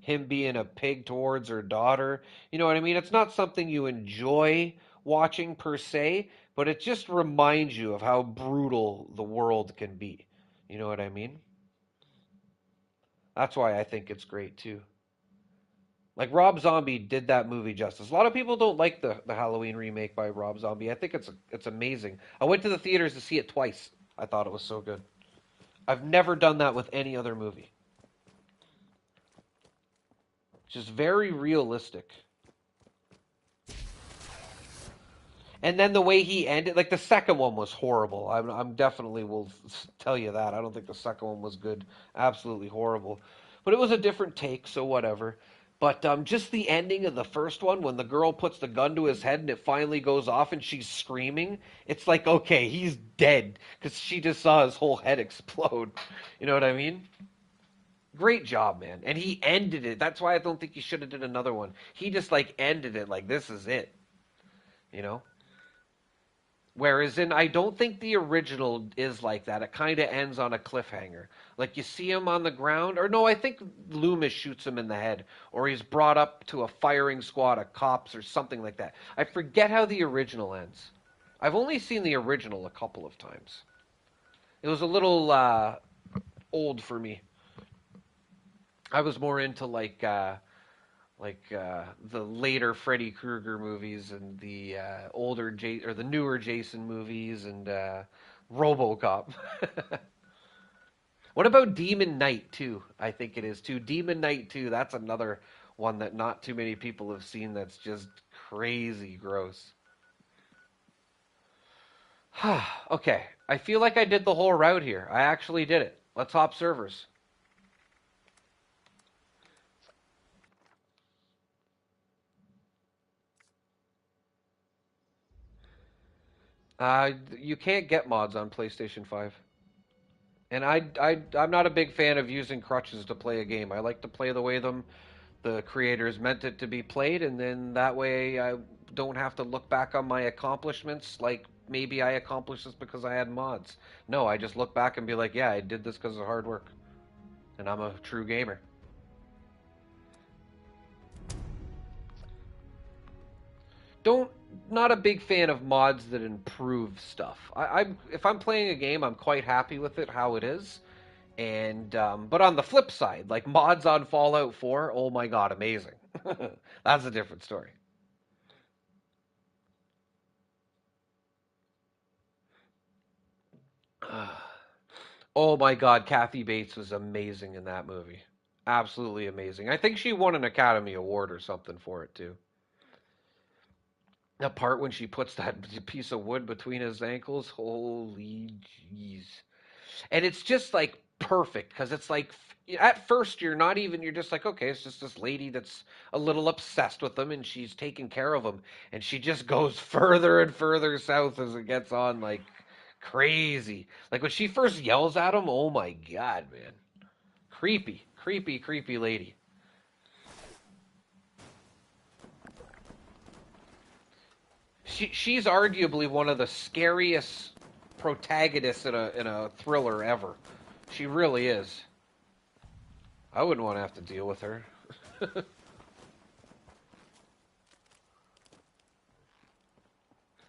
him being a pig towards her daughter. You know what I mean? It's not something you enjoy watching per se, but it just reminds you of how brutal the world can be. You know what I mean? That's why I think it's great too. Like Rob Zombie did that movie justice. A lot of people don't like the Halloween remake by Rob Zombie. I think it's amazing. I went to the theaters to see it twice. I thought it was so good. I've never done that with any other movie. Just very realistic. And then the way he ended, like the second one was horrible. I'm definitely will tell you that. I don't think the second one was good. Absolutely horrible. But it was a different take, so whatever. But just the ending of the first one, when the girl puts the gun to his head and it finally goes off and she's screaming, it's like, okay, he's dead because she just saw his whole head explode. You know what I mean? Great job, man. And he ended it. That's why I don't think he should have did another one. He just like ended it like this is it. you know? Whereas I don't think the original is like that. It kind of ends on a cliffhanger. Like you see him on the ground, or no, I think Loomis shoots him in the head, or he's brought up to a firing squad of cops or something like that. I forget how the original ends. I've only seen the original a couple of times. It was a little old for me. I was more into the later Freddy Krueger movies and the or the newer Jason movies and Robocop. What about Demon Knight 2? I think it is too. Demon Knight 2, that's another one that not too many people have seen that's just crazy gross. Okay, I feel like I did the whole route here. I actually did it. Let's hop servers. You can't get mods on PlayStation 5. And I'm not a big fan of using crutches to play a game. I like to play the way the creators meant it to be played, and then that way I don't have to look back on my accomplishments like maybe I accomplished this because I had mods. No, I just look back and be like, yeah, I did this because of hard work, and I'm a true gamer. Don't Not a big fan of mods that improve stuff. If I'm playing a game, I'm quite happy with it how it is. And but on the flip side, like mods on Fallout 4, oh my god, amazing. That's a different story. Oh my god, Kathy Bates was amazing in that movie. Absolutely amazing. I think she won an Academy Award or something for it too. That part when she puts that piece of wood between his ankles, holy jeez. And it's just like perfect because it's like at first you're just like, okay, it's just this lady that's a little obsessed with him and she's taking care of him, and she just goes further and further south as it gets on, like crazy. Like when she first yells at him, oh my god, man. Creepy, creepy, creepy lady. She's arguably one of the scariest protagonists in a thriller ever. She really is. I wouldn't want to have to deal with her.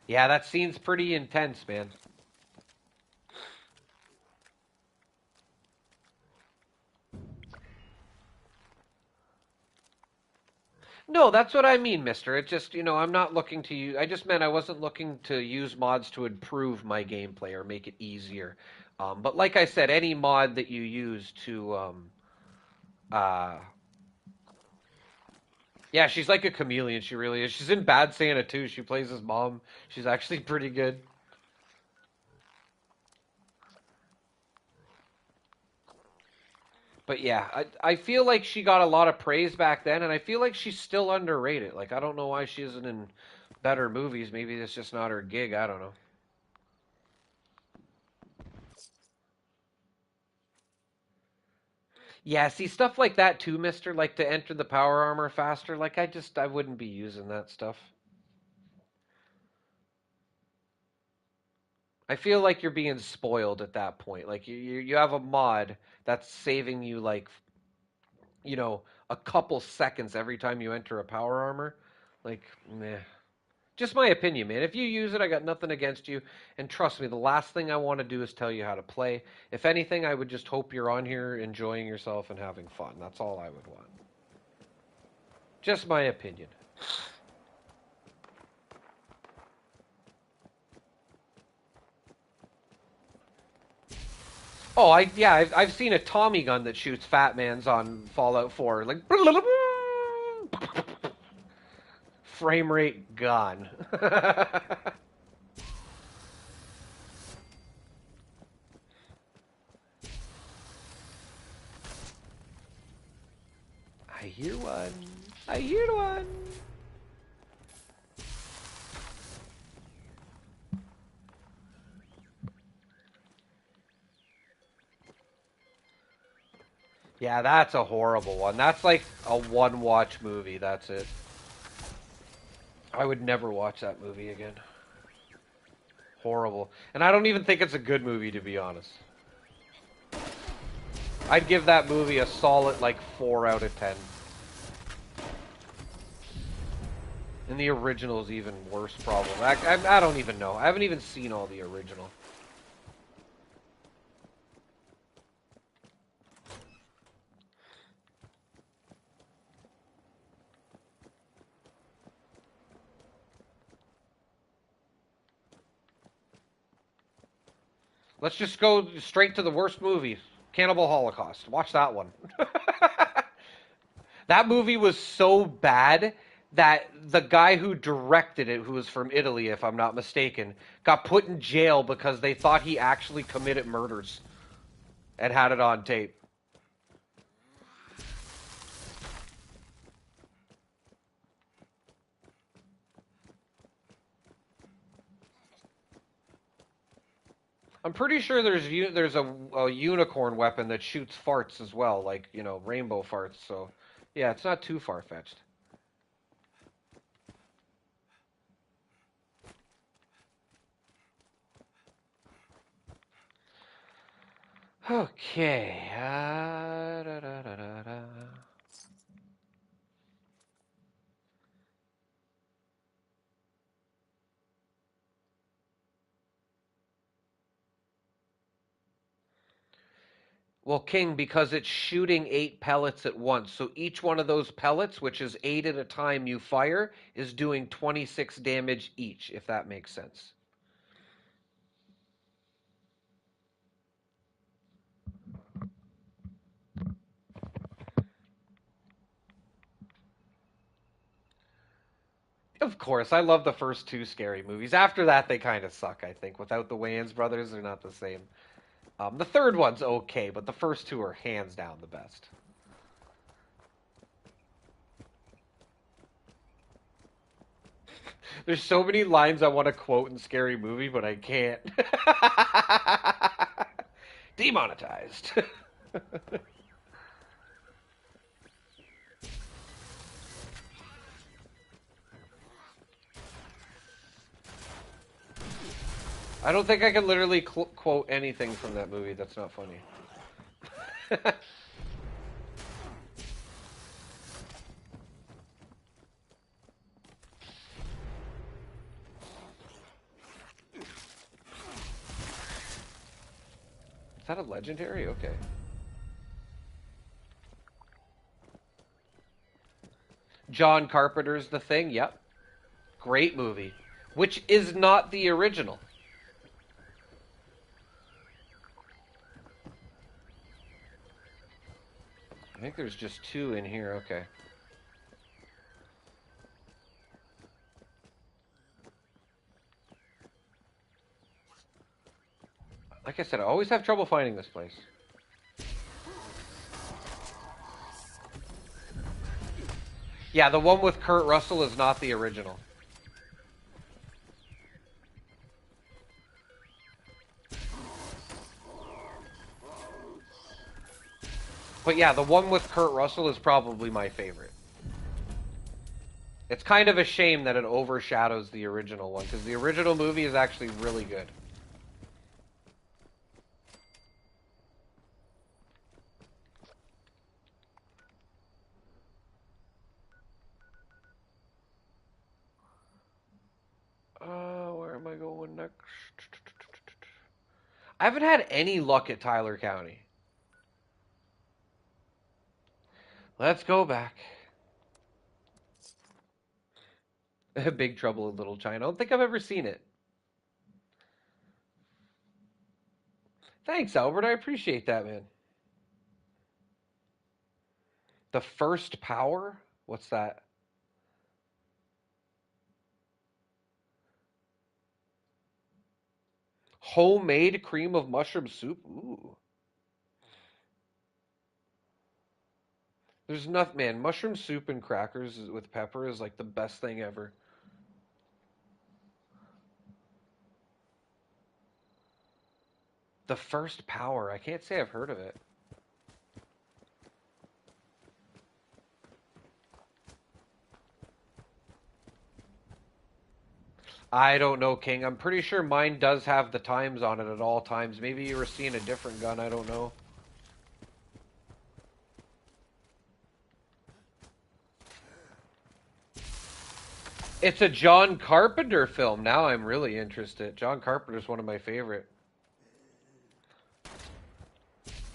Yeah, that scene's pretty intense, man. No, that's what I mean, mister. It just, I'm not looking to use. I just meant I wasn't looking to use mods to improve my gameplay or make it easier. But like I said, any mod that you use to, uh, yeah, she's like a chameleon. She really is. She's in Bad Santa too. She plays his mom. She's actually pretty good. But yeah, I feel like she got a lot of praise back then, and I feel like she's still underrated. Like, I don't know why she isn't in better movies. Maybe it's just not her gig. I don't know. Yeah, see stuff like that too, mister. Like to enter the power armor faster. Like I wouldn't be using that stuff. I feel like you're being spoiled at that point. Like you have a mod that's saving you like a couple seconds every time you enter a power armor. Like, meh. Just my opinion, man. If you use it, I got nothing against you. And trust me, the last thing I want to do is tell you how to play. If anything, I would just hope you're on here enjoying yourself and having fun. That's all I would want. Just my opinion. Oh, I've seen a Tommy gun that shoots Fat Man's on Fallout 4. Like frame rate gone. I hear one. I hear one. Yeah, that's a horrible one. That's like a one watch movie. That's it. I would never watch that movie again. Horrible. And I don't even think it's a good movie, to be honest. I'd give that movie a solid, like, 4 out of 10. And the original is even worse, probably. I don't even know. I haven't even seen all the original. Let's just go straight to the worst movie. Cannibal Holocaust. Watch that one. That movie was so bad that the guy who directed it, who was from Italy, if I'm not mistaken, got put in jail because they thought he actually committed murders and had it on tape. I'm pretty sure there's a unicorn weapon that shoots farts as well, like, you know, rainbow farts. So, yeah, it's not too far fetched. Okay. Da, da, da, da, da. Well, King, because it's shooting 8 pellets at once. So each one of those pellets, which is 8 at a time you fire, is doing 26 damage each, if that makes sense. Of course, I love the first two scary movies. After that, they kind of suck, I think. Without the Wayans brothers, they're not the same. The third one's okay, but the first two are hands down the best. There's so many lines I want to quote in Scary Movie, but I can't. Demonetized. I don't think I can literally quote anything from that movie that's not funny. Is that a legendary? Okay. John Carpenter's The Thing. Yep. Great movie. Which is not the original. I think there's just two in here. Okay. Like I said, I always have trouble finding this place. Yeah, the one with Kurt Russell is not the original. But yeah, the one with Kurt Russell is probably my favorite. It's kind of a shame that it overshadows the original one, because the original movie is actually really good. Where am I going next? I haven't had any luck at Tyler County. Let's go back. Big Trouble in Little China. I don't think I've ever seen it. Thanks, Albert. I appreciate that, man. The First Power? What's that? Homemade cream of mushroom soup? Ooh. There's nothing, man. Mushroom soup and crackers with pepper is like the best thing ever. The First Power. I can't say I've heard of it. I don't know, King. I'm pretty sure mine does have the times on it at all times. Maybe you were seeing a different gun. I don't know. It's a John Carpenter film. Now I'm really interested. John Carpenter's one of my favorite.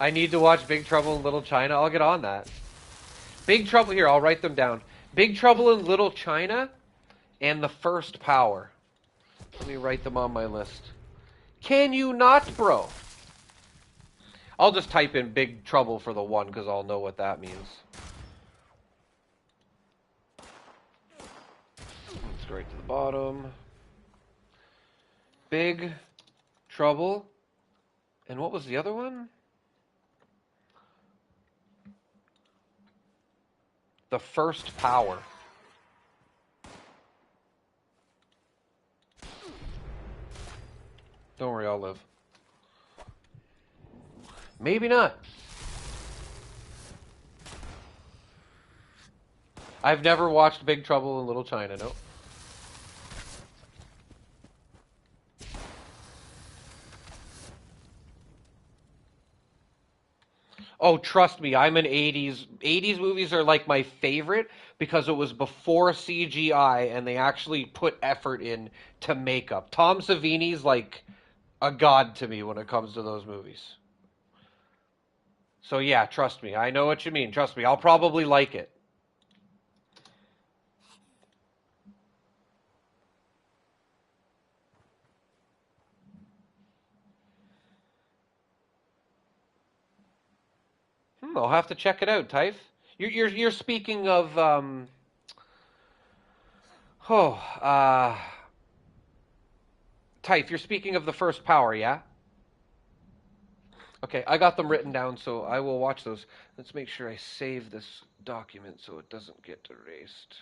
I need to watch Big Trouble in Little China. I'll get on that. Big Trouble here. I'll write them down. Big Trouble in Little China and The First Power. Let me write them on my list. Can you not, bro? I'll just type in Big Trouble for the one because I'll know what that means. Let's go right to the bottom. Big Trouble. And what was the other one? The First Power. Don't worry, I'll live. Maybe not. I've never watched Big Trouble in Little China, no. Oh, trust me, I'm an 80s. 80s movies are like my favorite because it was before CGI and they actually put effort in to makeup. Tom Savini's like a god to me when it comes to those movies. So yeah, trust me, I know what you mean. Trust me, I'll probably like it. I'll have to check it out, Typh. You're speaking of oh Typh. You're speaking of the first power, yeah? Okay, I got them written down, so I will watch those. Let's make sure I save this document so it doesn't get erased.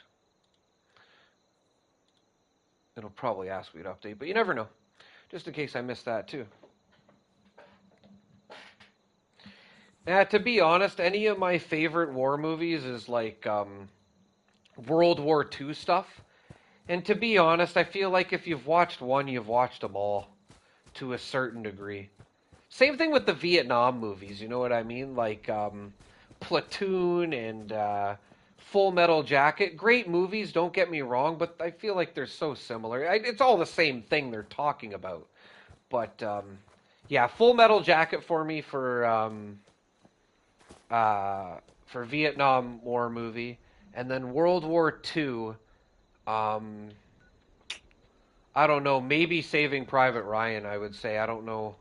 It'll probably ask me to update, but you never know. Just in case I missed that too. To be honest, any of my favorite war movies is like World War II stuff. And to be honest, I feel like if you've watched one, you've watched them all to a certain degree. Same thing with the Vietnam movies, you know what I mean? Like Platoon and Full Metal Jacket. Great movies, don't get me wrong, but I feel like they're so similar. It's all the same thing they're talking about. But yeah, Full Metal Jacket for me for Vietnam War movie, and then World War II. Um, I don't know. Maybe Saving Private Ryan. I would say. I don't know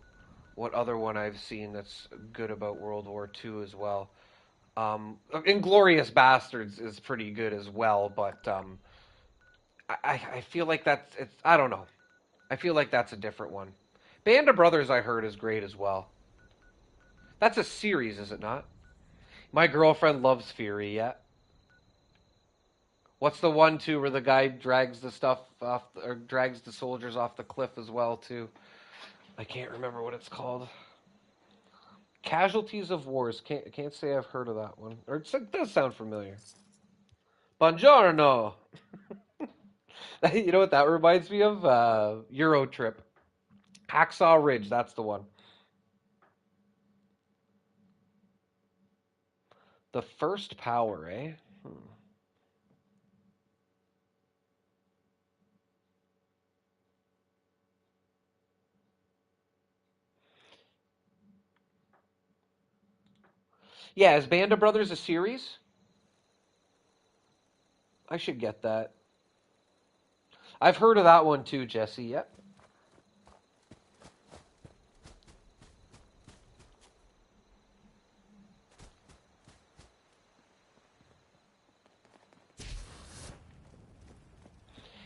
what other one I've seen that's good about World War II as well. Inglorious Bastards is pretty good as well, but I feel like that's it's. I don't know. I feel like that's a different one. Band of Brothers I heard is great as well. That's a series, is it not? My girlfriend loves Fury. Yeah. What's the one too where the guy drags the stuff off or drags the soldiers off the cliff as well too? I can't remember what it's called. Casualties of Wars. Can't say I've heard of that one. Or it does sound familiar. Buongiorno. You know what that reminds me of? Euro Trip. Hacksaw Ridge. That's the one. The First Power, eh? Yeah, is Band of Brothers a series? I should get that. I've heard of that one too, Jesse. Yep.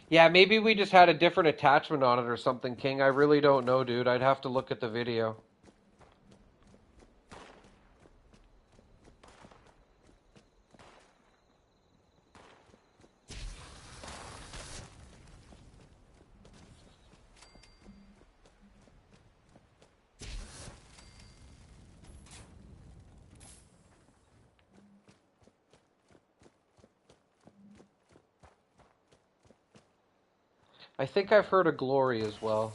Yeah, maybe we just had a different attachment on it or something, King. I really don't know, dude. I'd have to look at the video. I think I've heard of Glory as well.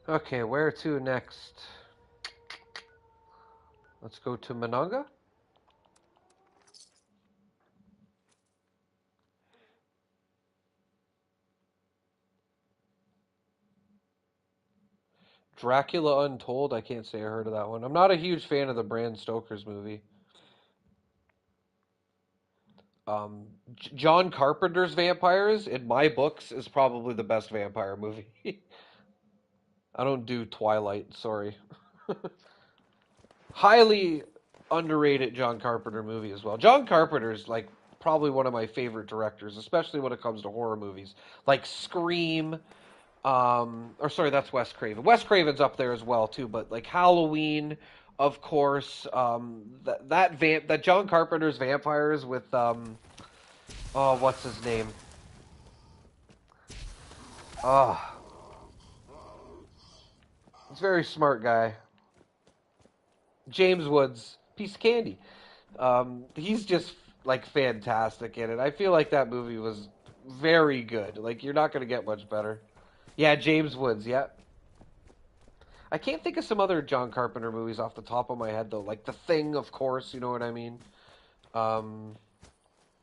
Okay, where to next? Let's go to Mananga. Dracula Untold. I can't say I heard of that one. I'm not a huge fan of the Bram Stoker's movie. Um, John Carpenter's Vampires, in my books, is probably the best vampire movie. I don't do Twilight, sorry. Highly underrated John Carpenter movie as well. John Carpenter's like probably one of my favorite directors, especially when it comes to horror movies. Like Scream, or sorry, that's Wes Craven. Wes Craven's up there as well too, but like Halloween, of course. That John Carpenter's Vampires with oh, what's his name? Oh, he's a very smart guy. James Woods, piece of candy. He's just like fantastic in it. I feel like that movie was very good. Like you're not gonna get much better. Yeah, James Woods. Yeah, I can't think of some other John Carpenter movies off the top of my head though. Like The Thing, of course. You know what I mean? Um,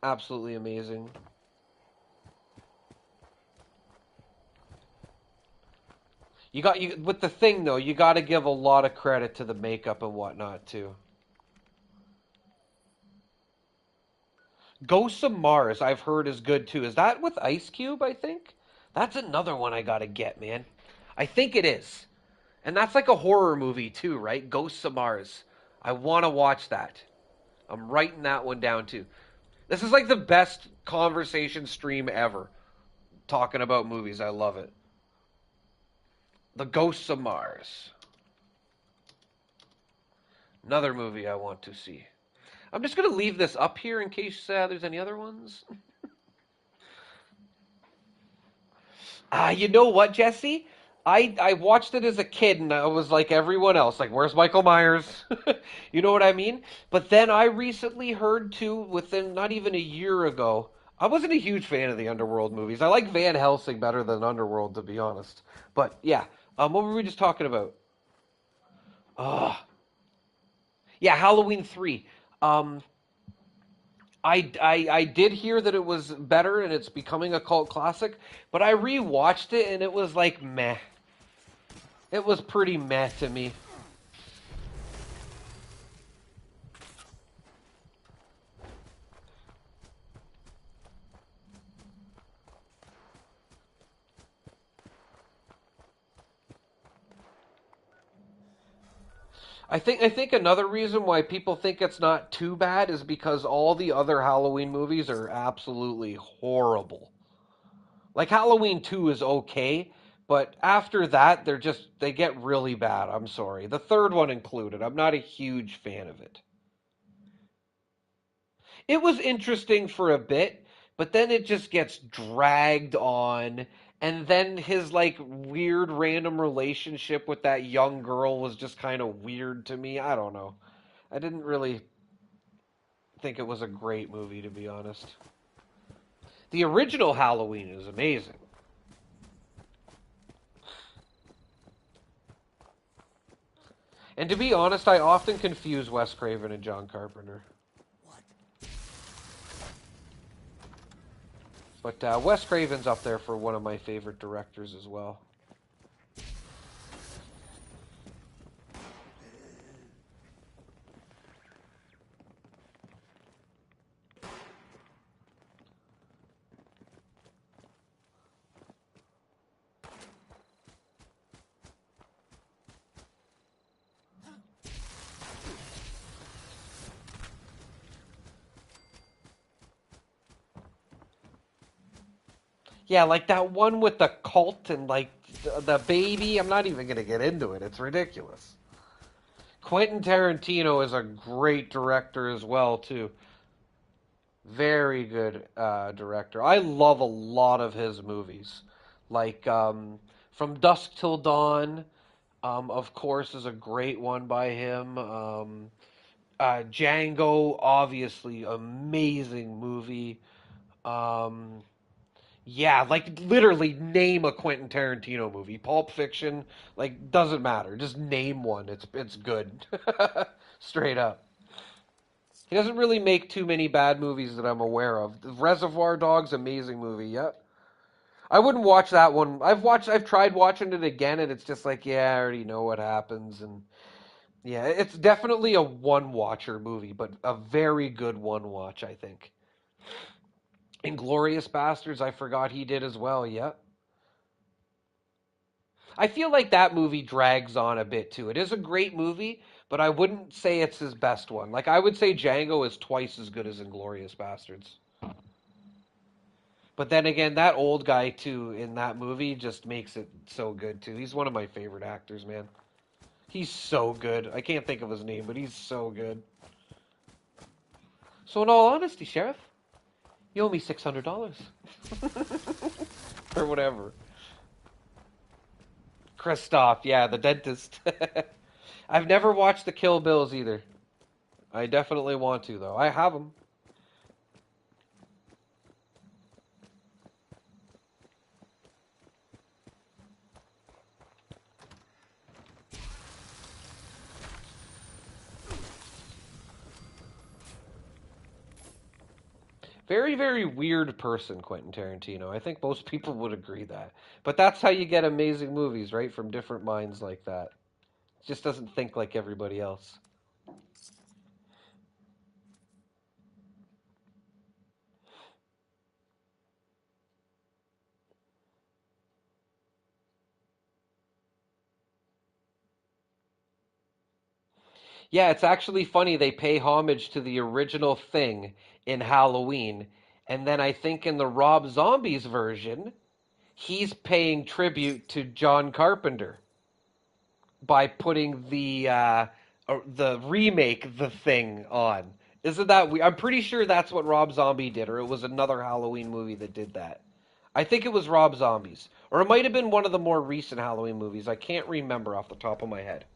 Absolutely amazing. You with The Thing though. You got to give a lot of credit to the makeup and whatnot too. Ghosts of Mars, I've heard is good too. Is that with Ice Cube? I think that's another one I gotta get, man. I think it is. And that's like a horror movie too, right? Ghosts of Mars. I want to watch that. I'm writing that one down too. This is like the best conversation stream ever. Talking about movies. I love it. The Ghosts of Mars. Another movie I want to see. I'm just going to leave this up here in case there's any other ones. You know what, Jesse? I watched it as a kid and I was like everyone else, like, where's Michael Myers? You know what I mean? But then I recently heard too, within not even a year ago, I wasn't a huge fan of the Underworld movies. I like Van Helsing better than Underworld, to be honest. But yeah, what were we just talking about? Uh, yeah, Halloween 3. Um, I did hear that it was better and it's becoming a cult classic, but I rewatched it and it was like meh. It was pretty meh to me. I think another reason why people think it's not too bad is because all the other Halloween movies are absolutely horrible. Like Halloween 2 is okay, but after that they get really bad. I'm sorry. The third one included. I'm not a huge fan of it. It was interesting for a bit, but then it just gets dragged on. And then his like weird random relationship with that young girl was just kind of weird to me. I don't know. I didn't really think it was a great movie, to be honest. The original Halloween is amazing. And to be honest, I often confuse Wes Craven and John Carpenter. But Wes Craven's up there for one of my favorite directors as well. Yeah, like that one with the cult and like the baby. I'm not even gonna get into it. It's ridiculous. Quentin Tarantino is a great director as well, too. Very good director. I love a lot of his movies. Like From Dusk Till Dawn, of course, is a great one by him. Django, obviously, amazing movie. Um, yeah, like literally name a Quentin Tarantino movie. Pulp Fiction, like doesn't matter. Just name one. It's good. Straight up. He doesn't really make too many bad movies that I'm aware of. Reservoir Dogs, amazing movie. Yeah. I wouldn't watch that one. I've tried watching it again and it's just like, yeah, I already know what happens and yeah, it's definitely a one watcher movie, but a very good one watch, I think. Inglorious Bastards, I forgot he did as well. Yeah. I feel like that movie drags on a bit too. It is a great movie, but I wouldn't say it's his best one. Like I would say Django is twice as good as Inglorious Bastards. But then again, that old guy too in that movie just makes it so good too. He's one of my favorite actors, man. He's so good. I can't think of his name, but he's so good. So in all honesty, Sheriff, you owe me $600 or whatever. Christoph, yeah, the dentist. I've never watched the Kill Bills either. I definitely want to though. I have them. Very, very weird person, Quentin Tarantino. I think most people would agree that. But that's how you get amazing movies, right? From different minds like that. Just doesn't think like everybody else. Yeah, it's actually funny they pay homage to the original Thing in Halloween, and then I think in the Rob Zombies version, he's paying tribute to John Carpenter by putting the remake The Thing on. Isn't that weird? I'm pretty sure that's what Rob Zombie did, or it was another Halloween movie that did that. I think it was Rob Zombies, or it might have been one of the more recent Halloween movies. I can't remember off the top of my head.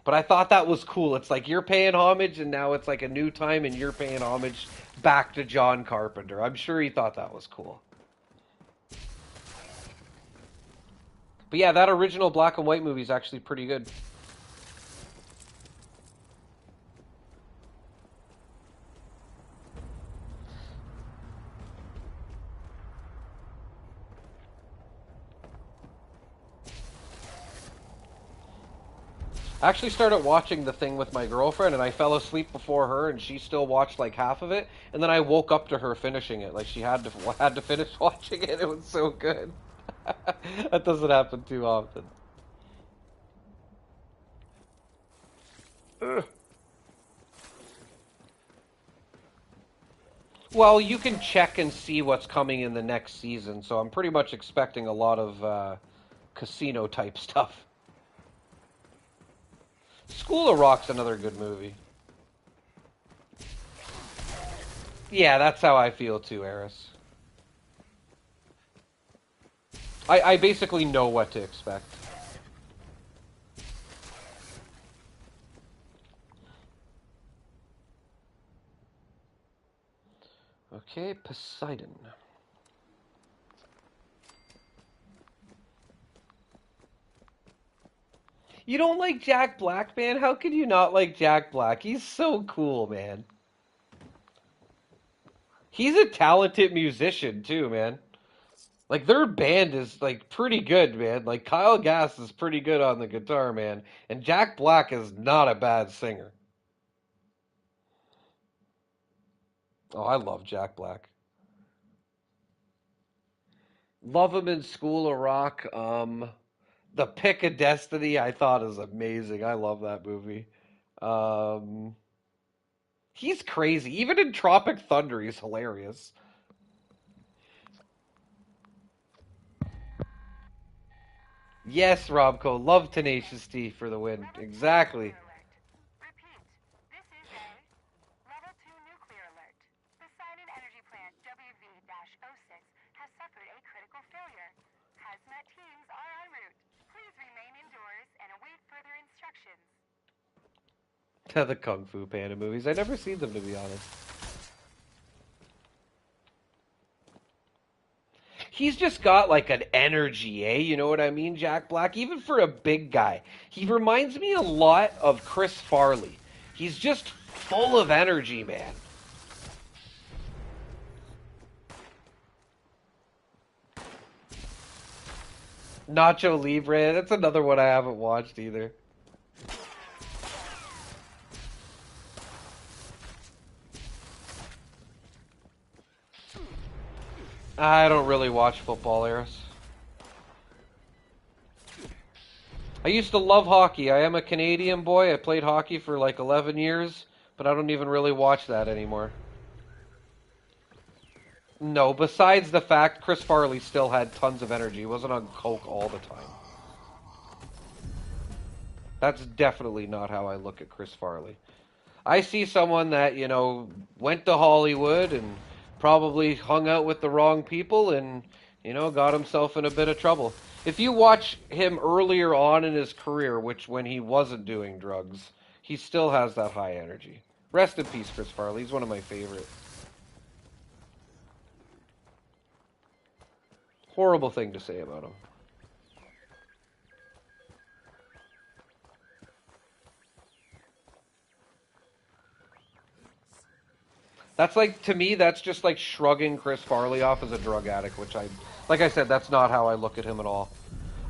But I thought that was cool. It's like you're paying homage, and now it's like a new time, and you're paying homage back to John Carpenter. I'm sure he thought that was cool. But yeah, that original black and white movie is actually pretty good. I actually started watching the thing with my girlfriend, and I fell asleep before her, and she still watched like half of it, and then I woke up to her finishing it. Like she had to finish watching it. It was so good. That doesn't happen too often. Ugh. Well, you can check and see what's coming in the next season, so I'm pretty much expecting a lot of casino type stuff. School of Rock's another good movie. Yeah, that's how I feel too, Eris. I basically know what to expect. Okay, Poseidon. You don't like Jack Black, man? How could you not like Jack Black? He's so cool, man. He's a talented musician too, man. Like their band is like pretty good, man. Like Kyle Gass is pretty good on the guitar, man, and Jack Black is not a bad singer. Oh, I love Jack Black. Love him in School of Rock. The Pick of Destiny I thought is amazing. I love that movie. Um, he's crazy. Even in Tropic Thunder, he's hilarious. Yes, Robco. Love Tenacious D for the win. Level 2 Exactly. nuclear alert. The Kung Fu Panda movies. I never seen them, to be honest. He's just got like an energy, eh? You know what I mean, Jack Black? Even for a big guy. He reminds me a lot of Chris Farley. He's just full of energy, man. Nacho Libre, that's another one I haven't watched either. I don't really watch football, Eris. I used to love hockey. I am a Canadian boy. I played hockey for like 11 years, but I don't even really watch that anymore. No, besides the fact Chris Farley still had tons of energy. He wasn't on coke all the time. That's definitely not how I look at Chris Farley. I see someone that, went to Hollywood and probably hung out with the wrong people and, got himself in a bit of trouble. If you watch him earlier on in his career, which when he wasn't doing drugs, he still has that high energy. Rest in peace, Chris Farley. He's one of my favorite. Horrible thing to say about him. That's like, to me, that's just like shrugging Chris Farley off as a drug addict, which like I said, that's not how I look at him at all.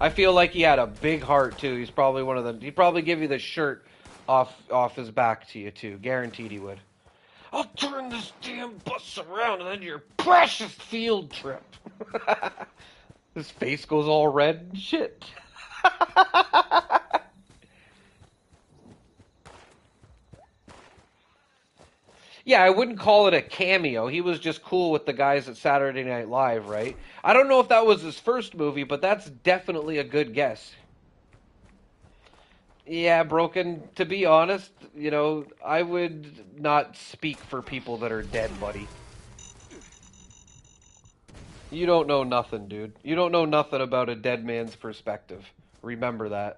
I feel like he had a big heart too. He's probably one of the. He'd probably give you the shirt off his back to you too. Guaranteed he would. I'll turn this damn bus around and then your precious field trip. His face goes all red and shit. Yeah, I wouldn't call it a cameo. He was just cool with the guys at Saturday Night Live, right? I don't know if that was his first movie, but that's definitely a good guess. Yeah, Broken, to be honest, I would not speak for people that are dead, buddy. You don't know nothing, dude. You don't know nothing about a dead man's perspective. Remember that.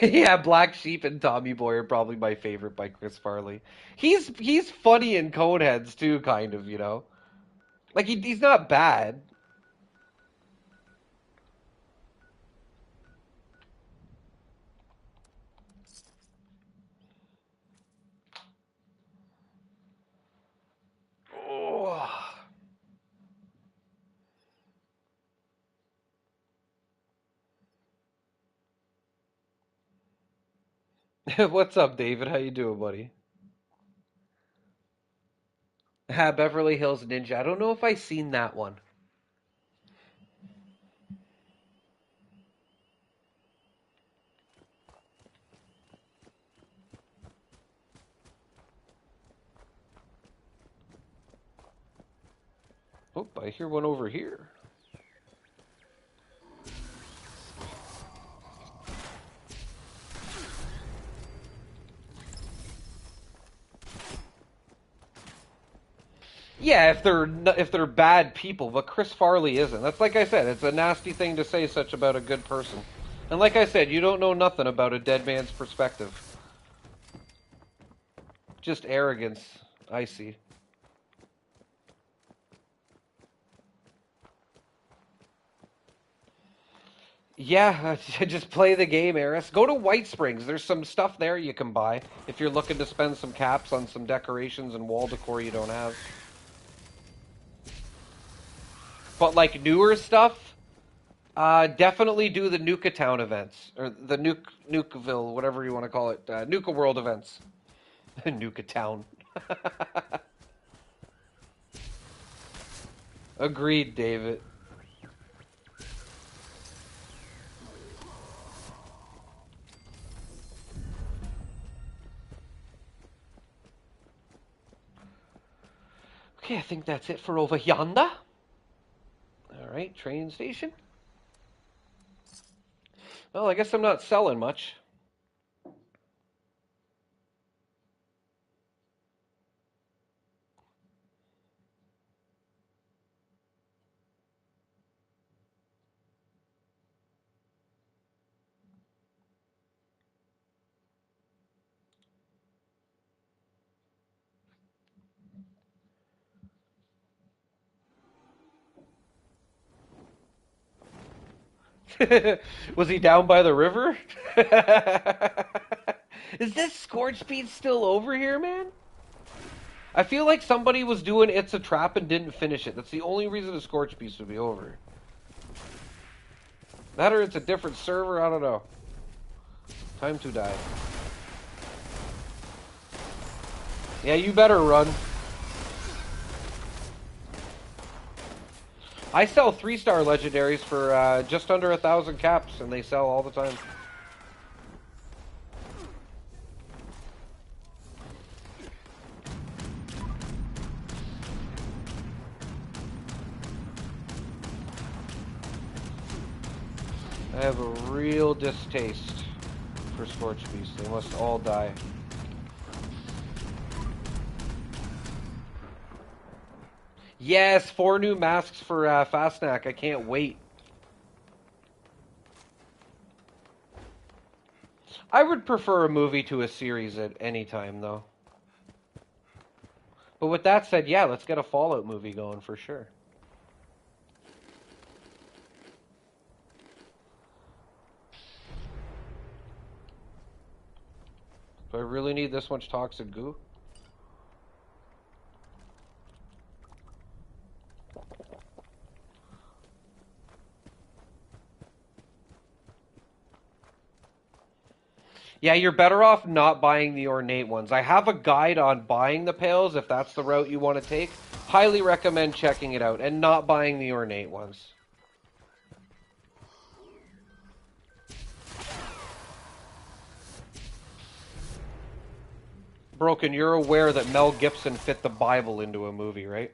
Yeah, Black Sheep and Tommy Boy are probably my favorite by Chris Farley. He's funny in Coneheads too, kind of. Like he's not bad. Oh. What's up, David? How you doing, buddy? Beverly Hills Ninja. I don't know if I seen that one. Oh, I hear one over here. Yeah, if they're bad people, but Chris Farley isn't. That's like I said, it's a nasty thing to say such about a good person. And like I said, you don't know nothing about a dead man's perspective. Just arrogance, I see. Yeah, just play the game, Eris. Go to White Springs. There's some stuff there you can buy if you're looking to spend some caps on some decorations and wall decor you don't have. But like newer stuff, definitely do the Nuka Town events or the Nukaville, whatever you want to call it, Nuka World events. Nuka Town. Agreed, David. Okay, I think that's it for over yonder. All right, train station. Well, I guess I'm not selling much. Was he down by the river? Is this Scorch Beat still over here, man? I feel like somebody was doing It's a Trap and didn't finish it. That's the only reason the Scorch Beast would be over. That or it's a different server, I don't know. Time to die. Yeah, you better run. I sell 3-star legendaries for just under 1,000 caps, and they sell all the time. I have a real distaste for Scorch Beasts. They must all die. Yes, 4 new masks for Fastnack. I can't wait. I would prefer a movie to a series at any time, though. But with that said, yeah, let's get a Fallout movie going for sure. Do I really need this much toxic goo? Yeah, you're better off not buying the ornate ones. I have a guide on buying the pails if that's the route you want to take. Highly recommend checking it out and not buying the ornate ones. Broken, you're aware that Mel Gibson fit the Bible into a movie, right?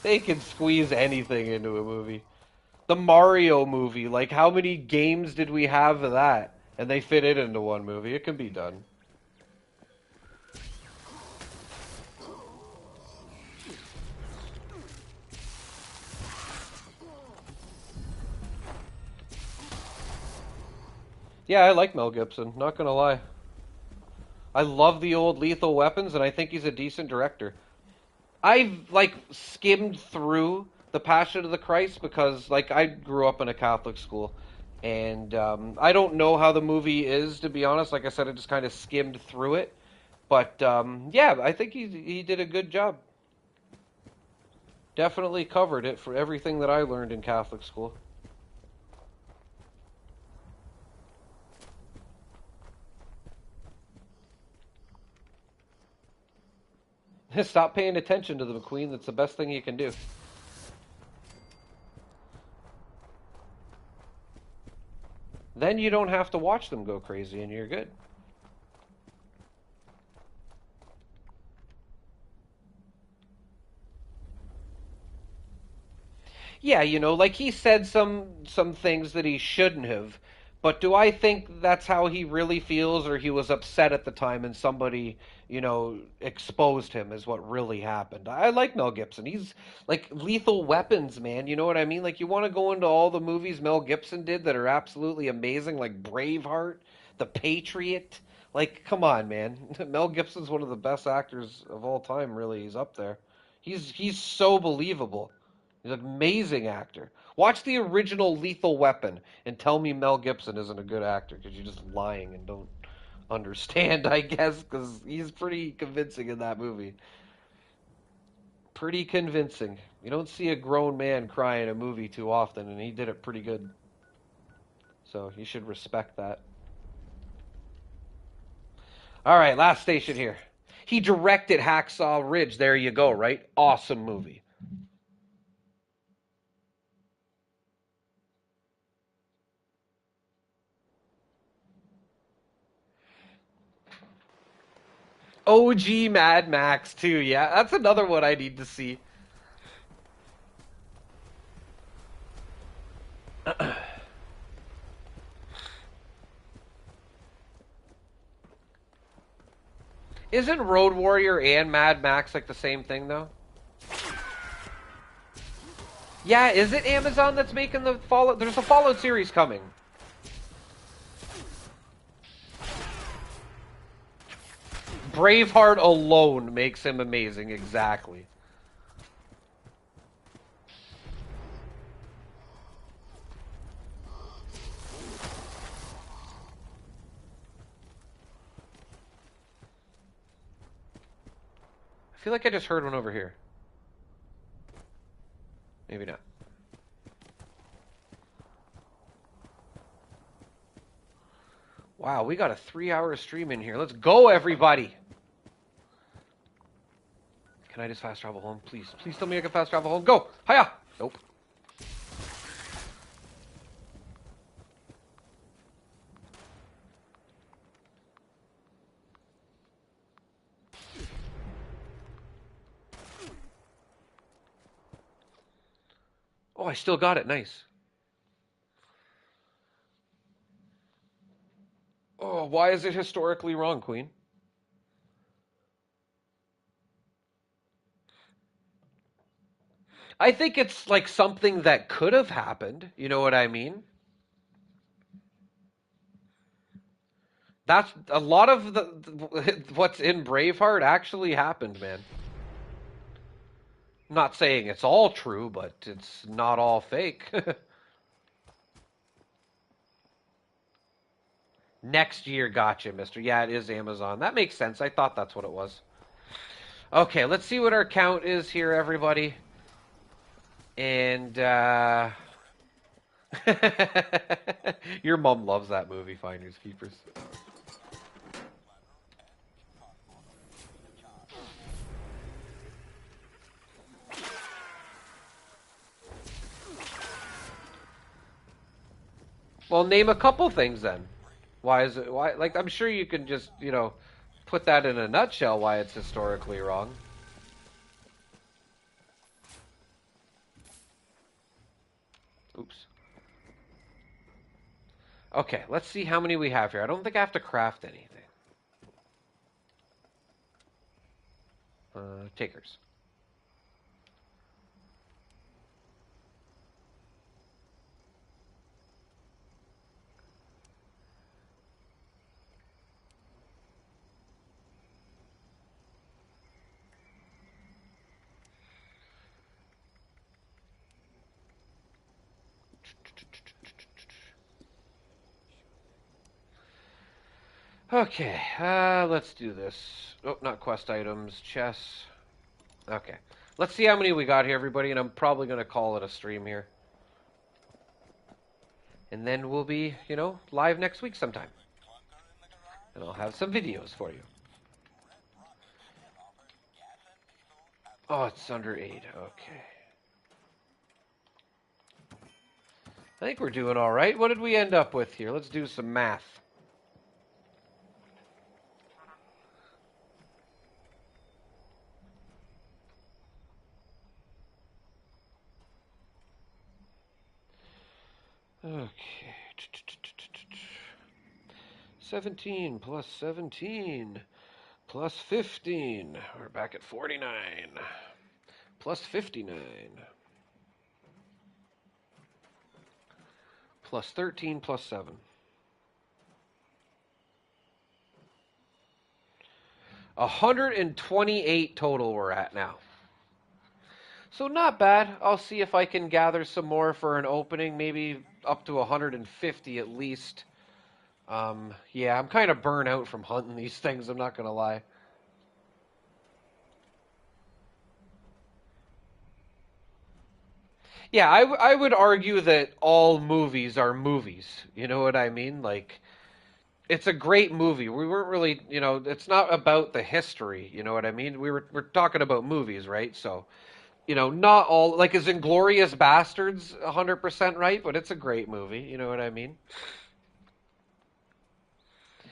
They can squeeze anything into a movie. The Mario movie, like how many games did we have of that? And they fit it into one movie. It can be done. Yeah, I like Mel Gibson, not gonna lie. I love the old Lethal Weapons, and I think he's a decent director. I've like skimmed through the Passion of the Christ because like I grew up in a Catholic school, and I don't know how the movie is to be honest. Like I said, I just kind of skimmed through it, but yeah, I think he did a good job. Definitely covered it for everything that I learned in Catholic school. Stop paying attention to them, Queen. That's the best thing you can do. Then you don't have to watch them go crazy, and you're good. Yeah, you know, like he said some things that he shouldn't have. But do I think that's how he really feels, or he was upset at the time and somebody, you know, exposed him is what really happened? I like Mel Gibson. He's like Lethal Weapons, man. You know what I mean? Like you want to go into all the movies Mel Gibson did that are absolutely amazing, like Braveheart, The Patriot. Like, come on, man. Mel Gibson's one of the best actors of all time. Really, he's up there. He's so believable. He's an amazing actor. Watch the original Lethal Weapon and tell me Mel Gibson isn't a good actor because you're just lying and don't understand, I guess, because he's pretty convincing in that movie. Pretty convincing. You don't see a grown man cry in a movie too often, and he did it pretty good. So you should respect that. All right, last station here. He directed Hacksaw Ridge. There you go, right? Awesome movie. OG Mad Max too. Yeah, that's another one I need to see. Isn't Road Warrior and Mad Max like the same thing though? Yeah, is it Amazon that's making the Fallout? There's a Fallout series coming. Braveheart alone makes him amazing, exactly. I feel like I just heard one over here. Maybe not. Wow, we got a 3-hour stream in here. Let's go, everybody. Can I just fast travel home? Please. Please tell me I can fast travel home. Go! Hiya! Nope. Oh, I still got it. Nice. Oh, why is it historically wrong, Queen? I think it's like something that could have happened. You know what I mean? That's a lot of the what's in Braveheart actually happened, man. I'm not saying it's all true, but it's not all fake. Next year, gotcha, mister. Yeah, it is Amazon. That makes sense. I thought that's what it was. Okay, let's see what our count is here, everybody. And, your mom loves that movie, Finders Keepers. Well, name a couple things then. Why is it, why, like, I'm sure you can just, put that in a nutshell why it's historically wrong. Oops. Okay, let's see how many we have here. I don't think I have to craft anything. Takers. Okay, let's do this. Oh, not quest items, chess. Okay, let's see how many we got here, everybody, and I'm probably going to call it a stream here. And then we'll be, live next week sometime. And I'll have some videos for you. Oh, it's under 8. Okay. I think we're doing all right. What did we end up with here? Let's do some math. Okay. 17 plus 17 plus 15. We're back at 49. Plus 59. Plus 13 plus 7. 128 total we're at now. So not bad. I'll see if I can gather some more for an opening, maybe up to 150 at least. Yeah, I'm kind of burnt out from hunting these things, I'm not going to lie. Yeah, I would argue that all movies are movies. You know what I mean? Like, it's a great movie. We weren't really, it's not about the history. You know what I mean? We're talking about movies, right? So, not all, like, is Inglourious Bastards 100% right? But it's a great movie. You know what I mean?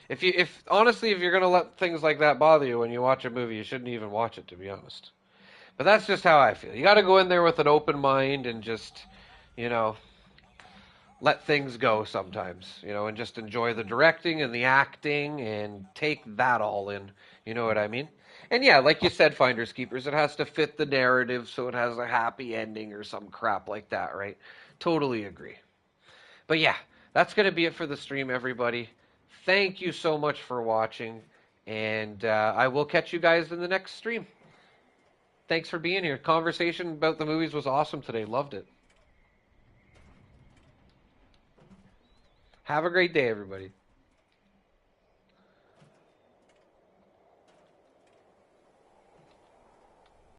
If honestly, if you're gonna let things like that bother you when you watch a movie, you shouldn't even watch it, to be honest. But that's just how I feel. You got to go in there with an open mind and just, you know, let things go sometimes, and just enjoy the directing and the acting and take that all in. You know what I mean? And yeah, like you said, Finders Keepers, it has to fit the narrative so it has a happy ending or some crap like that, right? Totally agree. But yeah, that's going to be it for the stream, everybody. Thank you so much for watching, and I will catch you guys in the next stream. Thanks for being here. Conversation about the movies was awesome today. Loved it. Have a great day, everybody.